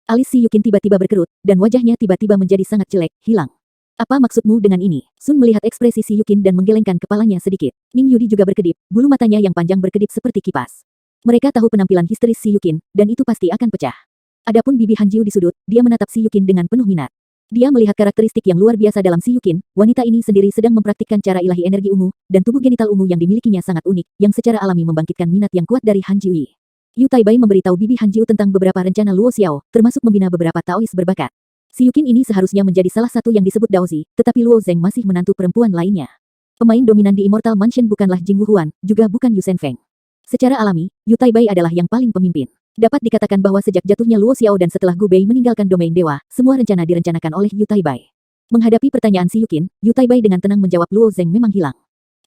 Alis si Yukin tiba-tiba berkerut, dan wajahnya tiba-tiba menjadi sangat jelek, hilang. Apa maksudmu dengan ini? Sun melihat ekspresi si Yukin dan menggelengkan kepalanya sedikit. Ning Yudi juga berkedip, bulu matanya yang panjang berkedip seperti kipas. Mereka tahu penampilan histeris si Yukin, dan itu pasti akan pecah. Adapun bibi Han Jiu di sudut, dia menatap si Yukin dengan penuh minat. Dia melihat karakteristik yang luar biasa dalam si Yukin, wanita ini sendiri sedang mempraktikkan cara ilahi energi ungu, dan tubuh genital ungu yang dimilikinya sangat unik, yang secara alami membangkitkan minat yang kuat dari Han Jiu. Yu Taibai memberitahu bibi Han Jiu tentang beberapa rencana Luo Xiao, termasuk membina beberapa Taois berbakat. Si Yukin ini seharusnya menjadi salah satu yang disebut Daozi, tetapi Luo Zeng masih menantu perempuan lainnya. Pemain dominan di Immortal Mansion bukanlah Jing Wuhuan, juga bukan Yu Shenfeng. Secara alami, Yu Taibai adalah yang paling pemimpin. Dapat dikatakan bahwa sejak jatuhnya Luo Xiao dan setelah Gu Bei meninggalkan domain dewa, semua rencana direncanakan oleh Yu Taibai. Menghadapi pertanyaan si Yukin, Yu Taibai dengan tenang menjawab, Luo Zeng memang hilang.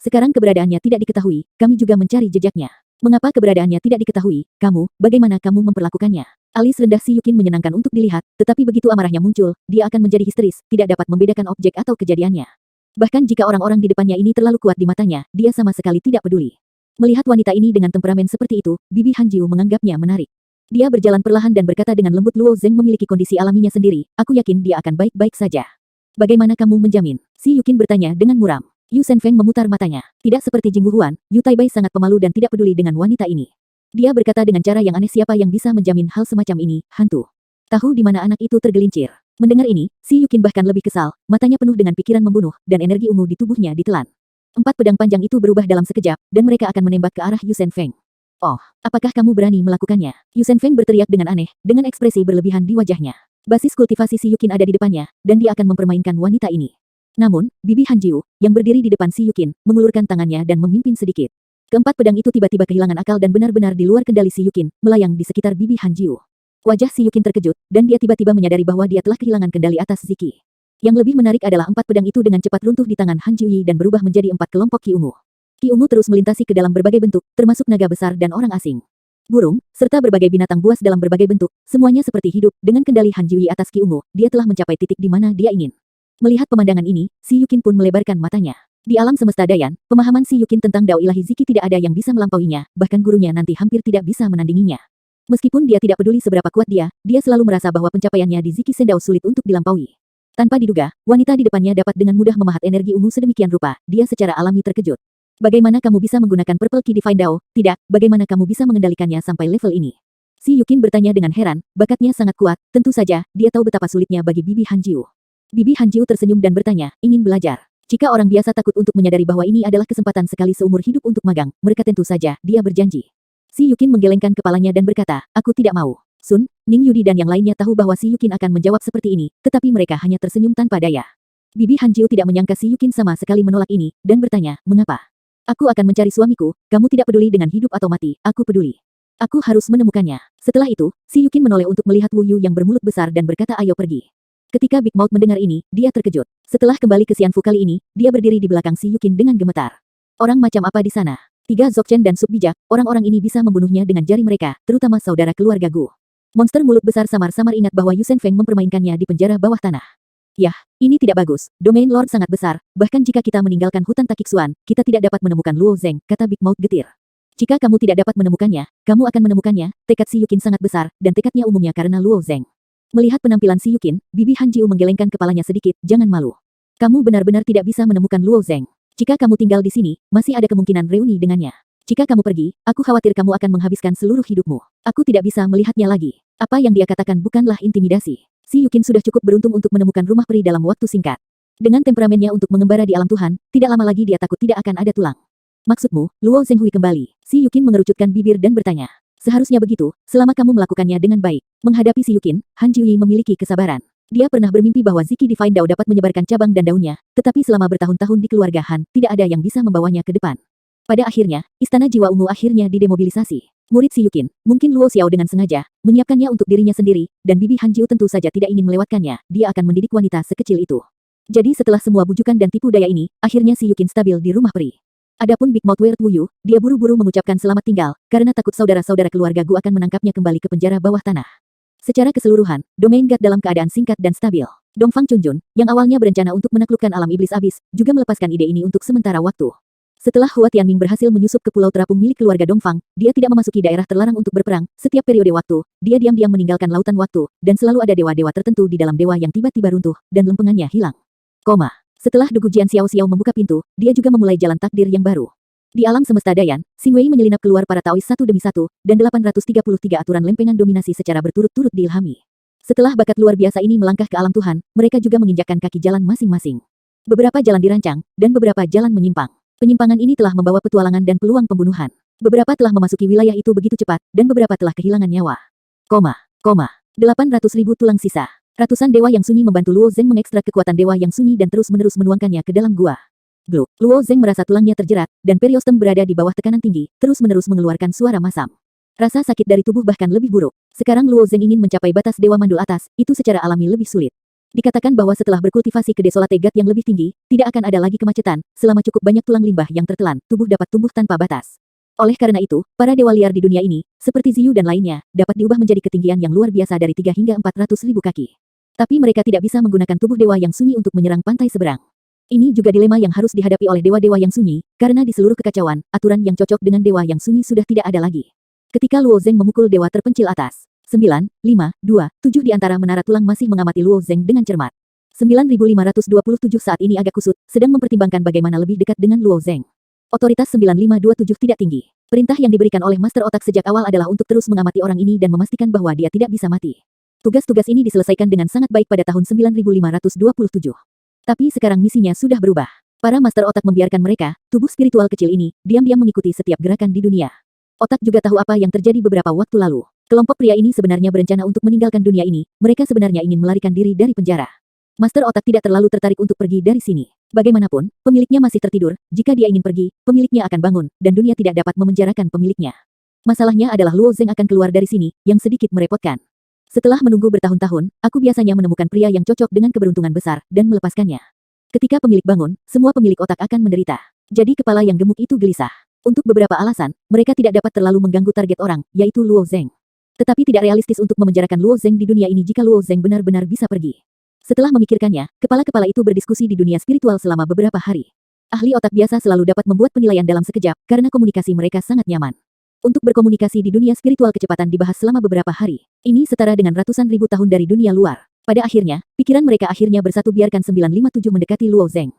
Sekarang keberadaannya tidak diketahui, kami juga mencari jejaknya. Mengapa keberadaannya tidak diketahui? Kamu, bagaimana kamu memperlakukannya? Alis rendah si Yukin menyenangkan untuk dilihat, tetapi begitu amarahnya muncul, dia akan menjadi histeris, tidak dapat membedakan objek atau kejadiannya. Bahkan jika orang-orang di depannya ini terlalu kuat di matanya, dia sama sekali tidak peduli. Melihat wanita ini dengan temperamen seperti itu, bibi Han Jiu menganggapnya menarik. Dia berjalan perlahan dan berkata dengan lembut, Luo Zeng memiliki kondisi alaminya sendiri, aku yakin dia akan baik-baik saja. Bagaimana kamu menjamin? Si Yukin bertanya dengan muram. Yu Shenfeng memutar matanya. Tidak seperti Jing Wuhuan, Yu Taibai sangat pemalu dan tidak peduli dengan wanita ini. Dia berkata dengan cara yang aneh, siapa yang bisa menjamin hal semacam ini, hantu. Tahu di mana anak itu tergelincir. Mendengar ini, si Yukin bahkan lebih kesal, matanya penuh dengan pikiran membunuh, dan energi ungu di tubuhnya ditelan. 4 pedang panjang itu berubah dalam sekejap, dan mereka akan menembak ke arah Yu Shenfeng. Oh, apakah kamu berani melakukannya? Yu Shenfeng berteriak dengan aneh, dengan ekspresi berlebihan di wajahnya. Basis kultivasi Si Yukin ada di depannya, dan dia akan mempermainkan wanita ini. Namun, Bibi Hanjiu, yang berdiri di depan Si Yukin, mengulurkan tangannya dan memimpin sedikit. Keempat pedang itu tiba-tiba kehilangan akal dan benar-benar di luar kendali Si Yukin, melayang di sekitar Bibi Hanjiu. Wajah Si Yukin terkejut, dan dia tiba-tiba menyadari bahwa dia telah kehilangan kendali atas Ziki. Yang lebih menarik adalah empat pedang itu dengan cepat runtuh di tangan Han Jiuyi dan berubah menjadi empat kelompok Ki Ungu. Ki Ungu terus melintasi ke dalam berbagai bentuk, termasuk naga besar dan orang asing. Burung, serta berbagai binatang buas dalam berbagai bentuk, semuanya seperti hidup, dengan kendali Han Jiuyi atas Ki Ungu, dia telah mencapai titik di mana dia ingin. Melihat pemandangan ini, Si Yukin pun melebarkan matanya. Di alam semesta Dayan, pemahaman Si Yukin tentang Dao Ilahi Ziki tidak ada yang bisa melampauinya, bahkan gurunya nanti hampir tidak bisa menandinginya. Meskipun dia tidak peduli seberapa kuat dia selalu merasa bahwa pencapaiannya di Ziki Sendao sulit untuk dilampaui. Tanpa diduga, wanita di depannya dapat dengan mudah memahat energi ungu sedemikian rupa, dia secara alami terkejut. Bagaimana kamu bisa menggunakan Purple Ki Divine Dao? Tidak, bagaimana kamu bisa mengendalikannya sampai level ini? Si Yukin bertanya dengan heran, bakatnya sangat kuat, tentu saja, dia tahu betapa sulitnya bagi Bibi Hanjiu. Bibi Hanjiu tersenyum dan bertanya, ingin belajar. Jika orang biasa takut untuk menyadari bahwa ini adalah kesempatan sekali seumur hidup untuk magang, mereka tentu saja, dia berjanji. Si Yukin menggelengkan kepalanya dan berkata, aku tidak mau. Sun, Ning Yudi dan yang lainnya tahu bahwa Si Yukin akan menjawab seperti ini, tetapi mereka hanya tersenyum tanpa daya. Bibi Hanjiu tidak menyangka Si Yukin sama sekali menolak ini, dan bertanya, mengapa? Aku akan mencari suamiku, kamu tidak peduli dengan hidup atau mati, aku peduli. Aku harus menemukannya. Setelah itu, Si Yukin menoleh untuk melihat Wu Yu yang bermulut besar dan berkata ayo pergi. Ketika Big Mouth mendengar ini, dia terkejut. Setelah kembali ke Xianfu kali ini, dia berdiri di belakang Si Yukin dengan gemetar. Orang macam apa di sana? 3 Dzogchen dan Sub bijak, orang-orang ini bisa membunuhnya dengan jari mereka, terutama saudara keluarga Gu. Monster mulut besar samar-samar ingat bahwa Yu Sen Feng mempermainkannya di penjara bawah tanah. Yah, ini tidak bagus, domain Lord sangat besar, bahkan jika kita meninggalkan hutan Takiksuan, kita tidak dapat menemukan Luo Zeng, kata Big Mouth getir. Jika kamu tidak dapat menemukannya, kamu akan menemukannya, tekad Si Yukin sangat besar, dan tekadnya umumnya karena Luo Zeng. Melihat penampilan Si Yukin, Bibi Hanjiu menggelengkan kepalanya sedikit, jangan malu. Kamu benar-benar tidak bisa menemukan Luo Zeng. Jika kamu tinggal di sini, masih ada kemungkinan reuni dengannya. Jika kamu pergi, aku khawatir kamu akan menghabiskan seluruh hidupmu. Aku tidak bisa melihatnya lagi. Apa yang dia katakan bukanlah intimidasi. Si Yukin sudah cukup beruntung untuk menemukan rumah peri dalam waktu singkat. Dengan temperamennya untuk mengembara di alam Tuhan, tidak lama lagi dia takut tidak akan ada tulang. Maksudmu, Luo Zenghui kembali. Si Yukin mengerucutkan bibir dan bertanya. Seharusnya begitu, selama kamu melakukannya dengan baik. Menghadapi Si Yukin, Han Jiuyi memiliki kesabaran. Dia pernah bermimpi bahwa Ziki Divine Dao dapat menyebarkan cabang dan daunnya, tetapi selama bertahun-tahun di keluarga Han, tidak ada yang bisa membawanya ke depan. Pada akhirnya, Istana Jiwa Ungu akhirnya didemobilisasi. Murid Si Yukin, mungkin Luo Xiao dengan sengaja, menyiapkannya untuk dirinya sendiri, dan Bibi Hanjiu tentu saja tidak ingin melewatkannya, dia akan mendidik wanita sekecil itu. Jadi setelah semua bujukan dan tipu daya ini, akhirnya Si Yukin stabil di rumah peri. Adapun Big Mouth Weird Wu Yu, dia buru-buru mengucapkan selamat tinggal, karena takut saudara-saudara keluarga Gu akan menangkapnya kembali ke penjara bawah tanah. Secara keseluruhan, domain God dalam keadaan singkat dan stabil. Dongfang Chunjun, yang awalnya berencana untuk menaklukkan alam iblis abis, juga melepaskan ide ini untuk sementara waktu. Setelah Hua Tianming berhasil menyusup ke pulau terapung milik keluarga Dongfang, dia tidak memasuki daerah terlarang untuk berperang. Setiap periode waktu, dia diam-diam meninggalkan lautan waktu, dan selalu ada dewa-dewa tertentu di dalam dewa yang tiba-tiba runtuh, dan lempengannya hilang. Setelah Dugu Jian Xiao Xiao membuka pintu, dia juga memulai jalan takdir yang baru. Di alam semesta Dayan, Xing Wei menyelinap keluar para Taois satu demi satu, dan 833 aturan lempengan dominasi secara berturut-turut diilhami. Setelah bakat luar biasa ini melangkah ke alam Tuhan, mereka juga menginjakkan kaki jalan masing-masing. Beberapa jalan dirancang, dan beberapa jalan menyimpang. Penyimpangan ini telah membawa petualangan dan peluang pembunuhan. Beberapa telah memasuki wilayah itu begitu cepat, dan beberapa telah kehilangan nyawa. 800.000 tulang sisa. Ratusan dewa yang sunyi membantu Luo Zeng mengekstrak kekuatan dewa yang sunyi dan terus-menerus menuangkannya ke dalam gua. Bluk. Luo Zeng merasa tulangnya terjerat, dan periostem berada di bawah tekanan tinggi, terus-menerus mengeluarkan suara masam. Rasa sakit dari tubuh bahkan lebih buruk. Sekarang Luo Zeng ingin mencapai batas dewa mandul atas, itu secara alami lebih sulit. Dikatakan bahwa setelah berkultivasi ke Desolate God yang lebih tinggi, tidak akan ada lagi kemacetan, selama cukup banyak tulang limbah yang tertelan, tubuh dapat tumbuh tanpa batas. Oleh karena itu, para dewa liar di dunia ini, seperti Ziyu dan lainnya, dapat diubah menjadi ketinggian yang luar biasa dari 3 hingga 400.000 kaki. Tapi mereka tidak bisa menggunakan tubuh dewa yang sunyi untuk menyerang pantai seberang. Ini juga dilema yang harus dihadapi oleh dewa-dewa yang sunyi, karena di seluruh kekacauan, aturan yang cocok dengan dewa yang sunyi sudah tidak ada lagi. Ketika Luo Zeng memukul dewa terpencil atas, 9, 5, 2, 7 di antara menara tulang masih mengamati Luo Zeng dengan cermat. 9527 saat ini agak kusut, sedang mempertimbangkan bagaimana lebih dekat dengan Luo Zeng. Otoritas 9527 tidak tinggi. Perintah yang diberikan oleh Master Otak sejak awal adalah untuk terus mengamati orang ini dan memastikan bahwa dia tidak bisa mati. Tugas-tugas ini diselesaikan dengan sangat baik pada tahun 9527. Tapi sekarang misinya sudah berubah. Para Master Otak membiarkan mereka, tubuh spiritual kecil ini, diam-diam mengikuti setiap gerakan di dunia. Otak juga tahu apa yang terjadi beberapa waktu lalu. Kelompok pria ini sebenarnya berencana untuk meninggalkan dunia ini, mereka sebenarnya ingin melarikan diri dari penjara. Master Otak tidak terlalu tertarik untuk pergi dari sini. Bagaimanapun, pemiliknya masih tertidur, jika dia ingin pergi, pemiliknya akan bangun, dan dunia tidak dapat memenjarakan pemiliknya. Masalahnya adalah Luo Zeng akan keluar dari sini, yang sedikit merepotkan. Setelah menunggu bertahun-tahun, aku biasanya menemukan pria yang cocok dengan keberuntungan besar, dan melepaskannya. Ketika pemilik bangun, semua pemilik otak akan menderita. Jadi kepala yang gemuk itu gelisah. Untuk beberapa alasan, mereka tidak dapat terlalu mengganggu target orang, yaitu Luo Zeng. Tetapi tidak realistis untuk memenjarakan Luo Zeng di dunia ini jika Luo Zeng benar-benar bisa pergi. Setelah memikirkannya, kepala-kepala itu berdiskusi di dunia spiritual selama beberapa hari. Ahli otak biasa selalu dapat membuat penilaian dalam sekejap, karena komunikasi mereka sangat nyaman. Untuk berkomunikasi di dunia spiritual kecepatan dibahas selama beberapa hari. Ini setara dengan ratusan ribu tahun dari dunia luar. Pada akhirnya, pikiran mereka akhirnya bersatu biarkan 957 mendekati Luo Zeng.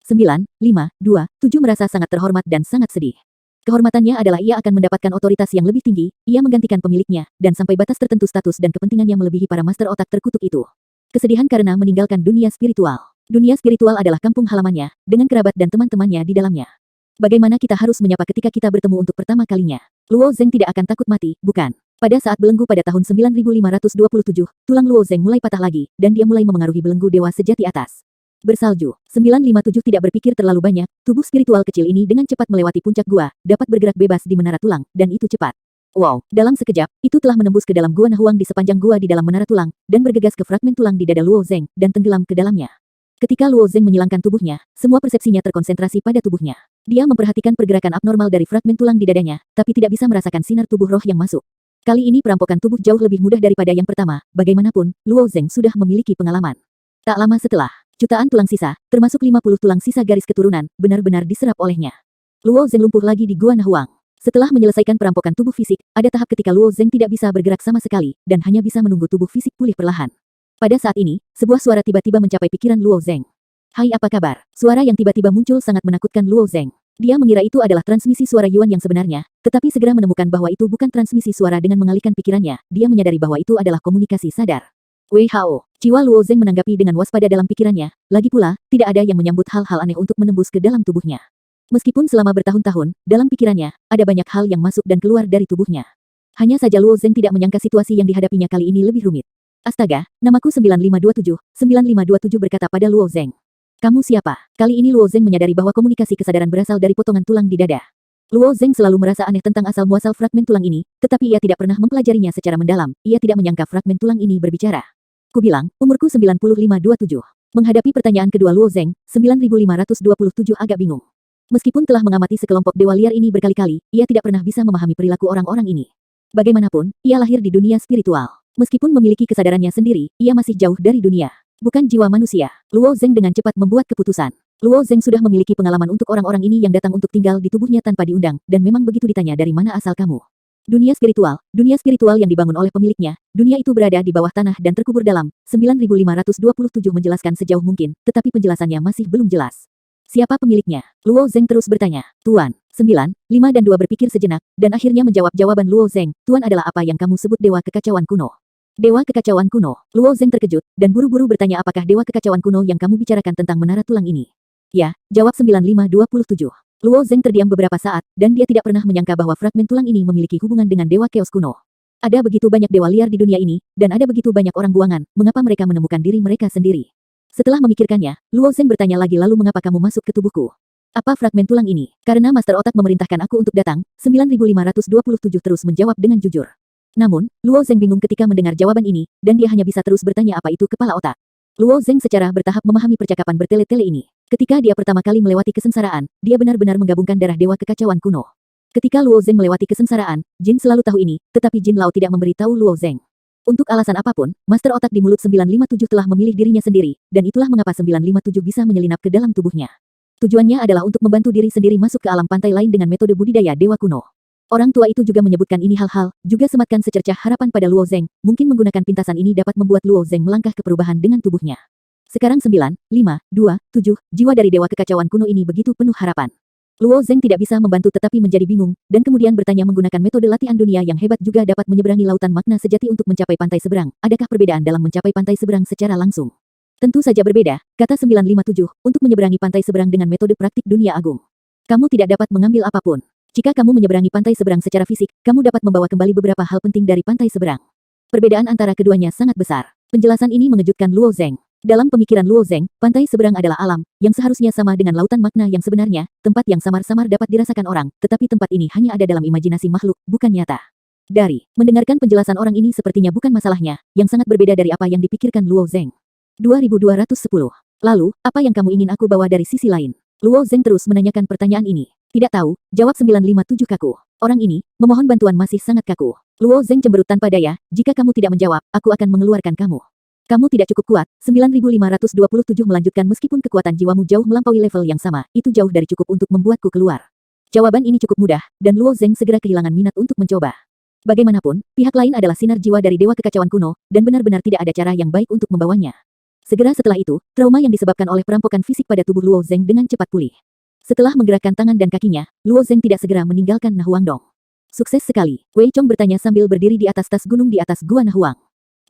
9, 5, 2, 7 merasa sangat terhormat dan sangat sedih. Kehormatannya adalah ia akan mendapatkan otoritas yang lebih tinggi, ia menggantikan pemiliknya, dan sampai batas tertentu status dan kepentingannya melebihi para master otak terkutuk itu. Kesedihan karena meninggalkan dunia spiritual. Dunia spiritual adalah kampung halamannya, dengan kerabat dan teman-temannya di dalamnya. Bagaimana kita harus menyapa ketika kita bertemu untuk pertama kalinya? Luo Zeng tidak akan takut mati, bukan? Pada saat belenggu pada tahun 9527, tulang Luo Zeng mulai patah lagi, dan dia mulai memengaruhi belenggu dewa sejati atas. Bersalju, 957 tidak berpikir terlalu banyak, tubuh spiritual kecil ini dengan cepat melewati puncak gua, dapat bergerak bebas di menara tulang, dan itu cepat. Wow, dalam sekejap, itu telah menembus ke dalam gua Nahuang di sepanjang gua di dalam menara tulang, dan bergegas ke fragmen tulang di dada Luo Zeng, dan tenggelam ke dalamnya. Ketika Luo Zeng menyilangkan tubuhnya, semua persepsinya terkonsentrasi pada tubuhnya. Dia memperhatikan pergerakan abnormal dari fragmen tulang di dadanya, tapi tidak bisa merasakan sinar tubuh roh yang masuk. Kali ini perampokan tubuh jauh lebih mudah daripada yang pertama, bagaimanapun, Luo Zeng sudah memiliki pengalaman. Tak lama setelah, jutaan tulang sisa, termasuk 50 tulang sisa garis keturunan, benar-benar diserap olehnya. Luo Zeng lumpuh lagi di gua Nahuang. Setelah menyelesaikan perampokan tubuh fisik, ada tahap ketika Luo Zeng tidak bisa bergerak sama sekali, dan hanya bisa menunggu tubuh fisik pulih perlahan. Pada saat ini, sebuah suara tiba-tiba mencapai pikiran Luo Zeng. Hai, apa kabar? Suara yang tiba-tiba muncul sangat menakutkan Luo Zeng. Dia mengira itu adalah transmisi suara Yuan yang sebenarnya, tetapi segera menemukan bahwa itu bukan transmisi suara dengan mengalihkan pikirannya, dia menyadari bahwa itu adalah komunikasi sadar. Wei Hao, jiwa Luo Zeng menanggapi dengan waspada dalam pikirannya, lagi pula, tidak ada yang menyambut hal-hal aneh untuk menembus ke dalam tubuhnya. Meskipun selama bertahun-tahun, dalam pikirannya, ada banyak hal yang masuk dan keluar dari tubuhnya. Hanya saja Luo Zeng tidak menyangka situasi yang dihadapinya kali ini lebih rumit. Astaga, namaku 9527, 9527 berkata pada Luo Zeng. Kamu siapa? Kali ini Luo Zeng menyadari bahwa komunikasi kesadaran berasal dari potongan tulang di dada. Luo Zeng selalu merasa aneh tentang asal-muasal fragmen tulang ini, tetapi ia tidak pernah mempelajarinya secara mendalam, ia tidak menyangka fragmen tulang ini berbicara. Kubilang, umurku 9527. Menghadapi pertanyaan kedua Luo Zeng, 9527 agak bingung. Meskipun telah mengamati sekelompok dewa liar ini berkali-kali, ia tidak pernah bisa memahami perilaku orang-orang ini. Bagaimanapun, ia lahir di dunia spiritual. Meskipun memiliki kesadarannya sendiri, ia masih jauh dari dunia. Bukan jiwa manusia. Luo Zeng dengan cepat membuat keputusan. Luo Zeng sudah memiliki pengalaman untuk orang-orang ini yang datang untuk tinggal di tubuhnya tanpa diundang, dan memang begitu ditanya dari mana asal kamu. Dunia spiritual yang dibangun oleh pemiliknya, dunia itu berada di bawah tanah dan terkubur dalam, 9527 menjelaskan sejauh mungkin, tetapi penjelasannya masih belum jelas. Siapa pemiliknya? Luo Zeng terus bertanya. Tuan, 9, 5 dan 2 berpikir sejenak, dan akhirnya menjawab jawaban Luo Zeng, Tuan adalah apa yang kamu sebut dewa kekacauan kuno. Dewa kekacauan kuno. Luo Zeng terkejut, dan buru-buru bertanya apakah dewa kekacauan kuno yang kamu bicarakan tentang menara tulang ini. Ya, jawab 9527. Luo Zeng terdiam beberapa saat, dan dia tidak pernah menyangka bahwa fragmen tulang ini memiliki hubungan dengan dewa keos kuno. Ada begitu banyak dewa liar di dunia ini, dan ada begitu banyak orang buangan, mengapa mereka menemukan diri mereka sendiri? Setelah memikirkannya, Luo Zeng bertanya lagi lalu mengapa kamu masuk ke tubuhku? Apa fragmen tulang ini? Karena Master Otak memerintahkan aku untuk datang, 9527 terus menjawab dengan jujur. Namun, Luo Zeng bingung ketika mendengar jawaban ini, dan dia hanya bisa terus bertanya apa itu kepala otak. Luo Zeng secara bertahap memahami percakapan bertele-tele ini. Ketika dia pertama kali melewati kesengsaraan, dia benar-benar menggabungkan darah dewa kekacauan kuno. Ketika Luo Zeng melewati kesengsaraan, Jin selalu tahu ini, tetapi Jin Lao tidak memberitahu Luo Zeng. Untuk alasan apapun, Master Otak di mulut 957 telah memilih dirinya sendiri, dan itulah mengapa 957 bisa menyelinap ke dalam tubuhnya. Tujuannya adalah untuk membantu diri sendiri masuk ke alam pantai lain dengan metode budidaya dewa kuno. Orang tua itu juga menyebutkan ini hal-hal, juga sematkan secercah harapan pada Luo Zeng, mungkin menggunakan pintasan ini dapat membuat Luo Zeng melangkah ke perubahan dengan tubuhnya. Sekarang 9, 5, 2, 7, jiwa dari dewa kekacauan kuno ini begitu penuh harapan. Luo Zeng tidak bisa membantu tetapi menjadi bingung, dan kemudian bertanya menggunakan metode latihan dunia yang hebat juga dapat menyeberangi lautan makna sejati untuk mencapai pantai seberang. Adakah perbedaan dalam mencapai pantai seberang secara langsung? Tentu saja berbeda, kata 957, untuk menyeberangi pantai seberang dengan metode praktik dunia agung. Kamu tidak dapat mengambil apapun. Jika kamu menyeberangi pantai seberang secara fisik, kamu dapat membawa kembali beberapa hal penting dari pantai seberang. Perbedaan antara keduanya sangat besar. Penjelasan ini mengejutkan Luo Zeng. Dalam pemikiran Luo Zeng, pantai seberang adalah alam, yang seharusnya sama dengan lautan makna yang sebenarnya, tempat yang samar-samar dapat dirasakan orang, tetapi tempat ini hanya ada dalam imajinasi makhluk, bukan nyata. Dari mendengarkan penjelasan orang ini sepertinya bukan masalahnya, yang sangat berbeda dari apa yang dipikirkan Luo Zeng. 2210. Lalu, apa yang kamu ingin aku bawa dari sisi lain? Luo Zeng terus menanyakan pertanyaan ini. Tidak tahu, jawab 957 kaku. Orang ini, memohon bantuan masih sangat kaku. Luo Zeng cemberut tanpa daya, jika kamu tidak menjawab, aku akan mengeluarkan kamu. Kamu tidak cukup kuat, 9527 melanjutkan meskipun kekuatan jiwamu jauh melampaui level yang sama, itu jauh dari cukup untuk membuatku keluar. Jawaban ini cukup mudah, dan Luo Zeng segera kehilangan minat untuk mencoba. Bagaimanapun, pihak lain adalah sinar jiwa dari Dewa Kekacauan Kuno, dan benar-benar tidak ada cara yang baik untuk membawanya. Segera setelah itu, trauma yang disebabkan oleh perampokan fisik pada tubuh Luo Zeng dengan cepat pulih. Setelah menggerakkan tangan dan kakinya, Luo Zeng tidak segera meninggalkan Nahuangdong. Sukses sekali, Wei Chong bertanya sambil berdiri di atas tas gunung di atas gua Nahuang.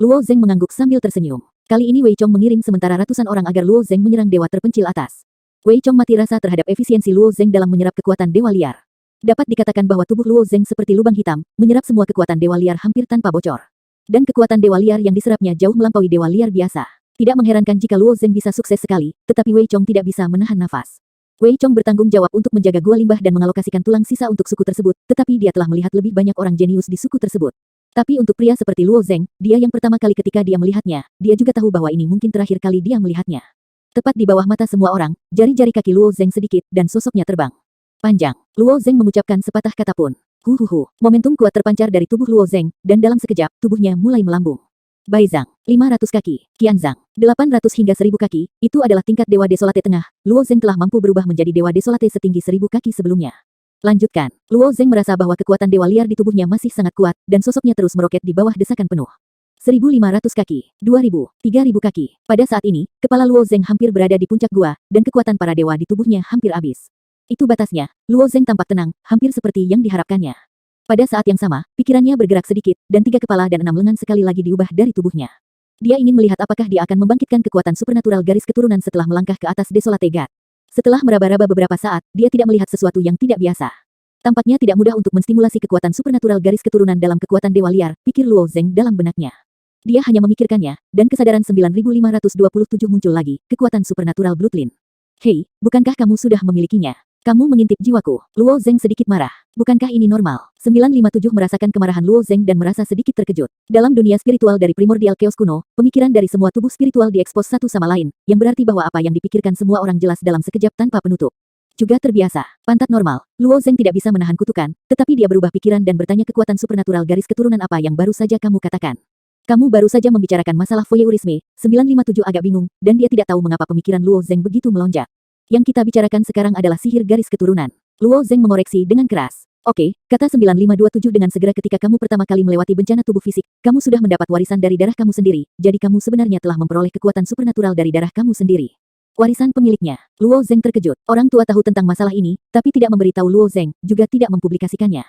Luo Zeng mengangguk sambil tersenyum. Kali ini Wei Chong mengirim sementara ratusan orang agar Luo Zeng menyerang dewa terpencil atas. Wei Chong mati rasa terhadap efisiensi Luo Zeng dalam menyerap kekuatan dewa liar. Dapat dikatakan bahwa tubuh Luo Zeng seperti lubang hitam, menyerap semua kekuatan dewa liar hampir tanpa bocor. Dan kekuatan dewa liar yang diserapnya jauh melampaui dewa liar biasa. Tidak mengherankan jika Luo Zeng bisa sukses sekali, tetapi Wei Chong tidak bisa menahan nafas. Wei Chong bertanggung jawab untuk menjaga gua limbah dan mengalokasikan tulang sisa untuk suku tersebut, tetapi dia telah melihat lebih banyak orang jenius di suku tersebut. Tapi untuk pria seperti Luo Zeng, dia yang pertama kali ketika dia melihatnya, dia juga tahu bahwa ini mungkin terakhir kali dia melihatnya. Tepat di bawah mata semua orang, jari-jari kaki Luo Zeng sedikit, dan sosoknya terbang. Panjang. Luo Zeng mengucapkan sepatah kata pun. Huhuhu. Momentum kuat terpancar dari tubuh Luo Zeng, dan dalam sekejap, tubuhnya mulai melambung. Baizang, 500 kaki. Qianzang, 800 hingga 1000 kaki, itu adalah tingkat Dewa Desolate Tengah. Luo Zeng telah mampu berubah menjadi Dewa Desolate setinggi 1000 kaki sebelumnya. Lanjutkan. Luo Zeng merasa bahwa kekuatan dewa liar di tubuhnya masih sangat kuat, dan sosoknya terus meroket di bawah desakan penuh. 1500 kaki, 2000, 3000 kaki. Pada saat ini, kepala Luo Zeng hampir berada di puncak gua, dan kekuatan para dewa di tubuhnya hampir habis. Itu batasnya. Luo Zeng tampak tenang, hampir seperti yang diharapkannya. Pada saat yang sama, pikirannya bergerak sedikit, dan 3 kepala dan 6 lengan sekali lagi diubah dari tubuhnya. Dia ingin melihat apakah dia akan membangkitkan kekuatan supernatural garis keturunan setelah melangkah ke atas Desolate God. Setelah meraba-raba beberapa saat, dia tidak melihat sesuatu yang tidak biasa. Tampaknya tidak mudah untuk menstimulasi kekuatan supernatural garis keturunan dalam kekuatan dewa liar, pikir Luo Zeng dalam benaknya. Dia hanya memikirkannya, dan kesadaran 9527 muncul lagi, kekuatan supernatural Bloodline. Hei, bukankah kamu sudah memilikinya? Kamu mengintip jiwaku. Luo Zeng sedikit marah. Bukankah ini normal? 957 merasakan kemarahan Luo Zeng dan merasa sedikit terkejut. Dalam dunia spiritual dari primordial chaos kuno, pemikiran dari semua tubuh spiritual diekspos satu sama lain, yang berarti bahwa apa yang dipikirkan semua orang jelas dalam sekejap tanpa penutup. Juga terbiasa. Pantat normal. Luo Zeng tidak bisa menahan kutukan, tetapi dia berubah pikiran dan bertanya kekuatan supernatural garis keturunan apa yang baru saja kamu katakan. Kamu baru saja membicarakan masalah voyeurisme. 957 agak bingung, dan dia tidak tahu mengapa pemikiran Luo Zeng begitu melonjak. Yang kita bicarakan sekarang adalah sihir garis keturunan. Luo Zeng mengoreksi dengan keras. Oke, kata 9527 dengan segera ketika kamu pertama kali melewati bencana tubuh fisik, kamu sudah mendapat warisan dari darah kamu sendiri, jadi kamu sebenarnya telah memperoleh kekuatan supernatural dari darah kamu sendiri. Warisan pemiliknya. Luo Zeng terkejut. Orang tua tahu tentang masalah ini, tapi tidak memberitahu Luo Zeng, juga tidak mempublikasikannya.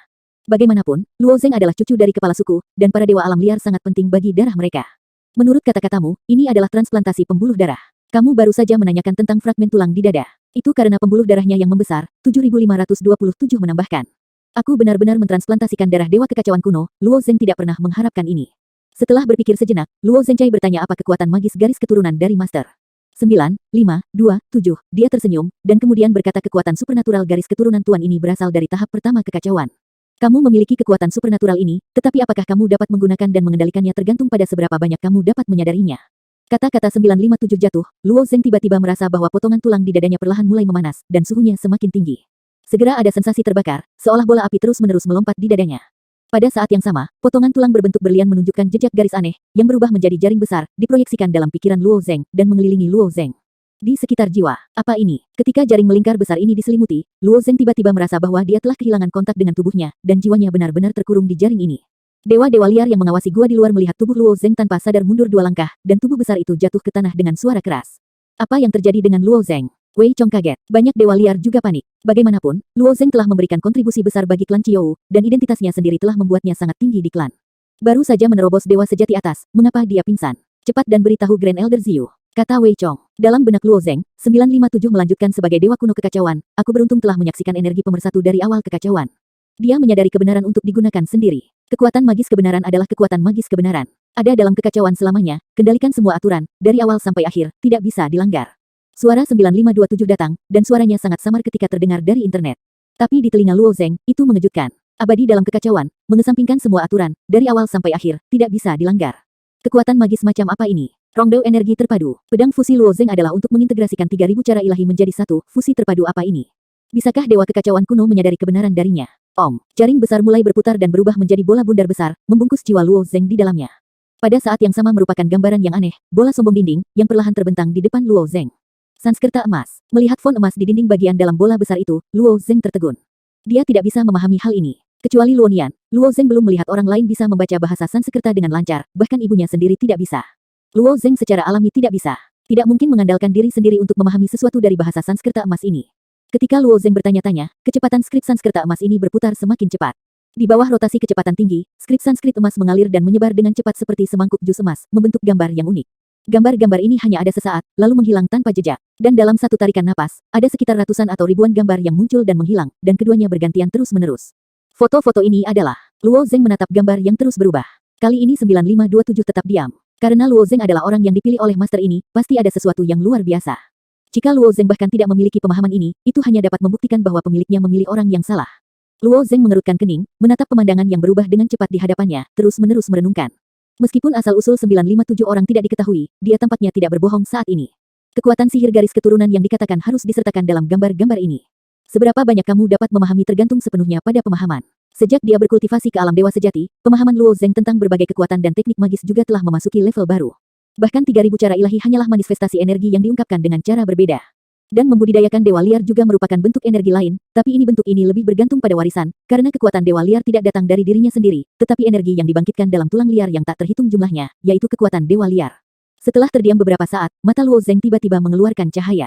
Bagaimanapun, Luo Zeng adalah cucu dari kepala suku, dan para dewa alam liar sangat penting bagi darah mereka. Menurut kata-katamu, ini adalah transplantasi pembuluh darah. Kamu baru saja menanyakan tentang fragmen tulang di dada. Itu karena pembuluh darahnya yang membesar, 7527 menambahkan. Aku benar-benar mentransplantasikan darah Dewa Kekacauan Kuno, Luo Zeng tidak pernah mengharapkan ini. Setelah berpikir sejenak, Luo Zengcai bertanya apa kekuatan magis garis keturunan dari Master. 9, 5, 2, 7, dia tersenyum, dan kemudian berkata kekuatan supernatural garis keturunan Tuan ini berasal dari tahap pertama kekacauan. Kamu memiliki kekuatan supernatural ini, tetapi apakah kamu dapat menggunakan dan mengendalikannya tergantung pada seberapa banyak kamu dapat menyadarinya. Kata-kata 957 jatuh, Luo Zeng tiba-tiba merasa bahwa potongan tulang di dadanya perlahan mulai memanas, dan suhunya semakin tinggi. Segera ada sensasi terbakar, seolah bola api terus-menerus melompat di dadanya. Pada saat yang sama, potongan tulang berbentuk berlian menunjukkan jejak garis aneh, yang berubah menjadi jaring besar, diproyeksikan dalam pikiran Luo Zeng, dan mengelilingi Luo Zeng. Di sekitar jiwa, apa ini? Ketika jaring melingkar besar ini diselimuti, Luo Zeng tiba-tiba merasa bahwa dia telah kehilangan kontak dengan tubuhnya, dan jiwanya benar-benar terkurung di jaring ini. Dewa-dewa liar yang mengawasi gua di luar melihat tubuh Luo Zeng tanpa sadar mundur 2 langkah, dan tubuh besar itu jatuh ke tanah dengan suara keras. Apa yang terjadi dengan Luo Zeng? Wei Chong kaget. Banyak dewa liar juga panik. Bagaimanapun, Luo Zeng telah memberikan kontribusi besar bagi klan Qiou, dan identitasnya sendiri telah membuatnya sangat tinggi di klan. Baru saja menerobos dewa sejati atas, mengapa dia pingsan? Cepat dan beritahu Grand Elder Ziyu, kata Wei Chong. Dalam benak Luo Zeng, 957 melanjutkan sebagai dewa kuno kekacauan, aku beruntung telah menyaksikan energi pemersatu dari awal kekacauan. Dia menyadari kebenaran untuk digunakan sendiri. Kekuatan magis kebenaran adalah kekuatan magis kebenaran. Ada dalam kekacauan selamanya, kendalikan semua aturan, dari awal sampai akhir, tidak bisa dilanggar. Suara 9527 datang, dan suaranya sangat samar ketika terdengar dari internet. Tapi di telinga Luo Zeng, itu mengejutkan. Abadi dalam kekacauan, mengesampingkan semua aturan, dari awal sampai akhir, tidak bisa dilanggar. Kekuatan magis macam apa ini? Rongdeo energi terpadu. Pedang fusi Luo Zeng adalah untuk mengintegrasikan 3000 cara ilahi menjadi satu. Fusi terpadu apa ini? Bisakah dewa kekacauan kuno menyadari kebenaran darinya? Om, jaring besar mulai berputar dan berubah menjadi bola bundar besar, membungkus jiwa Luo Zeng di dalamnya. Pada saat yang sama merupakan gambaran yang aneh, bola sombong dinding, yang perlahan terbentang di depan Luo Zeng. Sanskerta emas. Melihat font emas di dinding bagian dalam bola besar itu, Luo Zeng tertegun. Dia tidak bisa memahami hal ini. Kecuali Luo Nian, Luo Zeng belum melihat orang lain bisa membaca bahasa Sanskerta dengan lancar, bahkan ibunya sendiri tidak bisa. Luo Zeng secara alami tidak bisa. Tidak mungkin mengandalkan diri sendiri untuk memahami sesuatu dari bahasa Sanskerta emas ini. Ketika Luo Zeng bertanya-tanya, kecepatan skrip Sanskerta emas ini berputar semakin cepat. Di bawah rotasi kecepatan tinggi, skrip Sanskrit emas mengalir dan menyebar dengan cepat seperti semangkuk jus emas, membentuk gambar yang unik. Gambar-gambar ini hanya ada sesaat, lalu menghilang tanpa jejak. Dan dalam satu tarikan napas, ada sekitar ratusan atau ribuan gambar yang muncul dan menghilang, dan keduanya bergantian terus-menerus. Foto-foto ini adalah, Luo Zeng menatap gambar yang terus berubah. Kali ini 9527 tetap diam. Karena Luo Zeng adalah orang yang dipilih oleh master ini, pasti ada sesuatu yang luar biasa. Jika Luo Zeng bahkan tidak memiliki pemahaman ini, itu hanya dapat membuktikan bahwa pemiliknya memilih orang yang salah. Luo Zeng mengerutkan kening, menatap pemandangan yang berubah dengan cepat di hadapannya, terus-menerus merenungkan. Meskipun asal-usul 957 orang tidak diketahui, dia tampaknya tidak berbohong saat ini. Kekuatan sihir garis keturunan yang dikatakan harus disertakan dalam gambar-gambar ini. Seberapa banyak kamu dapat memahami tergantung sepenuhnya pada pemahaman. Sejak dia berkultivasi ke alam dewa sejati, pemahaman Luo Zeng tentang berbagai kekuatan dan teknik magis juga telah memasuki level baru. Bahkan 3000 cara ilahi hanyalah manifestasi energi yang diungkapkan dengan cara berbeda. Dan membudidayakan dewa liar juga merupakan bentuk energi lain, tapi bentuk ini lebih bergantung pada warisan, karena kekuatan dewa liar tidak datang dari dirinya sendiri, tetapi energi yang dibangkitkan dalam tulang liar yang tak terhitung jumlahnya, yaitu kekuatan dewa liar. Setelah terdiam beberapa saat, mata Luo Zeng tiba-tiba mengeluarkan cahaya.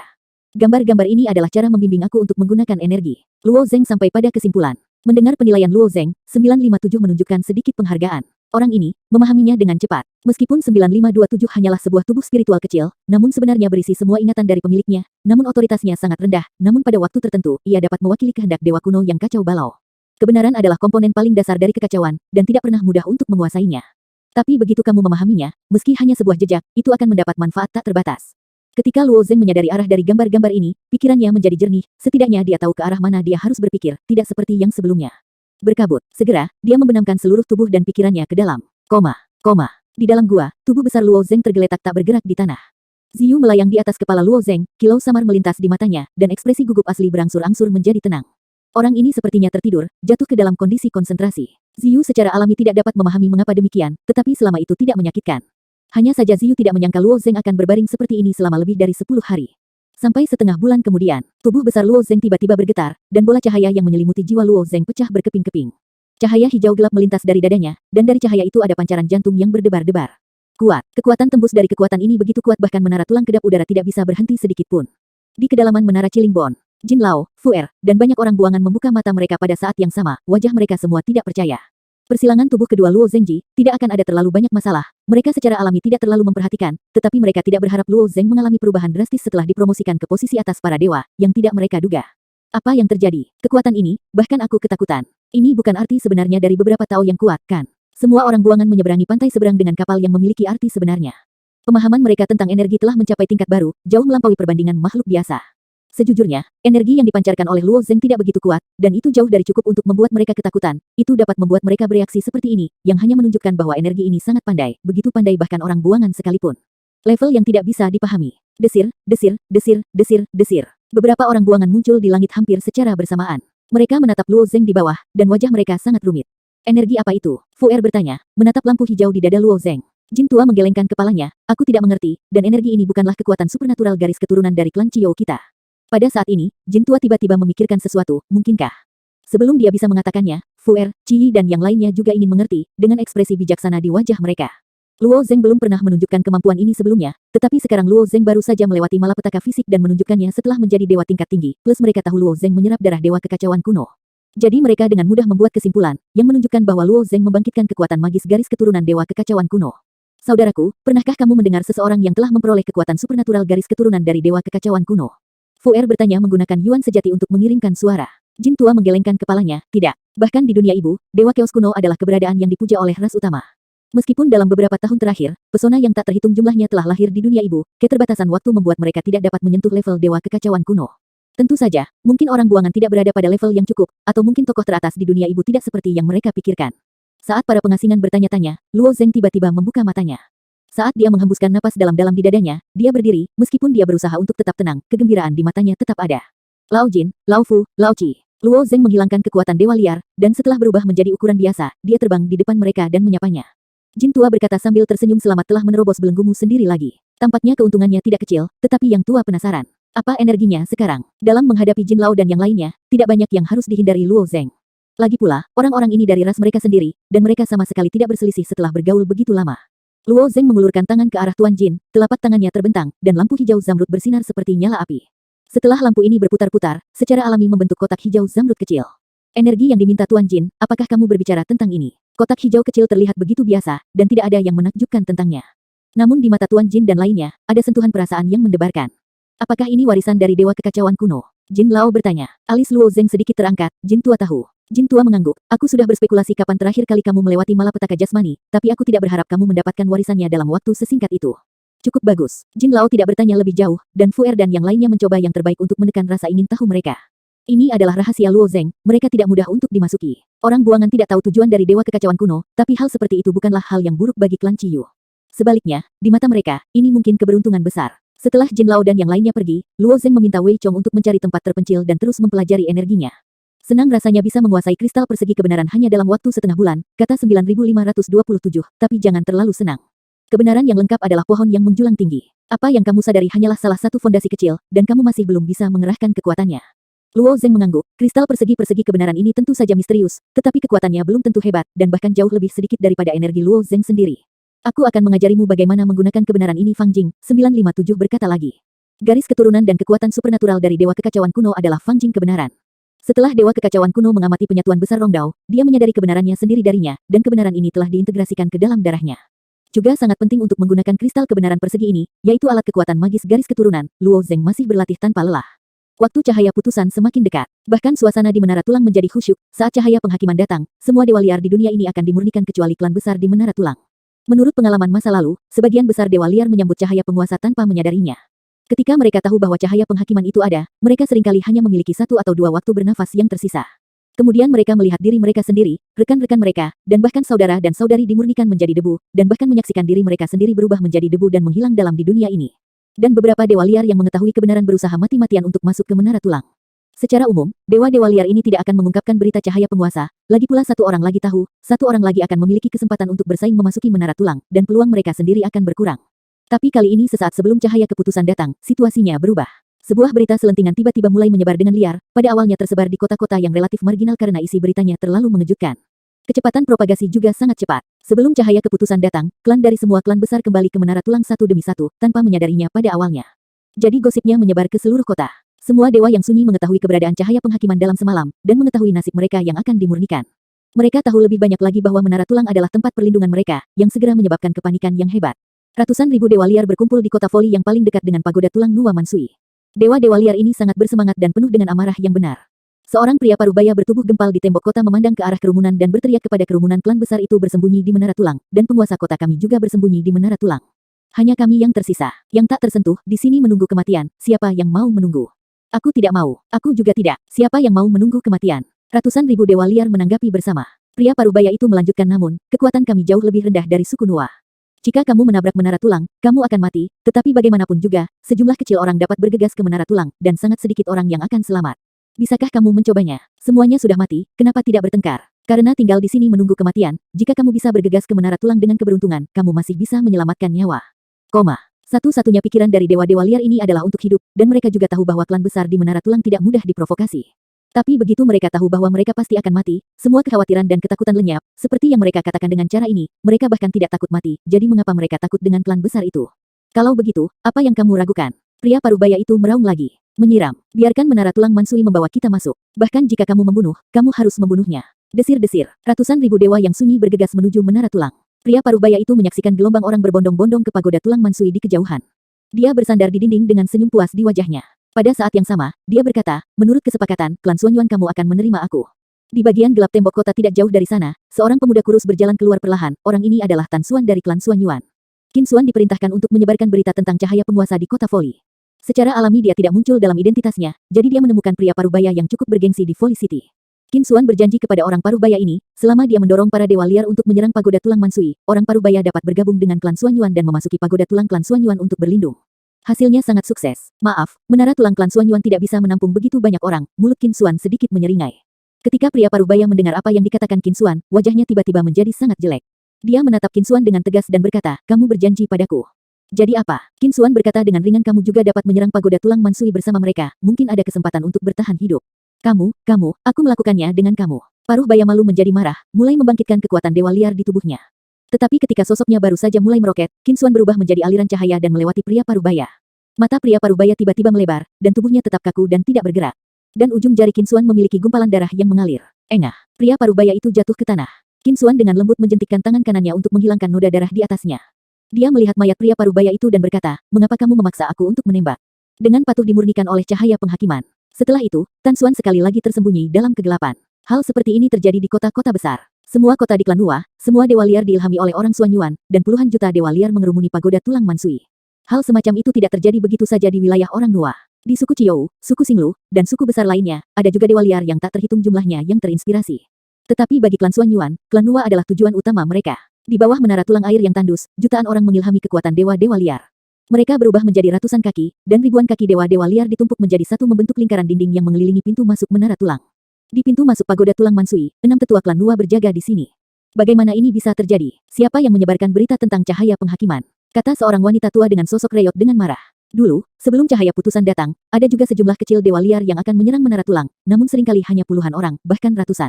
Gambar-gambar ini adalah cara membimbing aku untuk menggunakan energi. Luo Zeng sampai pada kesimpulan. Mendengar penilaian Luo Zeng, 957 menunjukkan sedikit penghargaan. Orang ini memahaminya dengan cepat. Meskipun 9527 hanyalah sebuah tubuh spiritual kecil, namun sebenarnya berisi semua ingatan dari pemiliknya, namun otoritasnya sangat rendah, namun pada waktu tertentu, ia dapat mewakili kehendak dewa kuno yang kacau balau. Kebenaran adalah komponen paling dasar dari kekacauan, dan tidak pernah mudah untuk menguasainya. Tapi begitu kamu memahaminya, meski hanya sebuah jejak, itu akan mendapat manfaat tak terbatas. Ketika Luo Zeng menyadari arah dari gambar-gambar ini, pikirannya menjadi jernih, setidaknya dia tahu ke arah mana dia harus berpikir, tidak seperti yang sebelumnya. Berkabut, segera, dia membenamkan seluruh tubuh dan pikirannya ke dalam. Di dalam gua, tubuh besar Luo Zeng tergeletak tak bergerak di tanah. Ziyu melayang di atas kepala Luo Zeng, kilau samar melintas di matanya, dan ekspresi gugup asli berangsur-angsur menjadi tenang. Orang ini sepertinya tertidur, jatuh ke dalam kondisi konsentrasi. Ziyu secara alami tidak dapat memahami mengapa demikian, tetapi selama itu tidak menyakitkan. Hanya saja Ziyu tidak menyangka Luo Zeng akan berbaring seperti ini selama lebih dari 10 hari. Sampai setengah bulan kemudian, tubuh besar Luo Zeng tiba-tiba bergetar, dan bola cahaya yang menyelimuti jiwa Luo Zeng pecah berkeping-keping. Cahaya hijau gelap melintas dari dadanya, dan dari cahaya itu ada pancaran jantung yang berdebar-debar. Kuat, kekuatan tembus dari kekuatan ini begitu kuat bahkan menara tulang kedap udara tidak bisa berhenti sedikit pun. Di kedalaman menara Cilingbon, Jin Lao, Fu Er, dan banyak orang buangan membuka mata mereka pada saat yang sama, wajah mereka semua tidak percaya. Persilangan tubuh kedua Luo Zengji, tidak akan ada terlalu banyak masalah, mereka secara alami tidak terlalu memperhatikan, tetapi mereka tidak berharap Luo Zeng mengalami perubahan drastis setelah dipromosikan ke posisi atas para dewa, yang tidak mereka duga. Apa yang terjadi? Kekuatan ini, bahkan aku ketakutan. Ini bukan arti sebenarnya dari beberapa Tao yang kuat, kan? Semua orang buangan menyeberangi pantai seberang dengan kapal yang memiliki arti sebenarnya. Pemahaman mereka tentang energi telah mencapai tingkat baru, jauh melampaui perbandingan makhluk biasa. Sejujurnya, energi yang dipancarkan oleh Luo Zeng tidak begitu kuat, dan itu jauh dari cukup untuk membuat mereka ketakutan. Itu dapat membuat mereka bereaksi seperti ini, yang hanya menunjukkan bahwa energi ini sangat pandai, begitu pandai bahkan orang buangan sekalipun. Level yang tidak bisa dipahami. Desir, desir, desir, desir, desir. Beberapa orang buangan muncul di langit hampir secara bersamaan. Mereka menatap Luo Zeng di bawah, dan wajah mereka sangat rumit. Energi apa itu? Fu Er bertanya, menatap lampu hijau di dada Luo Zeng. Jin tua menggelengkan kepalanya, aku tidak mengerti, dan energi ini bukanlah kekuatan supernatural garis keturunan dari klan Qiao kita. Pada saat ini, Jin tua tiba-tiba memikirkan sesuatu, mungkinkah? Sebelum dia bisa mengatakannya, Fu Er, Qi dan yang lainnya juga ingin mengerti, dengan ekspresi bijaksana di wajah mereka. Luo Zeng belum pernah menunjukkan kemampuan ini sebelumnya, tetapi sekarang Luo Zeng baru saja melewati malapetaka fisik dan menunjukkannya setelah menjadi dewa tingkat tinggi, plus mereka tahu Luo Zeng menyerap darah dewa kekacauan kuno. Jadi mereka dengan mudah membuat kesimpulan, yang menunjukkan bahwa Luo Zeng membangkitkan kekuatan magis garis keturunan dewa kekacauan kuno. Saudaraku, pernahkah kamu mendengar seseorang yang telah memperoleh kekuatan supernatural garis keturunan dari dewa kekacauan kuno? Fu Er bertanya menggunakan Yuan sejati untuk mengirimkan suara. Jin tua menggelengkan kepalanya, tidak. Bahkan di dunia ibu, Dewa Chaos kuno adalah keberadaan yang dipuja oleh ras utama. Meskipun dalam beberapa tahun terakhir, pesona yang tak terhitung jumlahnya telah lahir di dunia ibu, keterbatasan waktu membuat mereka tidak dapat menyentuh level Dewa Kekacauan kuno. Tentu saja, mungkin orang buangan tidak berada pada level yang cukup, atau mungkin tokoh teratas di dunia ibu tidak seperti yang mereka pikirkan. Saat para pengasingan bertanya-tanya, Luo Zeng tiba-tiba membuka matanya. Saat dia menghembuskan napas dalam-dalam di dadanya, dia berdiri, meskipun dia berusaha untuk tetap tenang, kegembiraan di matanya tetap ada. Lao Jin, Lao Fu, Lao Qi. Luo Zeng menghilangkan kekuatan dewa liar, dan setelah berubah menjadi ukuran biasa, dia terbang di depan mereka dan menyapanya. Jin tua berkata sambil tersenyum selamat telah menerobos belenggumu sendiri lagi. Tampaknya keuntungannya tidak kecil, tetapi yang tua penasaran. Apa energinya sekarang? Dalam menghadapi Jin Lao dan yang lainnya, tidak banyak yang harus dihindari Luo Zeng. Lagi pula, orang-orang ini dari ras mereka sendiri, dan mereka sama sekali tidak berselisih setelah bergaul begitu lama. Luo Zeng mengulurkan tangan ke arah Tuan Jin, telapak tangannya terbentang, dan lampu hijau zamrud bersinar seperti nyala api. Setelah lampu ini berputar-putar, secara alami membentuk kotak hijau zamrud kecil. Energi yang diminta Tuan Jin, apakah kamu berbicara tentang ini? Kotak hijau kecil terlihat begitu biasa, dan tidak ada yang menakjubkan tentangnya. Namun di mata Tuan Jin dan lainnya, ada sentuhan perasaan yang mendebarkan. Apakah ini warisan dari Dewa Kekacauan kuno? Jin Lao bertanya. Alis Luo Zeng sedikit terangkat, Jin tua tahu. Jin tua mengangguk, aku sudah berspekulasi kapan terakhir kali kamu melewati malapetaka jasmani, tapi aku tidak berharap kamu mendapatkan warisannya dalam waktu sesingkat itu. Cukup bagus. Jin Lao tidak bertanya lebih jauh, dan Fu Er dan yang lainnya mencoba yang terbaik untuk menekan rasa ingin tahu mereka. Ini adalah rahasia Luo Zeng, mereka tidak mudah untuk dimasuki. Orang buangan tidak tahu tujuan dari Dewa Kekacauan kuno, tapi hal seperti itu bukanlah hal yang buruk bagi klan Ciyu. Sebaliknya, di mata mereka, ini mungkin keberuntungan besar. Setelah Jin Lao dan yang lainnya pergi, Luo Zeng meminta Wei Chong untuk mencari tempat terpencil dan terus mempelajari energinya. Senang rasanya bisa menguasai kristal persegi kebenaran hanya dalam waktu setengah bulan, kata 9527, tapi jangan terlalu senang. Kebenaran yang lengkap adalah pohon yang menjulang tinggi. Apa yang kamu sadari hanyalah salah satu fondasi kecil, dan kamu masih belum bisa mengerahkan kekuatannya. Luo Zeng mengangguk, kristal persegi kebenaran ini tentu saja misterius, tetapi kekuatannya belum tentu hebat, dan bahkan jauh lebih sedikit daripada energi Luo Zeng sendiri. Aku akan mengajarimu bagaimana menggunakan kebenaran ini. Fang Jing, 957 berkata lagi. Garis keturunan dan kekuatan supernatural dari Dewa Kekacauan kuno adalah Fang Jing kebenaran. Setelah Dewa Kekacauan kuno mengamati penyatuan besar Rongdao, dia menyadari kebenarannya sendiri darinya, dan kebenaran ini telah diintegrasikan ke dalam darahnya. Juga sangat penting untuk menggunakan kristal kebenaran persegi ini, yaitu alat kekuatan magis garis keturunan, Luo Zeng masih berlatih tanpa lelah. Waktu cahaya putusan semakin dekat. Bahkan suasana di Menara Tulang menjadi khusyuk, saat cahaya penghakiman datang, semua dewa liar di dunia ini akan dimurnikan kecuali klan besar di Menara Tulang. Menurut pengalaman masa lalu, sebagian besar dewa liar menyambut cahaya penguasa tanpa menyadarinya. Ketika mereka tahu bahwa cahaya penghakiman itu ada, mereka seringkali hanya memiliki 1 atau 2 waktu bernafas yang tersisa. Kemudian mereka melihat diri mereka sendiri, rekan-rekan mereka, dan bahkan saudara dan saudari dimurnikan menjadi debu, dan bahkan menyaksikan diri mereka sendiri berubah menjadi debu dan menghilang dalam di dunia ini. Dan beberapa dewa liar yang mengetahui kebenaran berusaha mati-matian untuk masuk ke Menara Tulang. Secara umum, dewa-dewa liar ini tidak akan mengungkapkan berita cahaya penguasa, lagi pula satu orang lagi tahu, satu orang lagi akan memiliki kesempatan untuk bersaing memasuki Menara Tulang, dan peluang mereka sendiri akan berkurang. Tapi kali ini sesaat sebelum cahaya keputusan datang, situasinya berubah. Sebuah berita selentingan tiba-tiba mulai menyebar dengan liar, pada awalnya tersebar di kota-kota yang relatif marginal karena isi beritanya terlalu mengejutkan. Kecepatan propagasi juga sangat cepat. Sebelum cahaya keputusan datang, klan dari semua klan besar kembali ke Menara Tulang satu demi satu, tanpa menyadarinya pada awalnya. Jadi gosipnya menyebar ke seluruh kota. Semua dewa yang sunyi mengetahui keberadaan cahaya penghakiman dalam semalam, dan mengetahui nasib mereka yang akan dimurnikan. Mereka tahu lebih banyak lagi bahwa Menara Tulang adalah tempat perlindungan mereka, yang segera menyebabkan kepanikan yang hebat. Ratusan ribu dewa liar berkumpul di kota Foli yang paling dekat dengan pagoda tulang Nuwa Mansui. Dewa-dewa liar ini sangat bersemangat dan penuh dengan amarah yang benar. Seorang pria parubaya bertubuh gempal di tembok kota memandang ke arah kerumunan dan berteriak kepada kerumunan klan besar itu bersembunyi di Menara Tulang, dan penguasa kota kami juga bersembunyi di Menara Tulang. Hanya kami yang tersisa, yang tak tersentuh, di sini menunggu kematian. Siapa yang mau menunggu? Aku tidak mau. Aku juga tidak. Siapa yang mau menunggu kematian? Ratusan ribu dewa liar menanggapi bersama. Pria parubaya itu melanjutkan, namun, kekuatan kami jauh lebih rendah dari suku Nuwa. Jika kamu menabrak Menara Tulang, kamu akan mati, tetapi bagaimanapun juga, sejumlah kecil orang dapat bergegas ke Menara Tulang, dan sangat sedikit orang yang akan selamat. Bisakah kamu mencobanya? Semuanya sudah mati, kenapa tidak bertengkar? Karena tinggal di sini menunggu kematian, jika kamu bisa bergegas ke Menara Tulang dengan keberuntungan, kamu masih bisa menyelamatkan nyawa. Satu-satunya pikiran dari dewa-dewa liar ini adalah untuk hidup, dan mereka juga tahu bahwa klan besar di Menara Tulang tidak mudah diprovokasi. Tapi begitu mereka tahu bahwa mereka pasti akan mati, semua kekhawatiran dan ketakutan lenyap, seperti yang mereka katakan dengan cara ini, mereka bahkan tidak takut mati, jadi mengapa mereka takut dengan klan besar itu? Kalau begitu, apa yang kamu ragukan? Pria parubaya itu meraung lagi. Menyiram. Biarkan Menara Tulang Mansui membawa kita masuk. Bahkan jika kamu membunuh, kamu harus membunuhnya. Desir-desir. Ratusan ribu dewa yang sunyi bergegas menuju Menara Tulang. Pria parubaya itu menyaksikan gelombang orang berbondong-bondong ke pagoda Tulang Mansui di kejauhan. Dia bersandar di dinding dengan senyum puas di wajahnya. Pada saat yang sama, dia berkata, menurut kesepakatan, klan Suanyuan kamu akan menerima aku. Di bagian gelap tembok kota tidak jauh dari sana, seorang pemuda kurus berjalan keluar perlahan. Orang ini adalah Tan Xuan dari klan Xuan Yuan. Qin Xuan diperintahkan untuk menyebarkan berita tentang cahaya penguasa di kota Foli. Secara alami dia tidak muncul dalam identitasnya, jadi dia menemukan pria parubaya yang cukup bergengsi di Foli City. Qin Xuan berjanji kepada orang parubaya ini, selama dia mendorong para dewa liar untuk menyerang pagoda tulang Mansui, orang parubaya dapat bergabung dengan klan Xuan Yuan dan memasuki pagoda tulang klan Xuan Yuan untuk berlindung. Hasilnya sangat sukses. Maaf, menara tulang klan Xuan Yuan tidak bisa menampung begitu banyak orang. Mulut Qin Xuan sedikit menyeringai. Ketika pria parubaya mendengar apa yang dikatakan Qin Xuan, wajahnya tiba-tiba menjadi sangat jelek. Dia menatap Qin Xuan dengan tegas dan berkata, "Kamu berjanji padaku. Jadi apa?" Qin Xuan berkata dengan ringan, "Kamu juga dapat menyerang pagoda tulang Mansui bersama mereka. Mungkin ada kesempatan untuk bertahan hidup." Aku melakukannya dengan kamu." Parubaya malu menjadi marah, mulai membangkitkan kekuatan dewa liar di tubuhnya. Tetapi ketika sosoknya baru saja mulai meroket, Qin Xuan berubah menjadi aliran cahaya dan melewati pria parubaya. Mata pria parubaya tiba-tiba melebar, dan tubuhnya tetap kaku dan tidak bergerak. Dan ujung jari Qin Xuan memiliki gumpalan darah yang mengalir. Engah, pria parubaya itu jatuh ke tanah. Qin Xuan dengan lembut menjentikkan tangan kanannya untuk menghilangkan noda darah di atasnya. Dia melihat mayat pria parubaya itu dan berkata, "Mengapa kamu memaksa aku untuk menembak?" Dengan patuh dimurnikan oleh cahaya penghakiman. Setelah itu, Tan Xuan sekali lagi tersembunyi dalam kegelapan. Hal seperti ini terjadi di kota-kota besar. Semua kota di klan Hua, semua dewa liar diilhami oleh orang Xuan Yuan, dan puluhan juta dewa liar mengerumuni pagoda tulang Mansui. Hal semacam itu tidak terjadi begitu saja di wilayah orang Hua. Di suku Qiou, suku Xinglu, dan suku besar lainnya, ada juga dewa liar yang tak terhitung jumlahnya yang terinspirasi. Tetapi bagi klan Xuan Yuan, klan Hua adalah tujuan utama mereka. Di bawah menara tulang air yang tandus, jutaan orang mengilhami kekuatan dewa-dewa liar. Mereka berubah menjadi ratusan kaki, dan ribuan kaki dewa-dewa liar ditumpuk menjadi satu membentuk lingkaran dinding yang mengelilingi pintu masuk menara tulang. Di pintu masuk pagoda tulang Mansui, 6 tetua klan Hua berjaga di sini. Bagaimana ini bisa terjadi? Siapa yang menyebarkan berita tentang cahaya penghakiman? Kata seorang wanita tua dengan sosok reot dengan marah. Dulu, sebelum cahaya putusan datang, ada juga sejumlah kecil dewa liar yang akan menyerang menara tulang, namun seringkali hanya puluhan orang, bahkan ratusan.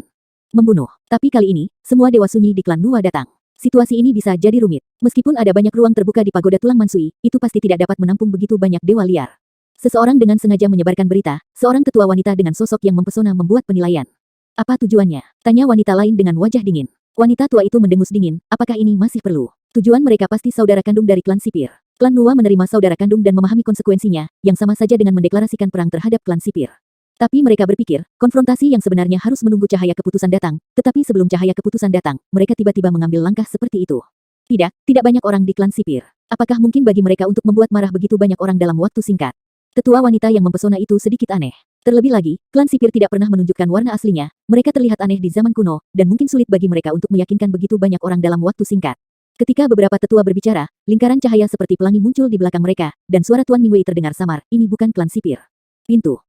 Membunuh. Tapi kali ini, semua dewa sunyi di klan Hua datang. Situasi ini bisa jadi rumit. Meskipun ada banyak ruang terbuka di pagoda tulang Mansui, itu pasti tidak dapat menampung begitu banyak dewa liar. Seseorang dengan sengaja menyebarkan berita, seorang tetua wanita dengan sosok yang mempesona membuat penilaian. Apa tujuannya? Tanya wanita lain dengan wajah dingin. Wanita tua itu mendengus dingin, apakah ini masih perlu? Tujuan mereka pasti saudara kandung dari klan sipir. Klan Hua menerima saudara kandung dan memahami konsekuensinya, yang sama saja dengan mendeklarasikan perang terhadap klan sipir. Tapi mereka berpikir, konfrontasi yang sebenarnya harus menunggu cahaya keputusan datang, tetapi sebelum cahaya keputusan datang, mereka tiba-tiba mengambil langkah seperti itu. Tidak banyak orang di klan sipir. Apakah mungkin bagi mereka untuk membuat marah begitu banyak orang dalam waktu singkat? Tetua wanita yang mempesona itu sedikit aneh. Terlebih lagi, klan sipir tidak pernah menunjukkan warna aslinya, mereka terlihat aneh di zaman kuno, dan mungkin sulit bagi mereka untuk meyakinkan begitu banyak orang dalam waktu singkat. Ketika beberapa tetua berbicara, lingkaran cahaya seperti pelangi muncul di belakang mereka, dan suara Tuan Mingwei terdengar samar, ini bukan klan sipir. Pintu.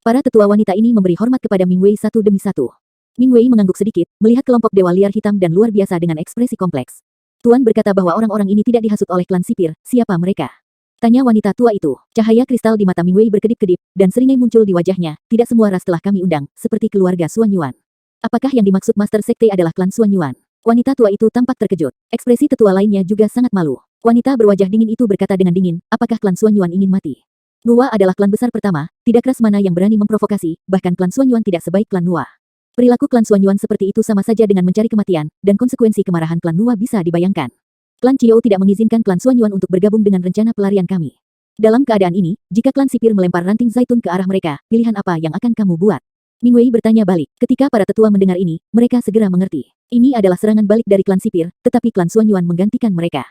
Para tetua wanita ini memberi hormat kepada Mingwei satu demi satu. Mingwei mengangguk sedikit, melihat kelompok dewa liar hitam dan luar biasa dengan ekspresi kompleks. Tuan berkata bahwa orang-orang ini tidak dihasut oleh klan sipir, siapa mereka? Tanya wanita tua itu. Cahaya kristal di mata Mingwei berkedip-kedip, dan seringai muncul di wajahnya. Tidak semua ras telah kami undang, seperti keluarga Xuan Yuan. Apakah yang dimaksud Master Sekte adalah klan Xuan Yuan? Wanita tua itu tampak terkejut. Ekspresi tetua lainnya juga sangat malu. Wanita berwajah dingin itu berkata dengan dingin, apakah klan Xuan Yuan ingin mati? Nuwa adalah klan besar pertama, tidak keras mana yang berani memprovokasi, bahkan klan Xuan Yuan tidak sebaik klan Nuwa. Perilaku klan Xuan Yuan seperti itu sama saja dengan mencari kematian, dan konsekuensi kemarahan klan Nuwa bisa dibayangkan. Klan Qiou tidak mengizinkan klan Xuan Yuan untuk bergabung dengan rencana pelarian kami. Dalam keadaan ini, jika klan sipir melempar ranting zaitun ke arah mereka, pilihan apa yang akan kamu buat? Mingwei bertanya balik. Ketika para tetua mendengar ini, mereka segera mengerti. Ini adalah serangan balik dari klan sipir, tetapi klan Xuan Yuan menggantikan mereka.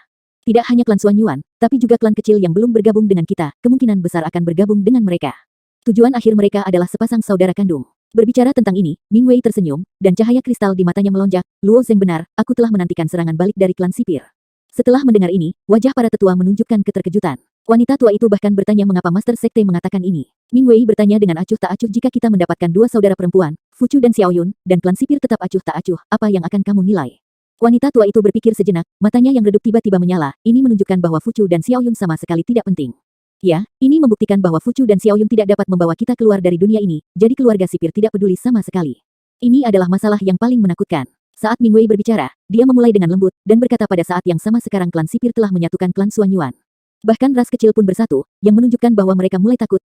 Tidak hanya klan Xuan Yuan, tapi juga klan kecil yang belum bergabung dengan kita, kemungkinan besar akan bergabung dengan mereka. Tujuan akhir mereka adalah sepasang saudara kandung. Berbicara tentang ini, Mingwei tersenyum, dan cahaya kristal di matanya melonjak. Luo Zeng benar, aku telah menantikan serangan balik dari klan sipir. Setelah mendengar ini, wajah para tetua menunjukkan keterkejutan. Wanita tua itu bahkan bertanya mengapa Master Sekte mengatakan ini. Mingwei bertanya dengan acuh tak acuh, jika kita mendapatkan dua saudara perempuan, Fuchu dan Xiaoyun, dan klan sipir tetap acuh tak acuh, apa yang akan kamu nilai? Wanita tua itu berpikir sejenak, matanya yang redup tiba-tiba menyala, ini menunjukkan bahwa Fuchu dan Xiaoyun sama sekali tidak penting. Ya, ini membuktikan bahwa Fuchu dan Xiaoyun tidak dapat membawa kita keluar dari dunia ini, jadi keluarga sipir tidak peduli sama sekali. Ini adalah masalah yang paling menakutkan. Saat Mingwei berbicara, dia memulai dengan lembut, dan berkata pada saat yang sama sekarang klan sipir telah menyatukan klan Xuan Yuan. Bahkan ras kecil pun bersatu, yang menunjukkan bahwa mereka mulai takut,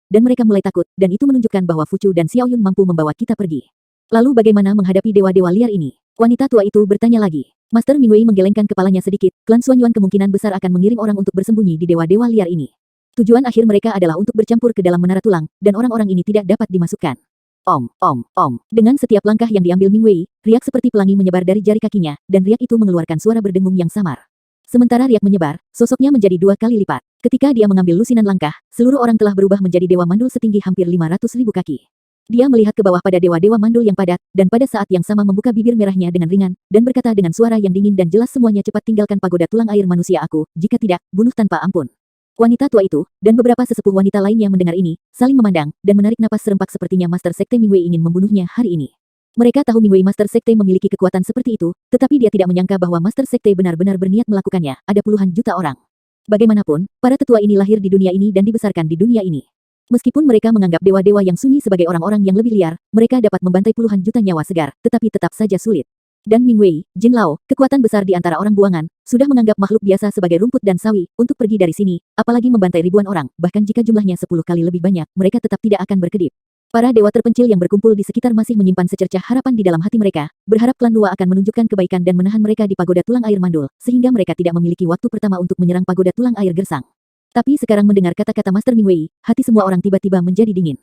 dan itu menunjukkan bahwa Fuchu dan Xiaoyun mampu membawa kita pergi. Lalu bagaimana menghadapi dewa-dewa liar ini? Wanita tua itu bertanya lagi. Master Mingwei menggelengkan kepalanya sedikit, klan Xuan Yuan kemungkinan besar akan mengirim orang untuk bersembunyi di dewa-dewa liar ini. Tujuan akhir mereka adalah untuk bercampur ke dalam menara tulang, dan orang-orang ini tidak dapat dimasukkan. Om. Dengan setiap langkah yang diambil Ming Wei, riak seperti pelangi menyebar dari jari kakinya, dan riak itu mengeluarkan suara berdengung yang samar. Sementara riak menyebar, sosoknya menjadi 2 kali lipat. Ketika dia mengambil lusinan langkah, seluruh orang telah berubah menjadi dewa mandul setinggi hampir 500.000 kaki. Dia melihat ke bawah pada dewa-dewa mandul yang padat, dan pada saat yang sama membuka bibir merahnya dengan ringan, dan berkata dengan suara yang dingin dan jelas, semuanya cepat tinggalkan pagoda tulang air manusia aku, jika tidak, bunuh tanpa ampun. Wanita tua itu, dan beberapa sesepuh wanita lainnya mendengar ini, saling memandang, dan menarik napas serempak sepertinya Master Sekte Ming Wei ingin membunuhnya hari ini. Mereka tahu Ming Wei Master Sekte memiliki kekuatan seperti itu, tetapi dia tidak menyangka bahwa Master Sekte benar-benar berniat melakukannya, ada puluhan juta orang. Bagaimanapun, para tetua ini lahir di dunia ini dan dibesarkan di dunia ini. Meskipun mereka menganggap dewa-dewa yang sunyi sebagai orang-orang yang lebih liar, mereka dapat membantai puluhan juta nyawa segar, tetapi tetap saja sulit. Dan Ming Wei, Jin Lao, kekuatan besar di antara orang buangan, sudah menganggap makhluk biasa sebagai rumput dan sawi, untuk pergi dari sini, apalagi membantai ribuan orang, bahkan jika jumlahnya 10 kali lebih banyak, mereka tetap tidak akan berkedip. Para dewa terpencil yang berkumpul di sekitar masih menyimpan secercah harapan di dalam hati mereka, berharap klan Nuwa akan menunjukkan kebaikan dan menahan mereka di pagoda tulang air mandul, sehingga mereka tidak memiliki waktu pertama untuk menyerang pagoda tulang air gersang. Tapi sekarang mendengar kata-kata Master Ming Wei, hati semua orang tiba-tiba menjadi dingin.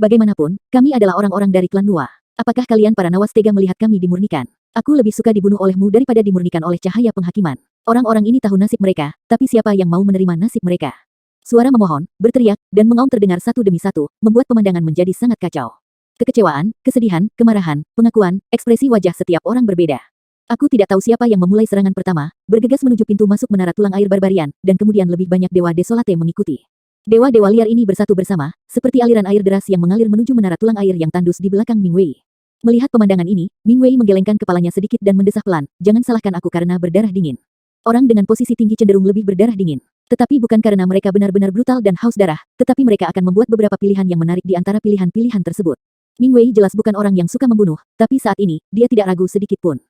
Bagaimanapun, kami adalah orang-orang dari klan Nuwa. Apakah kalian para nawas tega melihat kami dimurnikan? Aku lebih suka dibunuh olehmu daripada dimurnikan oleh cahaya penghakiman. Orang-orang ini tahu nasib mereka, tapi siapa yang mau menerima nasib mereka? Suara memohon, berteriak, dan mengaum terdengar satu demi satu, membuat pemandangan menjadi sangat kacau. Kekecewaan, kesedihan, kemarahan, pengakuan, ekspresi wajah setiap orang berbeda. Aku tidak tahu siapa yang memulai serangan pertama, bergegas menuju pintu masuk menara tulang air barbarian, dan kemudian lebih banyak dewa desolate mengikuti. Dewa-dewa liar ini bersatu bersama, seperti aliran air deras yang mengalir menuju menara tulang air yang tandus di belakang Ming Wei. Melihat pemandangan ini, Ming Wei menggelengkan kepalanya sedikit dan mendesah pelan, jangan salahkan aku karena berdarah dingin. Orang dengan posisi tinggi cenderung lebih berdarah dingin. Tetapi bukan karena mereka benar-benar brutal dan haus darah, tetapi mereka akan membuat beberapa pilihan yang menarik di antara pilihan-pilihan tersebut. Ming Wei jelas bukan orang yang suka membunuh, tapi saat ini, dia tidak ragu sedikit pun.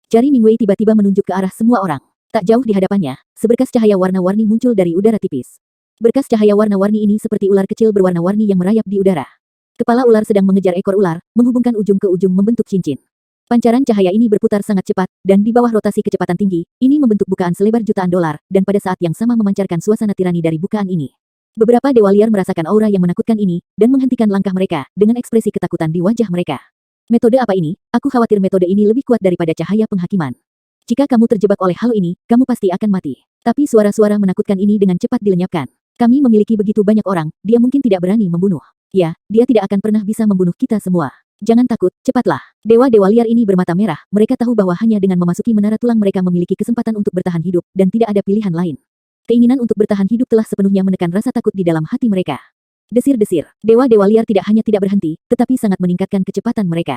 Jari Ming Wei tiba-tiba menunjuk ke arah semua orang. Tak jauh di hadapannya, seberkas cahaya warna-warni muncul dari udara tipis. Berkas cahaya warna-warni ini seperti ular kecil berwarna-warni yang merayap di udara. Kepala ular sedang mengejar ekor ular, menghubungkan ujung ke ujung membentuk cincin. Pancaran cahaya ini berputar sangat cepat, dan di bawah rotasi kecepatan tinggi, ini membentuk bukaan selebar jutaan dolar, dan pada saat yang sama memancarkan suasana tirani dari bukaan ini. Beberapa dewa liar merasakan aura yang menakutkan ini, dan menghentikan langkah mereka, dengan ekspresi ketakutan di wajah mereka. Metode apa ini? Aku khawatir metode ini lebih kuat daripada cahaya penghakiman. Jika kamu terjebak oleh hal ini, kamu pasti akan mati. Tapi suara-suara menakutkan ini dengan cepat dilenyapkan. Kami memiliki begitu banyak orang, dia mungkin tidak berani membunuh. Ya, dia tidak akan pernah bisa membunuh kita semua. Jangan takut, cepatlah. Dewa-dewa liar ini bermata merah, mereka tahu bahwa hanya dengan memasuki menara tulang mereka memiliki kesempatan untuk bertahan hidup, dan tidak ada pilihan lain. Keinginan untuk bertahan hidup telah sepenuhnya menekan rasa takut di dalam hati mereka. Desir-desir, dewa-dewa liar tidak hanya tidak berhenti, tetapi sangat meningkatkan kecepatan mereka.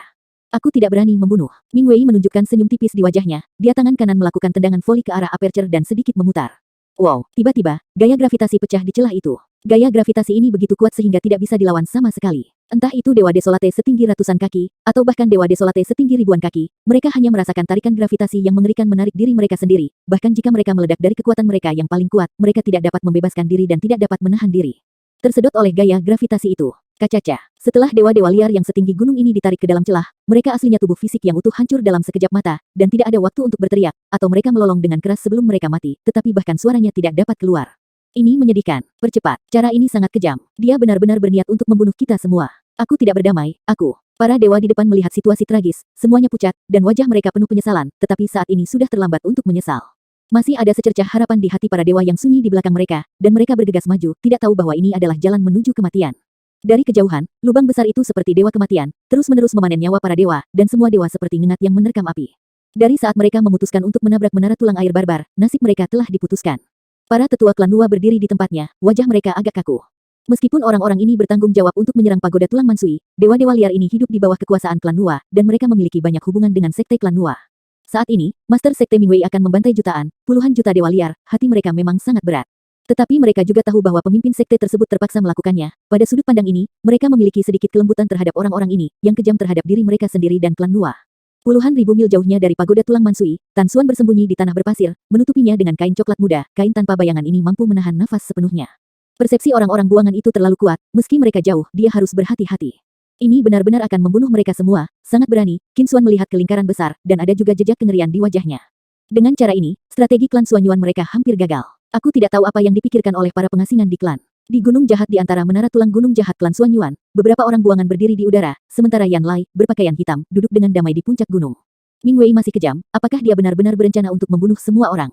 Aku tidak berani membunuh. Ming Wei menunjukkan senyum tipis di wajahnya, dia tangan kanan melakukan tendangan voli ke arah aperture dan sedikit memutar. Wow, tiba-tiba, gaya gravitasi pecah di celah itu. Gaya gravitasi ini begitu kuat sehingga tidak bisa dilawan sama sekali. Entah itu dewa desolate setinggi ratusan kaki, atau bahkan dewa desolate setinggi ribuan kaki, mereka hanya merasakan tarikan gravitasi yang mengerikan menarik diri mereka sendiri. Bahkan jika mereka meledak dari kekuatan mereka yang paling kuat, mereka tidak dapat membebaskan diri dan tidak dapat menahan diri. Tersedot oleh gaya gravitasi itu. Kacaca. Setelah dewa-dewa liar yang setinggi gunung ini ditarik ke dalam celah, mereka aslinya tubuh fisik yang utuh hancur dalam sekejap mata, dan tidak ada waktu untuk berteriak, atau mereka melolong dengan keras sebelum mereka mati, tetapi bahkan suaranya tidak dapat keluar. Ini menyedihkan. Percepat. Cara ini sangat kejam. Dia benar-benar berniat untuk membunuh kita semua. Aku tidak berdamai, aku. Para dewa di depan melihat situasi tragis, semuanya pucat, dan wajah mereka penuh penyesalan, tetapi saat ini sudah terlambat untuk menyesal. Masih ada secercah harapan di hati para dewa yang sunyi di belakang mereka, dan mereka bergegas maju, tidak tahu bahwa ini adalah jalan menuju kematian. Dari kejauhan, lubang besar itu seperti dewa kematian, terus-menerus memanen nyawa para dewa, dan semua dewa seperti ngengat yang menerkam api. Dari saat mereka memutuskan untuk menabrak menara tulang air barbar, nasib mereka telah diputuskan. Para tetua klan Nuwa berdiri di tempatnya, wajah mereka agak kaku. Meskipun orang-orang ini bertanggung jawab untuk menyerang pagoda tulang Mansui, dewa-dewa liar ini hidup di bawah kekuasaan klan Nuwa, dan mereka memiliki banyak hubungan dengan sekte klan Nuwa. Saat ini, Master Sekte Ming Wei akan membantai jutaan, puluhan juta dewa liar, hati mereka memang sangat berat. Tetapi mereka juga tahu bahwa pemimpin sekte tersebut terpaksa melakukannya. Pada sudut pandang ini, mereka memiliki sedikit kelembutan terhadap orang-orang ini, yang kejam terhadap diri mereka sendiri dan klan Nuwa. Puluhan ribu mil jauhnya dari pagoda tulang Mansui, Tan Xuan bersembunyi di tanah berpasir, menutupinya dengan kain coklat muda. Kain tanpa bayangan ini mampu menahan nafas sepenuhnya. Persepsi orang-orang buangan itu terlalu kuat, meski mereka jauh, dia harus berhati-hati. Ini benar-benar akan membunuh mereka semua, sangat berani. Qin Xuan melihat kelingkaran besar, dan ada juga jejak kengerian di wajahnya. Dengan cara ini, strategi klan Xuanyuan mereka hampir gagal. Aku tidak tahu apa yang dipikirkan oleh para pengasingan di klan. Di gunung jahat di antara menara tulang gunung jahat klan Suanyuan, beberapa orang buangan berdiri di udara, sementara Yan Lai, berpakaian hitam, duduk dengan damai di puncak gunung. Ming Wei masih kejam, apakah dia benar-benar berencana untuk membunuh semua orang?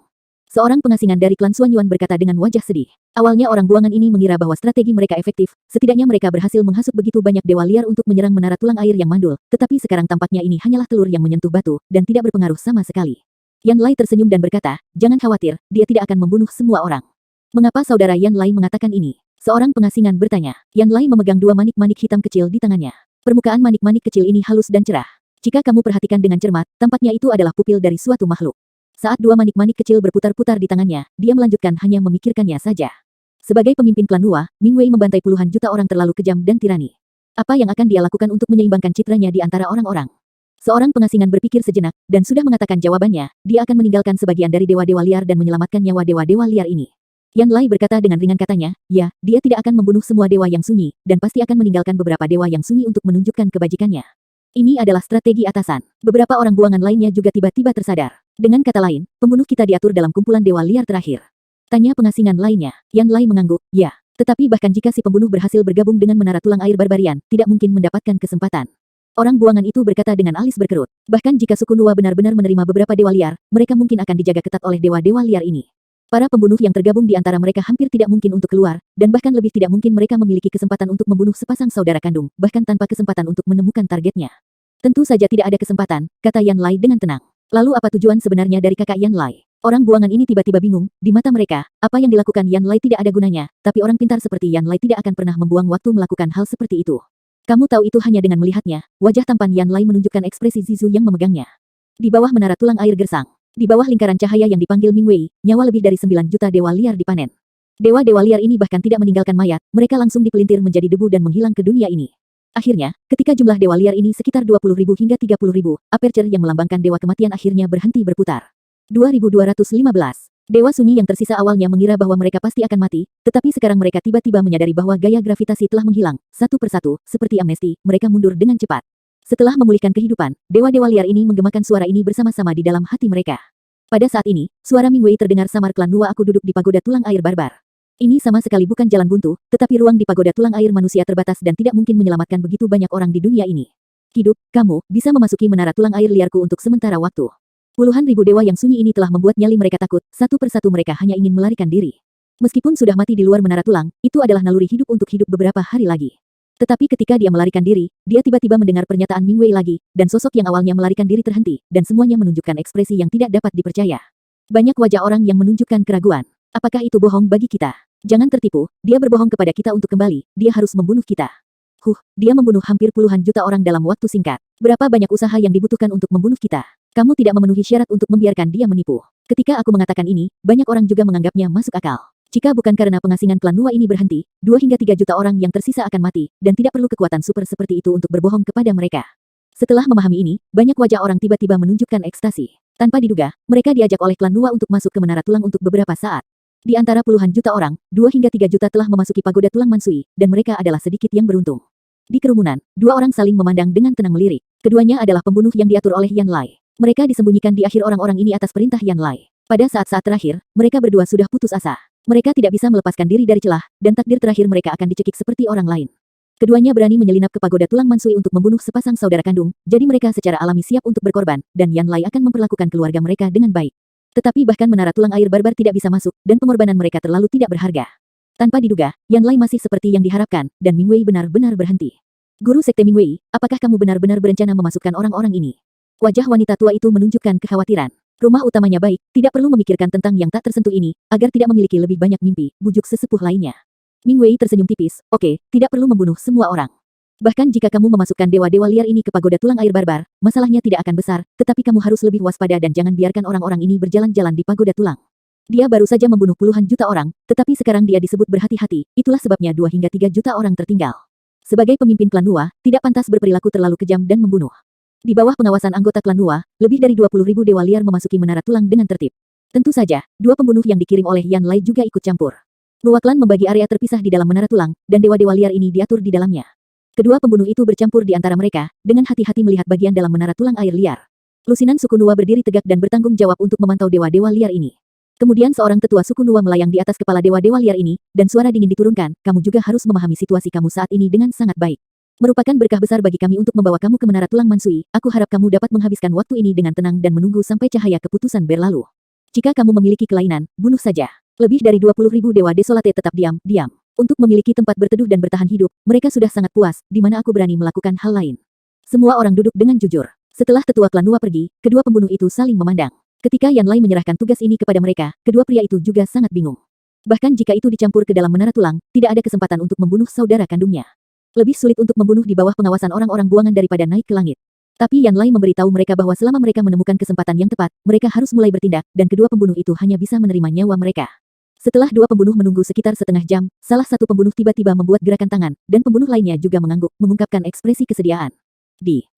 Seorang pengasingan dari klan Suanyuan berkata dengan wajah sedih. Awalnya orang buangan ini mengira bahwa strategi mereka efektif, setidaknya mereka berhasil menghasut begitu banyak dewa liar untuk menyerang menara tulang air yang mandul, tetapi sekarang tampaknya ini hanyalah telur yang menyentuh batu, dan tidak berpengaruh sama sekali. Yan Lai tersenyum dan berkata, jangan khawatir, dia tidak akan membunuh semua orang. Mengapa saudara Yan Lai mengatakan ini? Seorang pengasingan bertanya. Yan Lai memegang dua manik-manik hitam kecil di tangannya. Permukaan manik-manik kecil ini halus dan cerah. Jika kamu perhatikan dengan cermat, tampaknya itu adalah pupil dari suatu makhluk. Saat dua manik-manik kecil berputar-putar di tangannya, dia melanjutkan hanya memikirkannya saja. Sebagai pemimpin klan Hua, Ming Wei membantai puluhan juta orang terlalu kejam dan tirani. Apa yang akan dia lakukan untuk menyeimbangkan citranya di antara orang-orang? Seorang pengasingan berpikir sejenak, dan sudah mengatakan jawabannya, dia akan meninggalkan sebagian dari dewa-dewa liar dan menyelamatkan nyawa dewa-dewa liar ini. Yan Lai berkata dengan ringan katanya, ya, dia tidak akan membunuh semua dewa yang sunyi, dan pasti akan meninggalkan beberapa dewa yang sunyi untuk menunjukkan kebajikannya. Ini adalah strategi atasan. Beberapa orang buangan lainnya juga tiba-tiba tersadar. Dengan kata lain, pembunuh kita diatur dalam kumpulan dewa liar terakhir. Tanya pengasingan lainnya. Yan Lai mengangguk, ya. Tetapi bahkan jika si pembunuh berhasil bergabung dengan menara tulang air barbarian, tidak mungkin mendapatkan kesempatan. Orang buangan itu berkata dengan alis berkerut. Bahkan jika suku Nuwa benar-benar menerima beberapa dewa liar, mereka mungkin akan dijaga ketat oleh dewa-dewa liar ini. Para pembunuh yang tergabung di antara mereka hampir tidak mungkin untuk keluar, dan bahkan lebih tidak mungkin mereka memiliki kesempatan untuk membunuh sepasang saudara kandung, bahkan tanpa kesempatan untuk menemukan targetnya. Tentu saja tidak ada kesempatan, kata Yan Lai dengan tenang. Lalu apa tujuan sebenarnya dari kakak Yan Lai? Orang buangan ini tiba-tiba bingung, di mata mereka, apa yang dilakukan Yan Lai tidak ada gunanya, tapi orang pintar seperti Yan Lai tidak akan pernah membuang waktu melakukan hal seperti itu. Kamu tahu itu hanya dengan melihatnya, wajah tampan Yan Lai menunjukkan ekspresi Zizu yang memegangnya. Di bawah menara tulang air gersang. Di bawah lingkaran cahaya yang dipanggil Ming Wei, nyawa lebih dari 9 juta dewa liar dipanen. Dewa-dewa liar ini bahkan tidak meninggalkan mayat, mereka langsung dipelintir menjadi debu dan menghilang ke dunia ini. Akhirnya, ketika jumlah dewa liar ini sekitar 20.000 hingga 30.000, aperture yang melambangkan dewa kematian akhirnya berhenti berputar. 2215. Dewa sunyi yang tersisa awalnya mengira bahwa mereka pasti akan mati, tetapi sekarang mereka tiba-tiba menyadari bahwa gaya gravitasi telah menghilang, satu persatu, seperti amnesti, mereka mundur dengan cepat. Setelah memulihkan kehidupan, dewa-dewa liar ini menggemakan suara ini bersama-sama di dalam hati mereka. Pada saat ini, suara Ming Wei terdengar samar klan Nuwa aku duduk di pagoda tulang air barbar. Ini sama sekali bukan jalan buntu, tetapi ruang di pagoda tulang air manusia terbatas dan tidak mungkin menyelamatkan begitu banyak orang di dunia ini. Hidup, kamu, bisa memasuki menara tulang air liarku untuk sementara waktu. Puluhan ribu dewa yang sunyi ini telah membuat nyali mereka takut, satu persatu mereka hanya ingin melarikan diri. Meskipun sudah mati di luar menara tulang, itu adalah naluri hidup untuk hidup beberapa hari lagi. Tetapi ketika dia melarikan diri, dia tiba-tiba mendengar pernyataan Ming Wei lagi, dan sosok yang awalnya melarikan diri terhenti, dan semuanya menunjukkan ekspresi yang tidak dapat dipercaya. Banyak wajah orang yang menunjukkan keraguan. Apakah itu bohong bagi kita? Jangan tertipu, dia berbohong kepada kita untuk kembali, dia harus membunuh kita. Dia membunuh hampir puluhan juta orang dalam waktu singkat. Berapa banyak usaha yang dibutuhkan untuk membunuh kita? Kamu tidak memenuhi syarat untuk membiarkan dia menipu. Ketika aku mengatakan ini, banyak orang juga menganggapnya masuk akal. Jika bukan karena pengasingan klan Nuwa ini berhenti, 2 hingga 3 juta orang yang tersisa akan mati, dan tidak perlu kekuatan super seperti itu untuk berbohong kepada mereka. Setelah memahami ini, banyak wajah orang tiba-tiba menunjukkan ekstasi. Tanpa diduga, mereka diajak oleh klan Nuwa untuk masuk ke menara tulang untuk beberapa saat. Di antara puluhan juta orang, 2 hingga 3 juta telah memasuki pagoda tulang Mansui, dan mereka adalah sedikit yang beruntung. Di kerumunan, 2 orang saling memandang dengan tenang melirik. Keduanya adalah pembunuh yang diatur oleh Yan Lai. Mereka disembunyikan di akhir orang-orang ini atas perintah Yan Lai. Pada saat-saat terakhir, mereka berdua sudah putus asa. Mereka tidak bisa melepaskan diri dari celah, dan takdir terakhir mereka akan dicekik seperti orang lain. Keduanya berani menyelinap ke pagoda tulang Mansui untuk membunuh sepasang saudara kandung, jadi mereka secara alami siap untuk berkorban, dan Yan Lai akan memperlakukan keluarga mereka dengan baik. Tetapi bahkan menara tulang air barbar tidak bisa masuk, dan pengorbanan mereka terlalu tidak berharga. Tanpa diduga, Yan Lai masih seperti yang diharapkan, dan Ming Wei benar-benar berhenti. Guru Sekte Ming Wei, apakah kamu benar-benar berencana memasukkan orang-orang ini? Wajah wanita tua itu menunjukkan kekhawatiran. Rumah utamanya baik, tidak perlu memikirkan tentang yang tak tersentuh ini, agar tidak memiliki lebih banyak mimpi, bujuk sesepuh lainnya. Ming Wei tersenyum tipis, oke, tidak perlu membunuh semua orang. Bahkan jika kamu memasukkan dewa-dewa liar ini ke pagoda tulang air barbar, masalahnya tidak akan besar, tetapi kamu harus lebih waspada dan jangan biarkan orang-orang ini berjalan-jalan di pagoda tulang. Dia baru saja membunuh puluhan juta orang, tetapi sekarang dia disebut berhati-hati, itulah sebabnya 2 hingga 3 juta orang tertinggal. Sebagai pemimpin klan Nuwa, tidak pantas berperilaku terlalu kejam dan membunuh. Di bawah pengawasan anggota klan Nuwa, lebih dari 20.000 dewa liar memasuki menara tulang dengan tertib. Tentu saja, 2 pembunuh yang dikirim oleh Yan Lai juga ikut campur. Nuwa klan membagi area terpisah di dalam menara tulang, dan dewa-dewa liar ini diatur di dalamnya. Kedua pembunuh itu bercampur di antara mereka, dengan hati-hati melihat bagian dalam menara tulang air liar. Lusinan suku Nuwa berdiri tegak dan bertanggung jawab untuk memantau dewa-dewa liar ini. Kemudian seorang tetua suku Nuwa melayang di atas kepala dewa-dewa liar ini, dan suara dingin diturunkan, kamu juga harus memahami situasi kamu saat ini dengan sangat baik. Merupakan berkah besar bagi kami untuk membawa kamu ke Menara Tulang Mansui, aku harap kamu dapat menghabiskan waktu ini dengan tenang dan menunggu sampai cahaya keputusan berlalu. Jika kamu memiliki kelainan, bunuh saja. Lebih dari 20.000 dewa desolate tetap diam. Untuk memiliki tempat berteduh dan bertahan hidup, mereka sudah sangat puas, di mana aku berani melakukan hal lain. Semua orang duduk dengan jujur. Setelah tetua klan Nuwa pergi, kedua pembunuh itu saling memandang. Ketika Yan Lai menyerahkan tugas ini kepada mereka, kedua pria itu juga sangat bingung. Bahkan jika itu dicampur ke dalam menara tulang, tidak ada kesempatan untuk membunuh saudara kandungnya. Lebih sulit untuk membunuh di bawah pengawasan orang-orang buangan daripada naik ke langit. Tapi Yan Lai memberitahu mereka bahwa selama mereka menemukan kesempatan yang tepat, mereka harus mulai bertindak, dan kedua pembunuh itu hanya bisa menerima nyawa mereka. Setelah dua pembunuh menunggu sekitar setengah jam, salah satu pembunuh tiba-tiba membuat gerakan tangan, dan pembunuh lainnya juga mengangguk, mengungkapkan ekspresi kesediaan.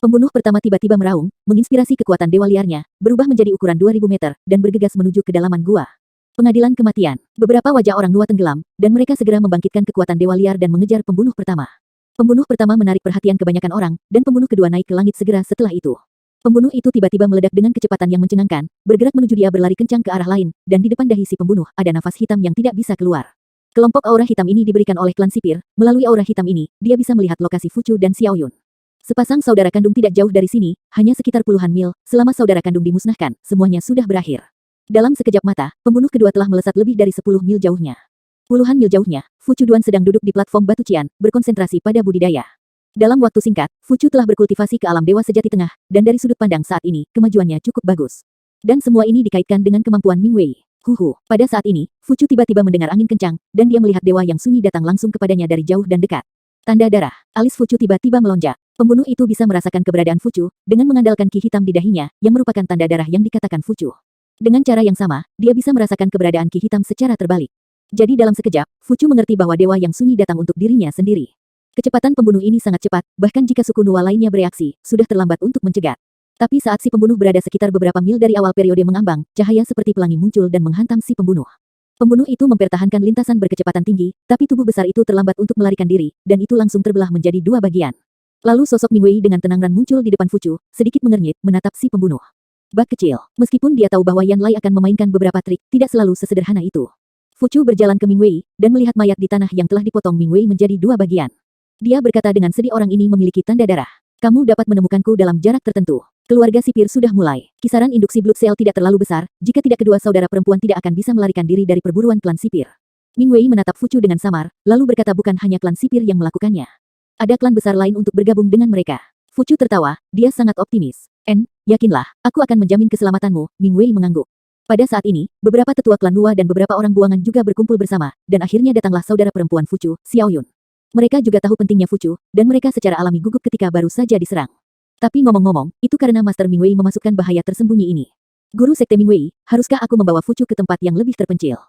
Pembunuh pertama tiba-tiba meraung, menginspirasi kekuatan dewa liarnya, berubah menjadi ukuran 2000 meter, dan bergegas menuju kedalaman gua. Pengadilan kematian. Beberapa wajah orang Nuwa tenggelam, dan mereka segera membangkitkan kekuatan dewa liar dan mengejar pembunuh pertama. Pembunuh pertama menarik perhatian kebanyakan orang, dan pembunuh kedua naik ke langit segera setelah itu. Pembunuh itu tiba-tiba meledak dengan kecepatan yang mencengangkan, bergerak menuju dia berlari kencang ke arah lain, dan di depan dahi si pembunuh ada nafas hitam yang tidak bisa keluar. Kelompok aura hitam ini diberikan oleh klan sipir, melalui aura hitam ini, dia bisa melihat lokasi Fuchu dan Xiao Yun. Sepasang saudara kandung tidak jauh dari sini, hanya sekitar puluhan mil, selama saudara kandung dimusnahkan, semuanya sudah berakhir. Dalam sekejap mata, pembunuh kedua telah melesat lebih dari 10 mil jauhnya. Puluhan mil jauhnya, Fuchu Duan sedang duduk di platform batu cian, berkonsentrasi pada budidaya. Dalam waktu singkat, Fuchu telah berkultivasi ke alam dewa sejati tengah, dan dari sudut pandang saat ini, kemajuannya cukup bagus. Dan semua ini dikaitkan dengan kemampuan Ming Wei. Pada saat ini, Fuchu tiba-tiba mendengar angin kencang, dan dia melihat dewa yang sunyi datang langsung kepadanya dari jauh dan dekat. Tanda darah. Alis Fuchu tiba-tiba melonjak. Pembunuh itu bisa merasakan keberadaan Fuchu, dengan mengandalkan ki hitam di dahinya, yang merupakan tanda darah yang dikatakan Fuchu. Dengan cara yang sama, dia bisa merasakan keberadaan ki hitam secara terbalik. Jadi dalam sekejap, Fuchu mengerti bahwa dewa yang sunyi datang untuk dirinya sendiri. Kecepatan pembunuh ini sangat cepat, bahkan jika suku Nuwa lainnya bereaksi, sudah terlambat untuk mencegat. Tapi saat si pembunuh berada sekitar beberapa mil dari awal periode mengambang, cahaya seperti pelangi muncul dan menghantam si pembunuh. Pembunuh itu mempertahankan lintasan berkecepatan tinggi, tapi tubuh besar itu terlambat untuk melarikan diri, dan itu langsung terbelah menjadi dua bagian. Lalu sosok Ming Wei dengan tenang muncul di depan Fuchu, sedikit mengernyit, menatap si pembunuh. Bak kecil. Meskipun dia tahu bahwa Yan Lai akan memainkan beberapa trik, tidak selalu sesederhana itu. Fuchu berjalan ke Ming Wei, dan melihat mayat di tanah yang telah dipotong Ming Wei menjadi dua bagian. Dia berkata dengan sedih, orang ini memiliki tanda darah. Kamu dapat menemukanku dalam jarak tertentu. Keluarga sipir sudah mulai. Kisaran induksi blood cell tidak terlalu besar, jika tidak kedua saudara perempuan tidak akan bisa melarikan diri dari perburuan klan sipir. Ming Wei menatap Fuchu dengan samar, lalu berkata bukan hanya klan sipir yang melakukannya. Ada klan besar lain untuk bergabung dengan mereka. Fuchu tertawa, dia sangat optimis. Yakinlah, aku akan menjamin keselamatanmu, Ming Wei mengangguk. Pada saat ini, beberapa tetua klan Nuwa dan beberapa orang buangan juga berkumpul bersama, dan akhirnya datanglah saudara perempuan Fuchu, Xiao Yun. Mereka juga tahu pentingnya Fuchu, dan mereka secara alami gugup ketika baru saja diserang. Tapi ngomong-ngomong, itu karena Master Ming Wei memasukkan bahaya tersembunyi ini. Guru Sekte Ming Wei, haruskah aku membawa Fuchu ke tempat yang lebih terpencil?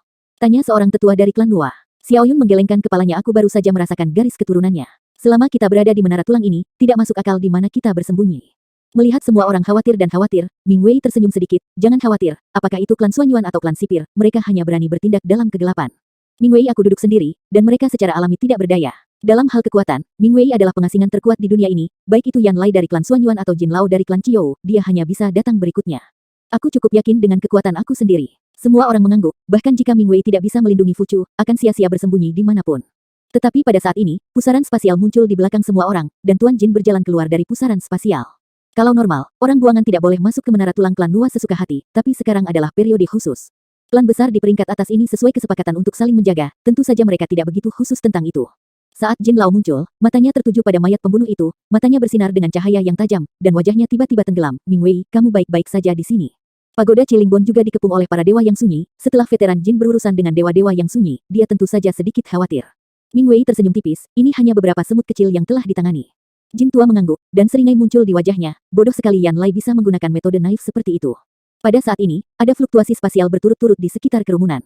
Tanya seorang tetua dari klan Nuwa. Xiao Yun menggelengkan kepalanya, aku baru saja merasakan garis keturunannya. Selama kita berada di menara tulang ini, tidak masuk akal di mana kita bersembunyi. Melihat semua orang khawatir dan khawatir, Ming Wei tersenyum sedikit, jangan khawatir, apakah itu klan Xuanyuan atau klan sipir, mereka hanya berani bertindak dalam kegelapan. Ming Wei aku duduk sendiri, dan mereka secara alami tidak berdaya. Dalam hal kekuatan, Ming Wei adalah pengasingan terkuat di dunia ini, baik itu Yan Lai dari klan Xuanyuan atau Jin Lao dari klan Qiou, dia hanya bisa datang berikutnya. Aku cukup yakin dengan kekuatan aku sendiri. Semua orang mengangguk, bahkan jika Ming Wei tidak bisa melindungi Fuchu, akan sia-sia bersembunyi dimanapun. Tetapi pada saat ini, pusaran spasial muncul di belakang semua orang, dan Tuan Jin berjalan keluar dari pusaran spasial. Kalau normal, orang buangan tidak boleh masuk ke menara tulang klan Nuwa sesuka hati, tapi sekarang adalah periode khusus. Klan besar di peringkat atas ini sesuai kesepakatan untuk saling menjaga, tentu saja mereka tidak begitu khusus tentang itu. Saat Jin Lao muncul, matanya tertuju pada mayat pembunuh itu, matanya bersinar dengan cahaya yang tajam, dan wajahnya tiba-tiba tenggelam. Ming Wei, kamu baik-baik saja di sini. Pagoda Chilingbon juga dikepung oleh para dewa yang sunyi, setelah veteran Jin berurusan dengan dewa-dewa yang sunyi, dia tentu saja sedikit khawatir. Ming Wei tersenyum tipis, ini hanya beberapa semut kecil yang telah ditangani. Jin tua mengangguk, dan seringai muncul di wajahnya, bodoh sekali Yan Lai bisa menggunakan metode naif seperti itu. Pada saat ini, ada fluktuasi spasial berturut-turut di sekitar kerumunan.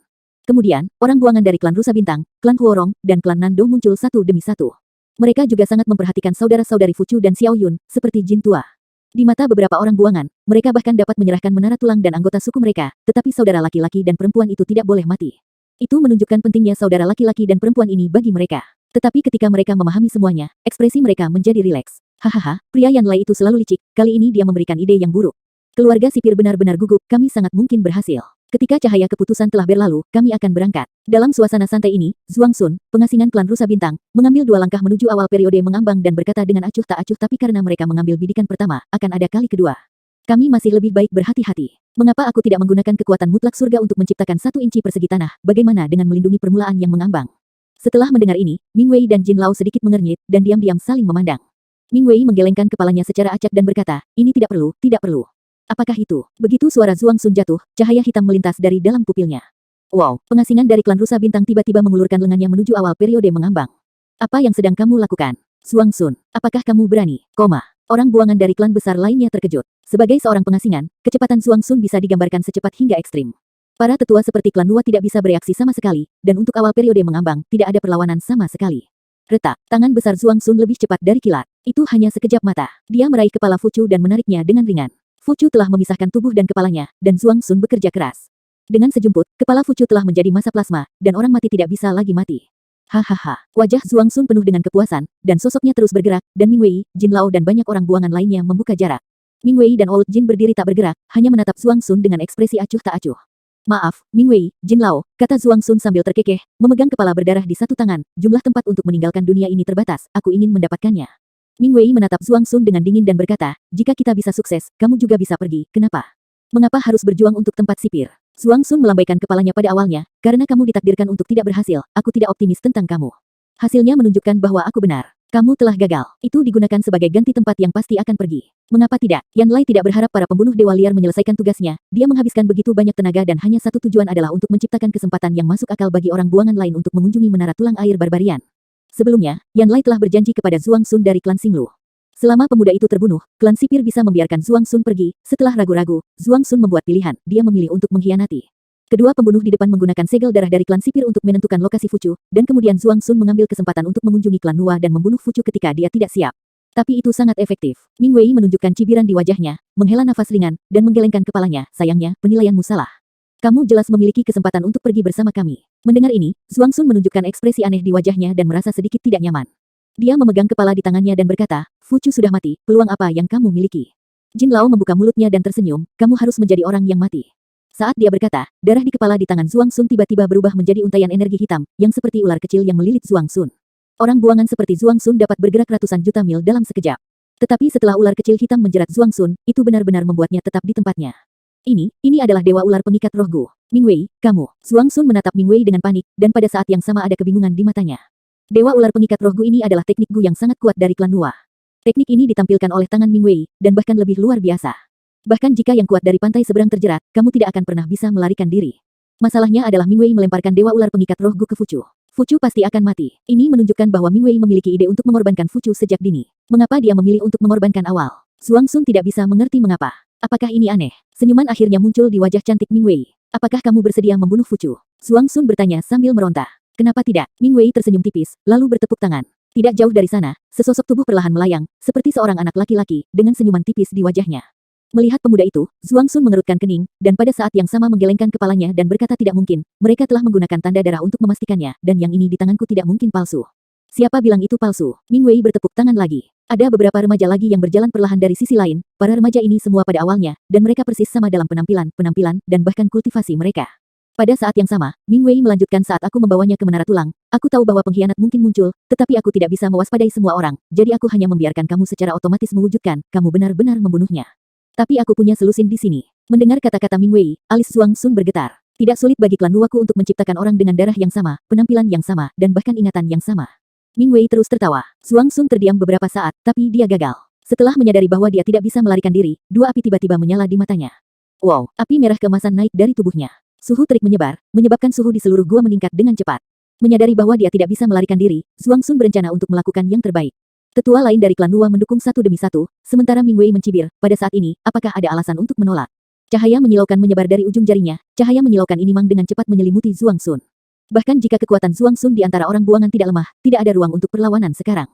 Kemudian, orang buangan dari klan Rusa Bintang, klan Huorong, dan klan Nando muncul satu demi satu. Mereka juga sangat memperhatikan saudara-saudari Fuchu dan Xiao Yun, seperti Jin tua. Di mata beberapa orang buangan, mereka bahkan dapat menyerahkan menara tulang dan anggota suku mereka, tetapi saudara laki-laki dan perempuan itu tidak boleh mati. Itu menunjukkan pentingnya saudara laki-laki dan perempuan ini bagi mereka. Tetapi ketika mereka memahami semuanya, ekspresi mereka menjadi rileks. Hahaha, pria Yan Lai itu selalu licik, kali ini dia memberikan ide yang buruk. Keluarga sipir benar-benar gugup, kami sangat mungkin berhasil. Ketika cahaya keputusan telah berlalu, kami akan berangkat. Dalam suasana santai ini, Zhuang Sun, pengasingan klan Rusa Bintang, mengambil 2 langkah menuju awal periode mengambang dan berkata dengan acuh tak acuh, tapi karena mereka mengambil bidikan pertama, akan ada kali kedua. Kami masih lebih baik berhati-hati. Mengapa aku tidak menggunakan kekuatan mutlak surga untuk menciptakan 1 inci persegi tanah? Bagaimana dengan melindungi permulaan yang mengambang? Setelah mendengar ini, Ming Wei dan Jin Lao sedikit mengernyit dan diam-diam saling memandang. Ming Wei menggelengkan kepalanya secara acak dan berkata, ini tidak perlu, tidak perlu. Apakah itu? Begitu suara Zhuang Sun jatuh, cahaya hitam melintas dari dalam pupilnya. Wow, pengasingan dari klan Rusa Bintang tiba-tiba mengulurkan lengannya menuju awal periode mengambang. Apa yang sedang kamu lakukan? Zhuang Sun, apakah kamu berani? Orang buangan dari klan besar lainnya terkejut. Sebagai seorang pengasingan, kecepatan Zhuang Sun bisa digambarkan secepat hingga ekstrim. Para tetua seperti klan Nuwa tidak bisa bereaksi sama sekali, dan untuk awal periode mengambang, tidak ada perlawanan sama sekali. Retak, tangan besar Zhuang Sun lebih cepat dari kilat. Itu hanya sekejap mata. Dia meraih kepala Fuchu dan menariknya dengan ringan. Fuchu telah memisahkan tubuh dan kepalanya, dan Zhuang Sun bekerja keras. Dengan sejumput, kepala Fuchu telah menjadi massa plasma, dan orang mati tidak bisa lagi mati. Hahaha. Wajah Zhuang Sun penuh dengan kepuasan, dan sosoknya terus bergerak, dan Ming Wei, Jin Lao dan banyak orang buangan lainnya membuka jarak. Ming Wei dan Old Jin berdiri tak bergerak, hanya menatap Zhuang Sun dengan ekspresi acuh tak acuh. Maaf, Ming Wei, Jin Lao, kata Zhuang Sun sambil terkekeh, memegang kepala berdarah di satu tangan, jumlah tempat untuk meninggalkan dunia ini terbatas, aku ingin mendapatkannya. Ming Wei menatap Zhuang Sun dengan dingin dan berkata, jika kita bisa sukses, kamu juga bisa pergi, kenapa? Mengapa harus berjuang untuk tempat sipir? Zhuang Sun melambaikan kepalanya pada awalnya, karena kamu ditakdirkan untuk tidak berhasil, aku tidak optimis tentang kamu. Hasilnya menunjukkan bahwa aku benar. Kamu telah gagal. Itu digunakan sebagai ganti tempat yang pasti akan pergi. Mengapa tidak? Yan Lai tidak berharap para pembunuh dewa liar menyelesaikan tugasnya. Dia menghabiskan begitu banyak tenaga dan hanya satu tujuan adalah untuk menciptakan kesempatan yang masuk akal bagi orang buangan lain untuk mengunjungi menara tulang air barbarian. Sebelumnya, Yan Lai telah berjanji kepada Zhuang Sun dari klan Xinglu. Selama pemuda itu terbunuh, klan sipir bisa membiarkan Zhuang Sun pergi. Setelah ragu-ragu, Zhuang Sun membuat pilihan. Dia memilih untuk mengkhianati. Kedua pembunuh di depan menggunakan segel darah dari klan sipir untuk menentukan lokasi Fuchu, dan kemudian Zhuang Sun mengambil kesempatan untuk mengunjungi klan Nuwa dan membunuh Fuchu ketika dia tidak siap. Tapi itu sangat efektif. Ming Wei menunjukkan cibiran di wajahnya, menghela nafas ringan, dan menggelengkan kepalanya. Sayangnya, penilaianmu salah. Kamu jelas memiliki kesempatan untuk pergi bersama kami. Mendengar ini, Zhuang Sun menunjukkan ekspresi aneh di wajahnya dan merasa sedikit tidak nyaman. Dia memegang kepala di tangannya dan berkata, Fuchu sudah mati, peluang apa yang kamu miliki? Jin Lao membuka mulutnya dan tersenyum, kamu harus menjadi orang yang mati. Saat dia berkata, darah di kepala di tangan Zhuang Sun tiba-tiba berubah menjadi untaian energi hitam, yang seperti ular kecil yang melilit Zhuang Sun. Orang buangan seperti Zhuang Sun dapat bergerak ratusan juta mil dalam sekejap. Tetapi setelah ular kecil hitam menjerat Zhuang Sun, itu benar-benar membuatnya tetap di tempatnya. Ini adalah dewa ular pengikat roh Gu. Ming Wei, kamu. Zhuang Sun menatap Ming Wei dengan panik, dan pada saat yang sama ada kebingungan di matanya. Dewa ular pengikat roh Gu ini adalah teknik Gu yang sangat kuat dari klan Nuwa. Teknik ini ditampilkan oleh tangan Ming Wei, dan bahkan lebih luar biasa. Bahkan jika yang kuat dari pantai seberang terjerat, kamu tidak akan pernah bisa melarikan diri. Masalahnya adalah Ming Wei melemparkan dewa ular pengikat roh Gu ke Fuchu. Fuchu pasti akan mati. Ini menunjukkan bahwa Ming Wei memiliki ide untuk mengorbankan Fuchu sejak dini. Mengapa dia memilih untuk mengorbankan awal? Zhuang Sun tidak bisa mengerti mengapa. Apakah ini aneh? Senyuman akhirnya muncul di wajah cantik Ming Wei. Apakah kamu bersedia membunuh Fuchu? Zhuang Sun bertanya sambil meronta. Kenapa tidak? Ming Wei tersenyum tipis, lalu bertepuk tangan. Tidak jauh dari sana, sesosok tubuh perlahan melayang, seperti seorang anak laki-laki, dengan senyuman tipis di wajahnya. Melihat pemuda itu, Zhuang Sun mengerutkan kening, dan pada saat yang sama menggelengkan kepalanya dan berkata tidak mungkin, mereka telah menggunakan tanda darah untuk memastikannya, dan yang ini di tanganku tidak mungkin palsu. Siapa bilang itu palsu? Ming Wei bertepuk tangan lagi. Ada beberapa remaja lagi yang berjalan perlahan dari sisi lain, para remaja ini semua pada awalnya, dan mereka persis sama dalam penampilan, dan bahkan kultivasi mereka. Pada saat yang sama, Ming Wei melanjutkan saat aku membawanya ke menara tulang, aku tahu bahwa pengkhianat mungkin muncul, tetapi aku tidak bisa mewaspadai semua orang, jadi aku hanya membiarkan kamu secara otomatis mewujudkan, kamu benar-benar membunuhnya. Tapi aku punya selusin di sini. Mendengar kata-kata Ming Wei, alis Zhuang Sun bergetar. Tidak sulit bagi klan Nuwaku untuk menciptakan orang dengan darah yang sama, penampilan yang sama, dan bahkan ingatan yang sama. Ming Wei terus tertawa. Zhuang Sun terdiam beberapa saat, tapi dia gagal. Setelah menyadari bahwa dia tidak bisa melarikan diri, dua api tiba-tiba menyala di matanya. Wow, api merah keemasan naik dari tubuhnya. Suhu terik menyebar, menyebabkan suhu di seluruh gua meningkat dengan cepat. Menyadari bahwa dia tidak bisa melarikan diri, Zhuang Sun berencana untuk melakukan yang terbaik. Tetua lain dari klan Nuwa mendukung satu demi satu, sementara Ming Wei mencibir, pada saat ini, apakah ada alasan untuk menolak? Cahaya menyilaukan menyebar dari ujung jarinya, cahaya menyilaukan ini mang dengan cepat menyelimuti Zhuang Sun. Bahkan jika kekuatan Zhuang Sun di antara orang buangan tidak lemah, tidak ada ruang untuk perlawanan sekarang.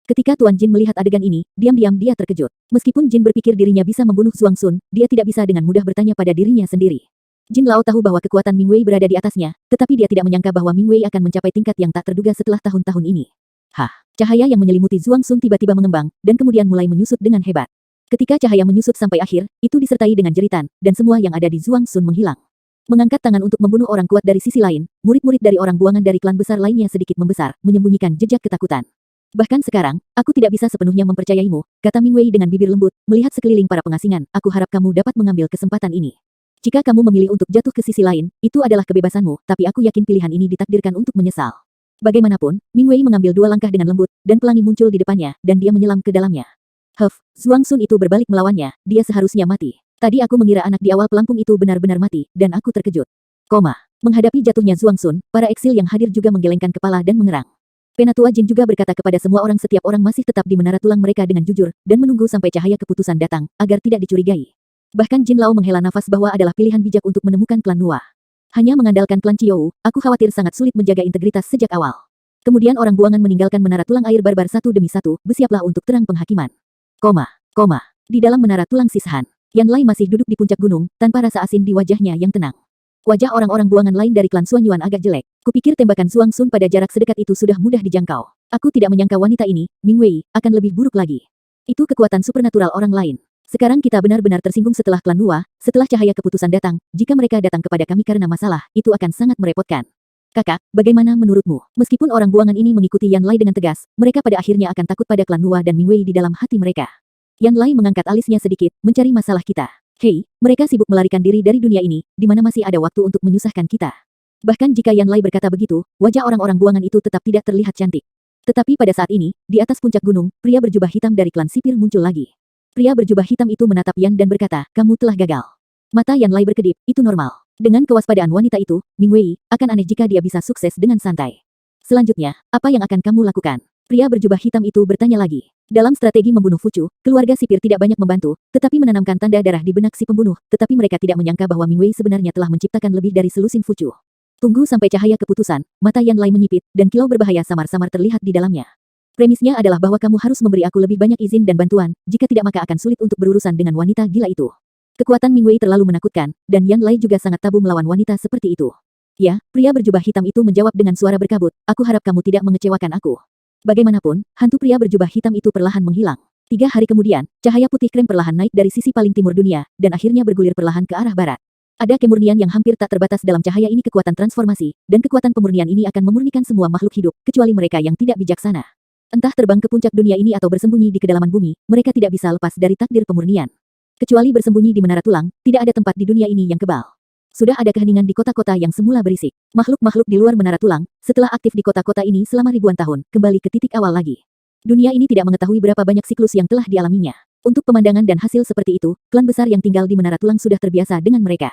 Ketika Tuan Jin melihat adegan ini, diam-diam dia terkejut. Meskipun Jin berpikir dirinya bisa membunuh Zhuang Sun, dia tidak bisa dengan mudah bertanya pada dirinya sendiri. Jin Lao tahu bahwa kekuatan Ming Wei berada di atasnya, tetapi dia tidak menyangka bahwa Ming Wei akan mencapai tingkat yang tak terduga setelah tahun-tahun ini. Cahaya yang menyelimuti Zhuang Sun tiba-tiba mengembang, dan kemudian mulai menyusut dengan hebat. Ketika cahaya menyusut sampai akhir, itu disertai dengan jeritan, dan semua yang ada di Zhuang Sun menghilang. Mengangkat tangan untuk membunuh orang kuat dari sisi lain, murid-murid dari orang buangan dari klan besar lainnya sedikit membesar, menyembunyikan jejak ketakutan. Bahkan sekarang, aku tidak bisa sepenuhnya mempercayaimu, kata Ming Wei dengan bibir lembut, melihat sekeliling para pengasingan, aku harap kamu dapat mengambil kesempatan ini. Jika kamu memilih untuk jatuh ke sisi lain, itu adalah kebebasanmu, tapi aku yakin pilihan ini ditakdirkan untuk menyesal. Bagaimanapun, Ming Wei mengambil 2 langkah dengan lembut, dan pelangi muncul di depannya, dan dia menyelam ke dalamnya. Zhuang Sun itu berbalik melawannya, dia seharusnya mati. Tadi aku mengira anak di awal pelampung itu benar-benar mati, dan aku terkejut. Menghadapi jatuhnya Zhuang Sun, para eksil yang hadir juga menggelengkan kepala dan mengerang. Penatua Jin juga berkata kepada semua orang setiap orang masih tetap di menara tulang mereka dengan jujur, dan menunggu sampai cahaya keputusan datang, agar tidak dicurigai. Bahkan Jin Lao menghela nafas bahwa adalah pilihan bijak untuk menemukan klan Nuwa. Hanya mengandalkan klan Qiou, aku khawatir sangat sulit menjaga integritas sejak awal. Kemudian orang buangan meninggalkan menara tulang air barbar satu demi satu, bersiaplah untuk terang penghakiman. Di dalam menara tulang Sishan, Yan Lai masih duduk di puncak gunung, tanpa rasa asin di wajahnya yang tenang. Wajah orang-orang buangan lain dari klan Xuanyuan agak jelek. Kupikir tembakan Zhuang Sun pada jarak sedekat itu sudah mudah dijangkau. Aku tidak menyangka wanita ini, Ming Wei, akan lebih buruk lagi. Itu kekuatan supernatural orang lain. Sekarang kita benar-benar tersinggung setelah klan Nuwa, setelah cahaya keputusan datang, jika mereka datang kepada kami karena masalah, itu akan sangat merepotkan. Kakak, bagaimana menurutmu? Meskipun orang buangan ini mengikuti Yan Lai dengan tegas, mereka pada akhirnya akan takut pada klan Nuwa dan Ming Wei di dalam hati mereka. Yan Lai mengangkat alisnya sedikit, mencari masalah kita. Hei, mereka sibuk melarikan diri dari dunia ini, di mana masih ada waktu untuk menyusahkan kita. Bahkan jika Yan Lai berkata begitu, wajah orang-orang buangan itu tetap tidak terlihat cantik. Tetapi pada saat ini, di atas puncak gunung, pria berjubah hitam dari klan sipir muncul lagi. Pria berjubah hitam itu menatap Yan dan berkata, kamu telah gagal. Mata Yan Lai berkedip, itu normal. Dengan kewaspadaan wanita itu, Ming Wei, akan aneh jika dia bisa sukses dengan santai. Selanjutnya, apa yang akan kamu lakukan? Pria berjubah hitam itu bertanya lagi. Dalam strategi membunuh Fucu, keluarga sipir tidak banyak membantu, tetapi menanamkan tanda darah di benak si pembunuh, tetapi mereka tidak menyangka bahwa Ming Wei sebenarnya telah menciptakan lebih dari selusin Fucu. Tunggu sampai cahaya keputusan, mata Yan Lai menyipit, dan kilau berbahaya samar-samar terlihat di dalamnya. Premisnya adalah bahwa kamu harus memberi aku lebih banyak izin dan bantuan, jika tidak maka akan sulit untuk berurusan dengan wanita gila itu. Kekuatan Ming Wei terlalu menakutkan, dan Yan Lai juga sangat tabu melawan wanita seperti itu. Ya, pria berjubah hitam itu menjawab dengan suara berkabut, aku harap kamu tidak mengecewakan aku. Bagaimanapun, hantu pria berjubah hitam itu perlahan menghilang. 3 hari kemudian, cahaya putih krem perlahan naik dari sisi paling timur dunia, dan akhirnya bergulir perlahan ke arah barat. Ada kemurnian yang hampir tak terbatas dalam cahaya ini kekuatan transformasi, dan kekuatan pemurnian ini akan memurnikan semua makhluk hidup, kecuali mereka yang tidak bijaksana. Entah terbang ke puncak dunia ini atau bersembunyi di kedalaman bumi, mereka tidak bisa lepas dari takdir pemurnian. Kecuali bersembunyi di menara tulang, tidak ada tempat di dunia ini yang kebal. Sudah ada keheningan di kota-kota yang semula berisik. Makhluk-makhluk di luar menara tulang, setelah aktif di kota-kota ini selama ribuan tahun, kembali ke titik awal lagi. Dunia ini tidak mengetahui berapa banyak siklus yang telah dialaminya. Untuk pemandangan dan hasil seperti itu, klan besar yang tinggal di menara tulang sudah terbiasa dengan mereka.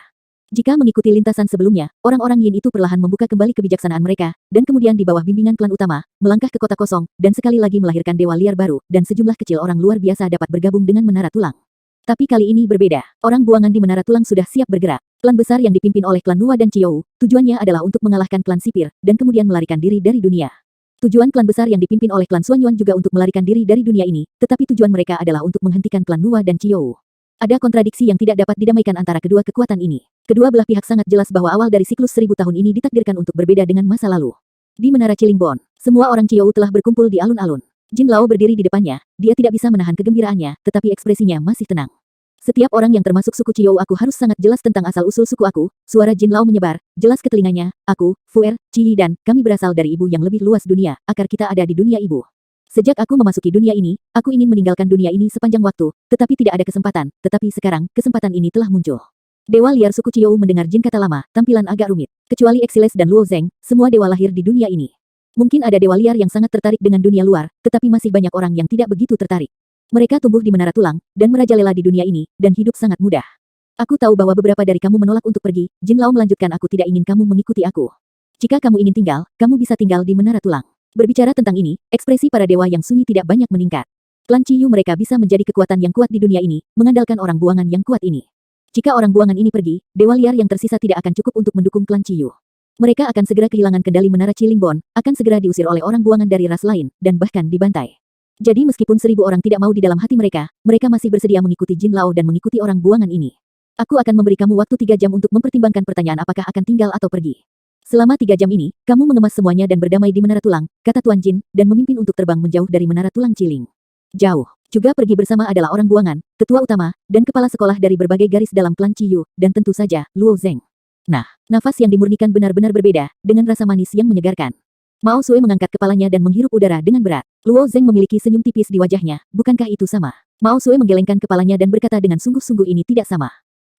Jika mengikuti lintasan sebelumnya, orang-orang Yin itu perlahan membuka kembali kebijaksanaan mereka, dan kemudian di bawah bimbingan klan utama, melangkah ke kota kosong, dan sekali lagi melahirkan dewa liar baru, dan sejumlah kecil orang luar biasa dapat bergabung dengan menara tulang. Tapi kali ini berbeda. Orang buangan di menara tulang sudah siap bergerak. Klan besar yang dipimpin oleh klan Nuwa dan Qiou, tujuannya adalah untuk mengalahkan klan sipir, dan kemudian melarikan diri dari dunia. Tujuan klan besar yang dipimpin oleh klan Xuanyuan juga untuk melarikan diri dari dunia ini, tetapi tujuan mereka adalah untuk menghentikan klan Nuwa dan Qiou. Ada kontradiksi yang tidak dapat didamaikan antara kedua kekuatan ini. Kedua belah pihak sangat jelas bahwa awal dari siklus 1000 tahun ini ditakdirkan untuk berbeda dengan masa lalu. Di menara Chilingbon, semua orang Qiou telah berkumpul di alun-alun. Jin Lao berdiri di depannya, dia tidak bisa menahan kegembiraannya, tetapi ekspresinya masih tenang. Setiap orang yang termasuk suku Qiou aku harus sangat jelas tentang asal-usul suku aku, suara Jin Lao menyebar, jelas ke telinganya, aku, Fuer, Qi dan, kami berasal dari ibu yang lebih luas dunia, akar kita ada di dunia ibu. Sejak aku memasuki dunia ini, aku ingin meninggalkan dunia ini sepanjang waktu, tetapi tidak ada kesempatan, tetapi sekarang, kesempatan ini telah muncul. Dewa liar suku Qiou mendengar Jin kata lama, tampilan agak rumit. Kecuali Exiles dan Luo Zeng, semua dewa lahir di dunia ini. Mungkin ada dewa liar yang sangat tertarik dengan dunia luar, tetapi masih banyak orang yang tidak begitu tertarik. Mereka tumbuh di menara tulang, dan merajalela di dunia ini, dan hidup sangat mudah. Aku tahu bahwa beberapa dari kamu menolak untuk pergi, Jin Lao melanjutkan aku tidak ingin kamu mengikuti aku. Jika kamu ingin tinggal, kamu bisa tinggal di menara tulang. Berbicara tentang ini, ekspresi para dewa yang sunyi tidak banyak meningkat. Klan Qiyu mereka bisa menjadi kekuatan yang kuat di dunia ini, mengandalkan orang buangan yang kuat ini. Jika orang buangan ini pergi, dewa liar yang tersisa tidak akan cukup untuk mendukung klan Qiyu. Mereka akan segera kehilangan kendali menara Chilingbon, akan segera diusir oleh orang buangan dari ras lain, dan bahkan dibantai. Jadi meskipun 1000 orang tidak mau di dalam hati mereka, mereka masih bersedia mengikuti Jin Lao dan mengikuti orang buangan ini. Aku akan memberi kamu waktu 3 jam untuk mempertimbangkan pertanyaan apakah akan tinggal atau pergi. Selama 3 jam ini, kamu mengemas semuanya dan berdamai di menara tulang, kata Tuan Jin, dan memimpin untuk terbang menjauh dari menara tulang Ciling. Jauh. Juga pergi bersama adalah orang buangan, ketua utama, dan kepala sekolah dari berbagai garis dalam klan Qiyu, dan tentu saja, Luo Zeng. Nah, nafas yang dimurnikan benar-benar berbeda, dengan rasa manis yang menyegarkan. Mao Sue mengangkat kepalanya dan menghirup udara dengan berat. Luo Zeng memiliki senyum tipis di wajahnya, bukankah itu sama? Mao Sue menggelengkan kepalanya dan berkata dengan sungguh-sungguh ini tidak sama.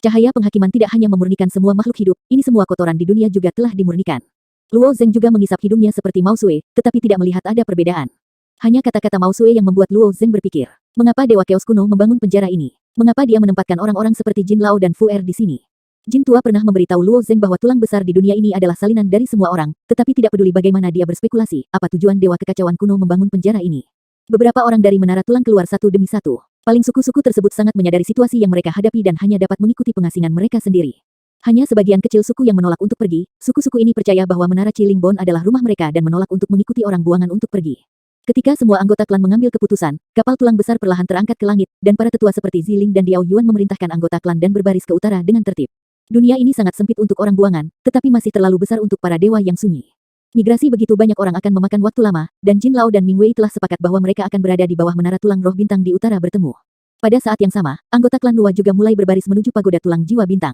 Cahaya penghakiman tidak hanya memurnikan semua makhluk hidup, ini semua kotoran di dunia juga telah dimurnikan. Luo Zeng juga mengisap hidungnya seperti Mao Sue, tetapi tidak melihat ada perbedaan. Hanya kata-kata Mao Sue yang membuat Luo Zeng berpikir, mengapa Dewa Chaos kuno membangun penjara ini? Mengapa dia menempatkan orang-orang seperti Jin Lao dan Fu Er di sini? Jin tua pernah memberitahu Luo Zeng bahwa tulang besar di dunia ini adalah salinan dari semua orang, tetapi tidak peduli bagaimana dia berspekulasi, apa tujuan Dewa Kekacauan kuno membangun penjara ini. Beberapa orang dari menara tulang keluar satu demi satu. Paling suku-suku tersebut sangat menyadari situasi yang mereka hadapi dan hanya dapat mengikuti pengasingan mereka sendiri. Hanya sebagian kecil suku yang menolak untuk pergi, suku-suku ini percaya bahwa menara Chilingbon adalah rumah mereka dan menolak untuk mengikuti orang buangan untuk pergi. Ketika semua anggota klan mengambil keputusan, kapal tulang besar perlahan terangkat ke langit, dan para tetua seperti Ziling dan Diao Yuan memerintahkan anggota klan dan berbaris ke utara dengan tertib. Dunia ini sangat sempit untuk orang buangan, tetapi masih terlalu besar untuk para dewa yang sunyi. Migrasi begitu banyak orang akan memakan waktu lama, dan Jin Lao dan Ming Wei telah sepakat bahwa mereka akan berada di bawah menara tulang roh bintang di utara bertemu. Pada saat yang sama, anggota klan Lua juga mulai berbaris menuju pagoda tulang jiwa bintang.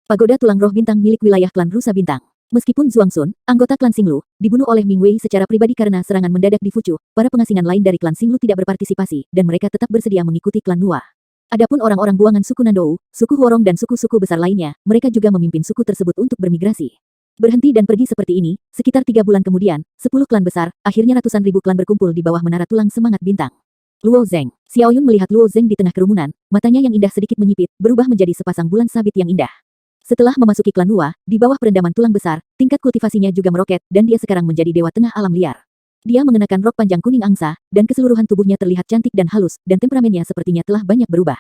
Pagoda tulang roh bintang milik wilayah klan Rusa Bintang. Meskipun Zhuang Sun, anggota klan Xinglu, dibunuh oleh Ming Wei secara pribadi karena serangan mendadak di Fuchu, para pengasingan lain dari klan Xinglu tidak berpartisipasi, dan mereka tetap bersedia mengikuti klan Lua. Adapun orang-orang buangan suku Nandou, suku Huorong dan suku-suku besar lainnya, mereka juga memimpin suku tersebut untuk bermigrasi. Berhenti dan pergi seperti ini, sekitar 3 bulan kemudian, 10 klan besar, akhirnya ratusan ribu klan berkumpul di bawah menara tulang semangat bintang. Luo Zeng. Xiao Yun melihat Luo Zeng di tengah kerumunan, matanya yang indah sedikit menyipit, berubah menjadi sepasang bulan sabit yang indah. Setelah memasuki klan Lua, di bawah perendaman tulang besar, tingkat kultivasinya juga meroket, dan dia sekarang menjadi dewa tengah alam liar. Dia mengenakan rok panjang kuning angsa, dan keseluruhan tubuhnya terlihat cantik dan halus, dan temperamennya sepertinya telah banyak berubah.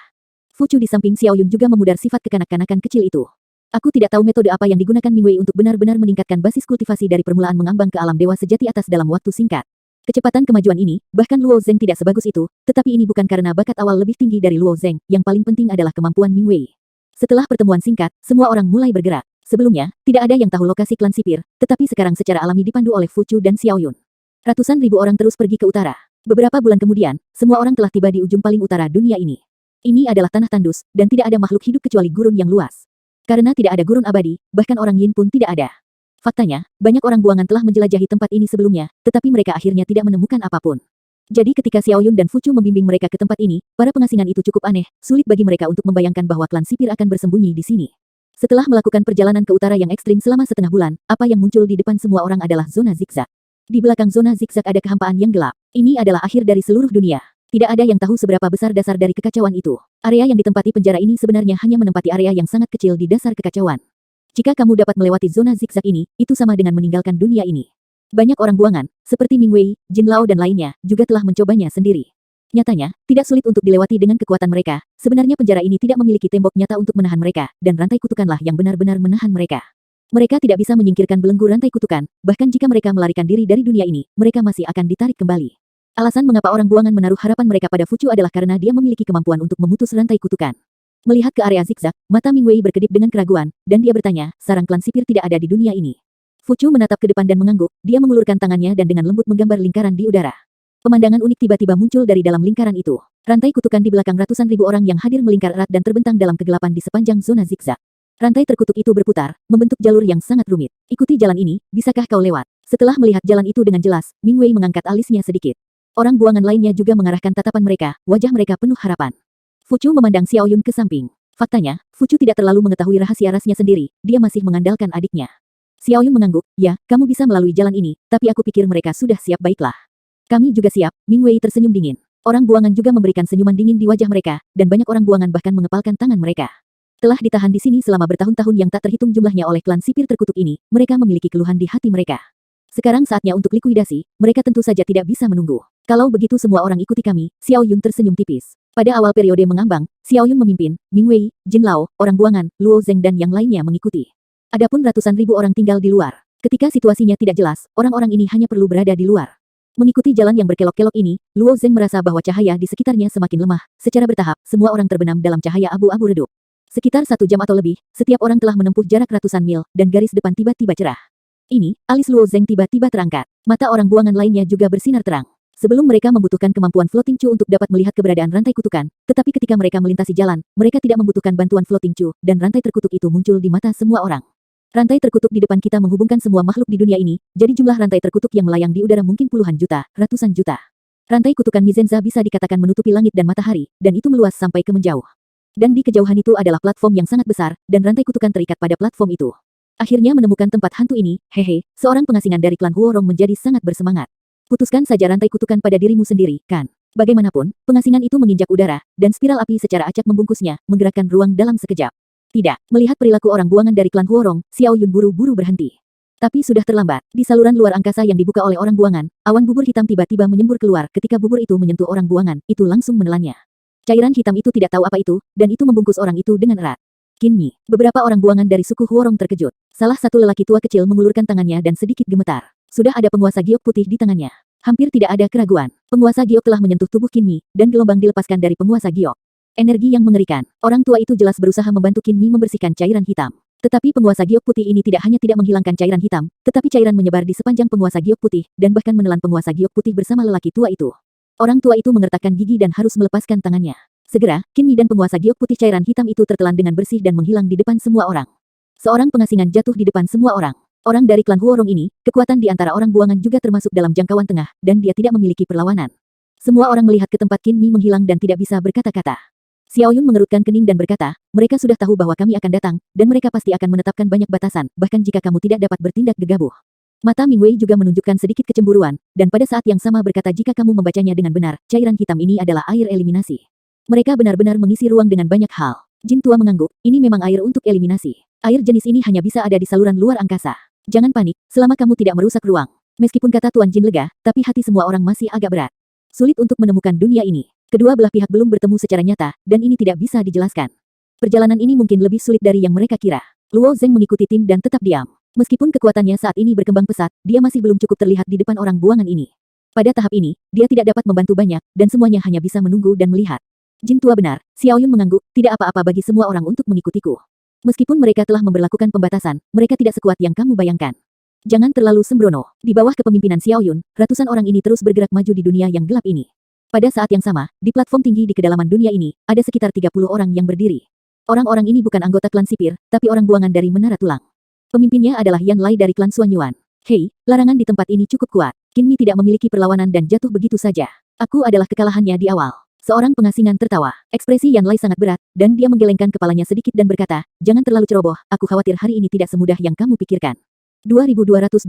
Fu Chu di samping Xiao Yun juga memudar sifat kekanak-kanakan kecil itu. Aku tidak tahu metode apa yang digunakan Ming Wei untuk benar-benar meningkatkan basis kultivasi dari permulaan mengambang ke alam dewa sejati atas dalam waktu singkat. Kecepatan kemajuan ini, bahkan Luo Zeng tidak sebagus itu, tetapi ini bukan karena bakat awal lebih tinggi dari Luo Zeng, yang paling penting adalah kemampuan Ming Wei. Setelah pertemuan singkat, semua orang mulai bergerak. Sebelumnya, tidak ada yang tahu lokasi klan sipir, tetapi sekarang secara alami dipandu oleh Fu Chu dan Xiao Yun. Ratusan ribu orang terus pergi ke utara. Beberapa bulan kemudian, semua orang telah tiba di ujung paling utara dunia ini. Ini adalah tanah tandus, dan tidak ada makhluk hidup kecuali gurun yang luas. Karena tidak ada gurun abadi, bahkan orang Yin pun tidak ada. Faktanya, banyak orang buangan telah menjelajahi tempat ini sebelumnya, tetapi mereka akhirnya tidak menemukan apapun. Jadi ketika Xiao Yun dan Fu Chu membimbing mereka ke tempat ini, para pengasingan itu cukup aneh, sulit bagi mereka untuk membayangkan bahwa klan sipir akan bersembunyi di sini. Setelah melakukan perjalanan ke utara yang ekstrim selama setengah bulan, apa yang muncul di depan semua orang adalah zona zigzag. Di belakang zona zigzag ada kehampaan yang gelap. Ini adalah akhir dari seluruh dunia. Tidak ada yang tahu seberapa besar dasar dari kekacauan itu. Area yang ditempati penjara ini sebenarnya hanya menempati area yang sangat kecil di dasar kekacauan. Jika kamu dapat melewati zona zigzag ini, itu sama dengan meninggalkan dunia ini. Banyak orang buangan, seperti Ming Wei, Jin Lao dan lainnya, juga telah mencobanya sendiri. Nyatanya, tidak sulit untuk dilewati dengan kekuatan mereka. Sebenarnya penjara ini tidak memiliki tembok nyata untuk menahan mereka, dan rantai kutukanlah yang benar-benar menahan mereka. Mereka tidak bisa menyingkirkan belenggu rantai kutukan, bahkan jika mereka melarikan diri dari dunia ini, mereka masih akan ditarik kembali. Alasan mengapa orang buangan menaruh harapan mereka pada Fu Chu adalah karena dia memiliki kemampuan untuk memutus rantai kutukan. Melihat ke area zigzag, mata Ming Wei berkedip dengan keraguan, dan dia bertanya, sarang klan sipir tidak ada di dunia ini. Fu Chu menatap ke depan dan mengangguk, dia mengulurkan tangannya dan dengan lembut menggambar lingkaran di udara. Pemandangan unik tiba-tiba muncul dari dalam lingkaran itu. Rantai kutukan di belakang ratusan ribu orang yang hadir melingkar erat dan terbentang dalam kegelapan di sepanjang zona zigzag. Rantai terkutuk itu berputar, membentuk jalur yang sangat rumit. Ikuti jalan ini, bisakah kau lewat? Setelah melihat jalan itu dengan jelas, Ming Wei mengangkat alisnya sedikit. Orang buangan lainnya juga mengarahkan tatapan mereka, wajah mereka penuh harapan. Fu Chu memandang Xiao Yun ke samping. Faktanya, Fu Chu tidak terlalu mengetahui rahasia rasnya sendiri, dia masih mengandalkan adiknya. Xiao Yun mengangguk, ya, kamu bisa melalui jalan ini, tapi aku pikir mereka sudah siap baiklah. Kami juga siap, Ming Wei tersenyum dingin. Orang buangan juga memberikan senyuman dingin di wajah mereka, dan banyak orang buangan bahkan mengepalkan tangan mereka. Telah ditahan di sini selama bertahun-tahun yang tak terhitung jumlahnya oleh klan sipir terkutuk ini, mereka memiliki keluhan di hati mereka. Sekarang saatnya untuk likuidasi, mereka tentu saja tidak bisa menunggu. Kalau begitu semua orang ikuti kami, Xiao Yun tersenyum tipis. Pada awal periode mengambang, Xiao Yun memimpin, Ming Wei, Jin Lao, orang buangan, Luo Zeng dan yang lainnya mengikuti. Adapun ratusan ribu orang tinggal di luar. Ketika situasinya tidak jelas, orang-orang ini hanya perlu berada di luar. Mengikuti jalan yang berkelok-kelok ini, Luo Zeng merasa bahwa cahaya di sekitarnya semakin lemah. Secara bertahap, semua orang terbenam dalam cahaya abu-abu redup. Sekitar 1 jam atau lebih, setiap orang telah menempuh jarak ratusan mil, dan garis depan tiba-tiba cerah. Ini, alis Luo Zeng tiba-tiba terangkat. Mata orang buangan lainnya juga bersinar terang. Sebelum mereka membutuhkan kemampuan Floating Chu untuk dapat melihat keberadaan rantai kutukan, tetapi ketika mereka melintasi jalan, mereka tidak membutuhkan bantuan Floating Chu, dan rantai terkutuk itu muncul di mata semua orang. Rantai terkutuk di depan kita menghubungkan semua makhluk di dunia ini, jadi jumlah rantai terkutuk yang melayang di udara mungkin puluhan juta, ratusan juta. Rantai kutukan Mizenza bisa dikatakan menutupi langit dan matahari, dan itu meluas sampai ke menjauh. Dan di kejauhan itu adalah platform yang sangat besar, dan rantai kutukan terikat pada platform itu. Akhirnya menemukan tempat hantu ini, hehe, seorang pengasingan dari klan Huorong menjadi sangat bersemangat. Putuskan saja rantai kutukan pada dirimu sendiri, kan? Bagaimanapun, pengasingan itu menginjak udara, dan spiral api secara acak membungkusnya, menggerakkan ruang dalam sekejap. Tidak, melihat perilaku orang buangan dari klan Huorong, Xiao Yun buru-buru berhenti. Tapi sudah terlambat. Di saluran luar angkasa yang dibuka oleh orang buangan, awan bubur hitam tiba-tiba menyembur keluar ketika bubur itu menyentuh orang buangan, itu langsung menelannya. Cairan hitam itu tidak tahu apa itu, dan itu membungkus orang itu dengan erat. Kinmi, beberapa orang buangan dari suku Huorong terkejut. Salah satu lelaki tua kecil mengulurkan tangannya dan sedikit gemetar. Sudah ada penguasa giok putih di tangannya. Hampir tidak ada keraguan. Penguasa giok telah menyentuh tubuh Kinmi, dan gelombang dilepaskan dari penguasa giok. Energi yang mengerikan. Orang tua itu jelas berusaha membantu Kinmi membersihkan cairan hitam. Tetapi penguasa giok putih ini tidak hanya tidak menghilangkan cairan hitam, tetapi cairan menyebar di sepanjang penguasa giok putih, dan bahkan menelan penguasa giok putih bersama lelaki tua itu. Orang tua itu mengertakkan gigi dan harus melepaskan tangannya. Segera, Kinmi dan penguasa giok putih cairan hitam itu tertelan dengan bersih dan menghilang di depan semua orang. Seorang pengasingan jatuh di depan semua orang. Orang dari klan Huorong ini, kekuatan di antara orang buangan juga termasuk dalam jangkauan tengah, dan dia tidak memiliki perlawanan. Semua orang melihat ke tempat Kinmi menghilang dan tidak bisa berkata-kata. Xiao Yun mengerutkan kening dan berkata, mereka sudah tahu bahwa kami akan datang, dan mereka pasti akan menetapkan banyak batasan, bahkan jika kamu tidak dapat bertindak gegabah. Mata Mingwei juga menunjukkan sedikit kecemburuan, dan pada saat yang sama berkata jika kamu membacanya dengan benar, cairan hitam ini adalah air eliminasi. Mereka benar-benar mengisi ruang dengan banyak hal. Jin tua mengangguk, ini memang air untuk eliminasi. Air jenis ini hanya bisa ada di saluran luar angkasa. Jangan panik, selama kamu tidak merusak ruang. Meskipun kata Tuan Jin lega, tapi hati semua orang masih agak berat. Sulit untuk menemukan dunia ini. Kedua belah pihak belum bertemu secara nyata, dan ini tidak bisa dijelaskan. Perjalanan ini mungkin lebih sulit dari yang mereka kira. Luo Zeng mengikuti tim dan tetap diam. Meskipun kekuatannya saat ini berkembang pesat, dia masih belum cukup terlihat di depan orang buangan ini. Pada tahap ini, dia tidak dapat membantu banyak, dan semuanya hanya bisa menunggu dan melihat. Jin tua benar, Xiao Yun mengangguk, tidak apa-apa bagi semua orang untuk mengikutiku. Meskipun mereka telah memberlakukan pembatasan, mereka tidak sekuat yang kamu bayangkan. Jangan terlalu sembrono. Di bawah kepemimpinan Xiao Yun, ratusan orang ini terus bergerak maju di dunia yang gelap ini. Pada saat yang sama, di platform tinggi di kedalaman dunia ini, ada sekitar 30 orang yang berdiri. Orang-orang ini bukan anggota klan sipir, tapi orang buangan dari Menara Tulang. Pemimpinnya adalah Yan Lai dari klan Suanyuan. Hei, larangan di tempat ini cukup kuat. Kinmi tidak memiliki perlawanan dan jatuh begitu saja. Aku adalah kekalahannya di awal. Seorang pengasingan tertawa. Ekspresi Yan Lai sangat berat, dan dia menggelengkan kepalanya sedikit dan berkata, jangan terlalu ceroboh, aku khawatir hari ini tidak semudah yang kamu pikirkan. 2220